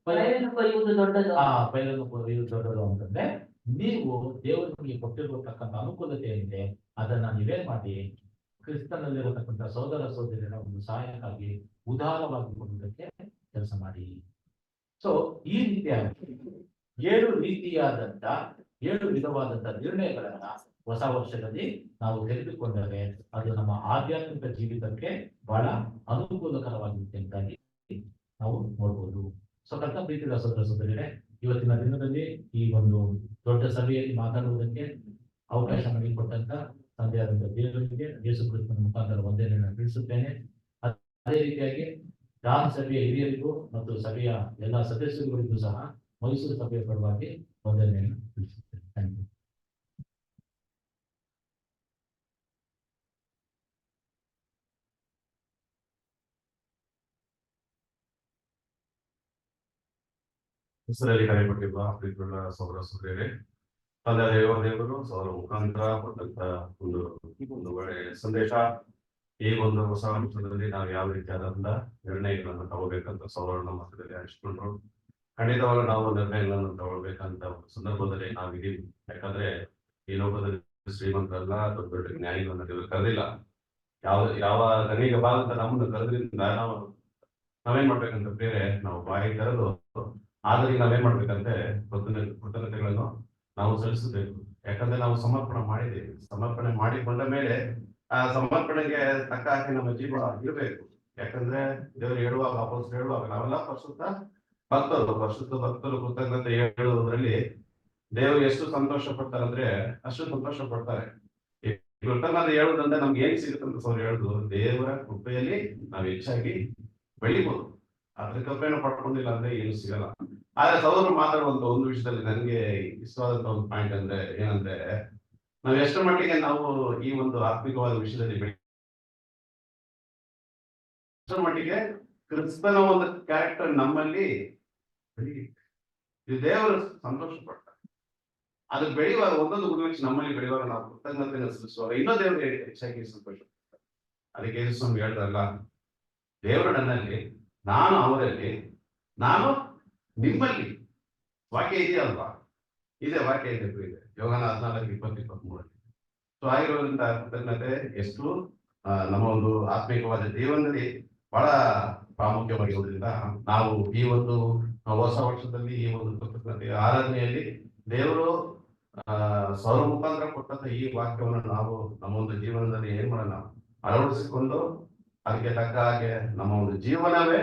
ಪೈರನ್ನು ಕೊಯ್ಯುವುದು ದೊಡ್ಡದು. ಪೈರನ್ನು ಕೊಯ್ಯುವುದು ದೊಡ್ಡದು ಅಂತಂದ್ರೆ ನೀವು ದೇವರು ನಿಮಗೆ ಕೊಟ್ಟಿರತಕ್ಕಂಥ ಅನುಕೂಲತೆ ಏನಿದೆ ಅದನ್ನ ನೀವೇನ್ ಮಾಡಿ ಕ್ರಿಸ್ತನಲ್ಲಿರತಕ್ಕಂಥ ಸಹೋದರ ಸಹೋದರಿಯರ ಒಂದು ಸಹಾಯಕ್ಕಾಗಿ ಉದಾರವಾಗಿ ಕೊಡುವುದಕ್ಕೆ ಕೆಲಸ ಮಾಡಿ. ಸೊ ಈ ರೀತಿಯಾಗಿ 7 ವಿಧವಾದಂತ ನಿರ್ಣಯಗಳನ್ನ ಹೊಸ ವರ್ಷದಲ್ಲಿ ನಾವು ತೆಗೆದುಕೊಂಡರೆ ಅದು ನಮ್ಮ ಆಧ್ಯಾತ್ಮಿಕ ಜೀವಿತಕ್ಕೆ ಬಹಳ ಅನುಕೂಲಕರವಾಗಿರುತ್ತೆ ಅಂತಾಗಿ ನಾವು ನೋಡ್ಬೋದು. ಸೊ ಕರ್ತ ಪ್ರೀತಿಯ ಸಹೋದರ ಸಹೋದರಿಯರೇ, ಇವತ್ತಿನ ದಿನದಲ್ಲಿ ಈ ಒಂದು ದೊಡ್ಡ ಸಭೆಯಲ್ಲಿ ಮಾತಾಡುವುದಕ್ಕೆ ಅವಕಾಶ ಮಾಡಿಕೊಟ್ಟಂತ ತಂದೆಯಾದಂಥ ದೇವರಿಗೆ ಯೇಸು ಕ್ರಿಸ್ತನ ಮುಖಾಂತರ ವಂದನೆಯನ್ನು ತಿಳಿಸುತ್ತೇನೆ. ಅದೇ ರೀತಿಯಾಗಿ ರಾಮ ಸಭೆಯ ಹಿರಿಯರಿಗೂ ಮತ್ತು ಸಭೆಯ ಎಲ್ಲ ಸದಸ್ಯರುಗಳಿಗೂ ಸಹ ಮೈಸೂರು ಸಭೆಯ ಪರವಾಗಿ ವಂದನೆಯನ್ನು ತಿಳಿಸುತ್ತೇನೆ. Thank you. ಹೆಸರಲ್ಲಿ ಕರೆಯಲ್ಪಟ್ಟಿರುವ ಪ್ರೀತಿಯುಳ್ಳ ಸಹೋದರ ಸಹೋದರಿಯರೇ, ತಂದೆ ದೇವರು ಸಹೋದರ ಮುಖಾಂತರ ಕೊಟ್ಟಂತ ಒಂದು ಒಳ್ಳೆಯ ಸಂದೇಶ. ಈ ಒಂದು ಹೊಸ ವರ್ಷದಲ್ಲಿ ನಾವು ಯಾವ ರೀತಿಯಾದಂತ ನಿರ್ಣಯಗಳನ್ನು ತಗೋಬೇಕಂತ ಸಹೋದರನ ಮಧ್ಯದಲ್ಲಿ ಹಂಚಿಕೊಂಡ್ರು. ಖಂಡಿತವಾಗ್ಲೂ ನಾವು ನಿರ್ಣಯಗಳನ್ನು ತಗೊಳ್ಬೇಕಂತ ಸಂದರ್ಭದಲ್ಲಿ ನಾವಿದ್ದೀವಿ. ಯಾಕಂದ್ರೆ ಈ ಲೋಕದಲ್ಲಿ ಶ್ರೀಮಂತರಲ್ಲ, ದೊಡ್ಡ ದೊಡ್ಡ ಜ್ಞಾನಿಗಳನ್ನ ದೇವರು ಕರೆದಿಲ್ಲ. ಯಾವ ಗಣಿಗೆ ಬಾ ಅಂತ ನಮ್ಮನ್ನು ಕರೆದ್ರಿಂದ ನಾವೇನ್ ಮಾಡ್ಬೇಕಂತ ಬೇರೆ ನಾವು ಬಾಯಿ ಕರೆದು ಆದ್ರೆ ನಾವೇನ್ ಮಾಡ್ಬೇಕಂತೆ ಕೃತಜ್ಞತೆಗಳನ್ನು ನಾವು ಸಲ್ಲಿಸಬೇಕು. ಯಾಕಂದ್ರೆ ನಾವು ಸಮರ್ಪಣೆ ಮಾಡಿದ್ದೀವಿ. ಸಮರ್ಪಣೆ ಮಾಡಿಕೊಂಡ ಮೇಲೆ ಆ ಸಮರ್ಪಣೆಗೆ ತಕ್ಕ ಹಾಕಿ ನಮ್ಮ ಜೀವ ಇರಬೇಕು. ಯಾಕಂದ್ರೆ ದೇವರು ಹೇಳುವಾಗ ಅಪೊಸ್ತಲರು ಹೇಳುವಾಗ ನಾವೆಲ್ಲ ಪರಿಶುದ್ಧ ಭಕ್ತರು ಕೃತಜ್ಞತೆ ಹೇಳುವುದರಲ್ಲಿ ದೇವರು ಎಷ್ಟು ಸಂತೋಷ ಪಡ್ತಾರಂದ್ರೆ ಅಷ್ಟು ಸಂತೋಷ ಪಡ್ತಾರೆ. ಈ ಕೃತಜ್ಞತೆ ಹೇಳುವುದಂದ್ರೆ ನಮ್ಗೆ ಏನ್ ಸಿಗುತ್ತಂತ ಸರ್ ಹೇಳುದು, ದೇವರ ಕೃಪೆಯಲ್ಲಿ ನಾವು ಹೆಚ್ಚಾಗಿ ಬೆಳಿಬಹುದು. ಅದ್ರ ಕೃಪೆಯನ್ನು ಪಡ್ಕೊಂಡಿಲ್ಲ ಅಂದ್ರೆ ಏನು ಸಿಗಲ್ಲ. ಆದ್ರೆ ಸಹೋದರರು ಮಾತಾಡುವಂತ ಒಂದು ವಿಷಯದಲ್ಲಿ ನನಗೆ ಇಷ್ಟವಾದಂತ ಒಂದು ಪಾಯಿಂಟ್ ಅಂದ್ರೆ ಏನಂದ್ರೆ, ನಾವು ಎಷ್ಟರ ಮಟ್ಟಿಗೆ ನಾವು ಈ ಒಂದು ಆತ್ಮಿಕವಾದ ವಿಷಯದಲ್ಲಿ ಎಷ್ಟರ ಮಟ್ಟಿಗೆ ಕ್ರಿಸ್ತನ ಒಂದು ಕ್ಯಾರೆಕ್ಟರ್ ನಮ್ಮಲ್ಲಿ ಇದು ದೇವರು ಸಂತೋಷ ಪಡ್ತಾರೆ. ಅದು ಬೆಳೆಯುವಾಗ ಒಂದೊಂದು ಗುಣಲಕ್ಷಣ ನಮ್ಮಲ್ಲಿ ಬೆಳೆಯುವಾಗ ನಾವು ಕೃತಜ್ಞತೆಯನ್ನು ಸಲ್ಲಿಸುವಾಗ ಇನ್ನೂ ದೇವರಿಗೆ ಹೆಚ್ಚಾಗಿ ಸಂತೋಷ ಪಡ್ತಾರೆ. ಅದಕ್ಕೆ ಯೇಸು ಸ್ವಾಮಿ ಹೇಳ್ತಾರಲ್ಲ, ದೇವರು ನನ್ನಲ್ಲಿ, ನಾನು ಅವರಲ್ಲಿ, ನಾನು ನಿಮ್ಮಲ್ಲಿ. ವಾಕ್ಯ ಇದೆಯಲ್ವಾ? ಇದೆ, ವಾಕ್ಯ ಇದೆ. ಯೋಹಾನ 14:20-23. ಸೊ ಆಗಿರೋದ್ರಿಂದ ಕೃತಜ್ಞತೆ ಎಷ್ಟು ನಮ್ಮ ಒಂದು ಆತ್ಮಿಕವಾದ ಜೀವನದಲ್ಲಿ ಬಹಳ ಪ್ರಾಮುಖ್ಯವಾಗಿರೋದ್ರಿಂದ ನಾವು ಈ ಒಂದು ಹೊಸ ವರ್ಷದಲ್ಲಿ ಈ ಒಂದು ಕೃತಜ್ಞತೆ ಆರಾಧನೆಯಲ್ಲಿ ದೇವರು ಸೌರ ಮುಖಾಂತರ ಕೊಟ್ಟಂತ ಈ ವಾಕ್ಯವನ್ನು ನಾವು ನಮ್ಮ ಒಂದು ಜೀವನದಲ್ಲಿ ಏನ್ ಮಾಡೋಣ, ಅಳವಡಿಸಿಕೊಂಡು ಅದಕ್ಕೆ ತಕ್ಕ ಹಾಗೆ ನಮ್ಮ ಒಂದು ಜೀವನವೇ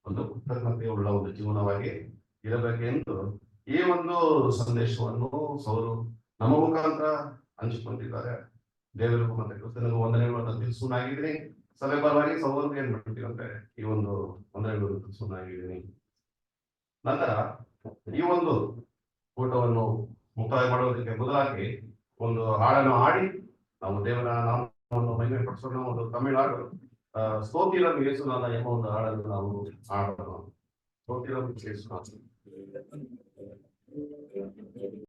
ಒಂದು ಕೃತಜ್ಞತೆ ಉಳ್ಳ ಒಂದು ಜೀವನವಾಗಿ ಇರಬೇಕೆಂದು ಈ ಒಂದು ಸಂದೇಶವನ್ನು ಸೌರು ನಮ್ಮ ಮುಖಾಂತರ ಹಂಚಿಕೊಂಡಿದ್ದಾರೆ. ದೇವರಿಗೂ ಮತ್ತೆ ಕ್ರಿಸ್ತನಿಗೂ ವಂದನೆಗಳನ್ನು ತಿಳಿಸುವನಾಗಿದ್ದೀನಿ. ಸಭೆ ಪರವಾಗಿ ಸೌರರಿಗೆ ಏನ್ ಮಾಡ್ತೀವಿ ಅಂದ್ರೆ ಈ ಒಂದು ವಂದನೆಗಳನ್ನು ತಿಳಿಸುವನಾಗಿದ್ದೀನಿ. ನಂತರ ಈ ಒಂದು ಊಟವನ್ನು ಮುಕ್ತಾಯ ಮಾಡುವುದಕ್ಕೆ ಮೊದಲಾಗಿ ಒಂದು ಹಾಡನ್ನು ಹಾಡಿ ನಾವು ದೇವರ ನಾಮವನ್ನು ಮಹಿಮೆ ಪಡಿಸೋಣ. ಒಂದು ತಮಿಳುನಾಡು ಸ್ತೋತಿರಂ ಯೇಸುನಾಥ ಎಂಬ ಒಂದು ಹಾಡನ್ನು ನಾವು ಹಾಡೋಣ. ಸ್ತೋತಿರಂ ಯೇಸುನಾಥ.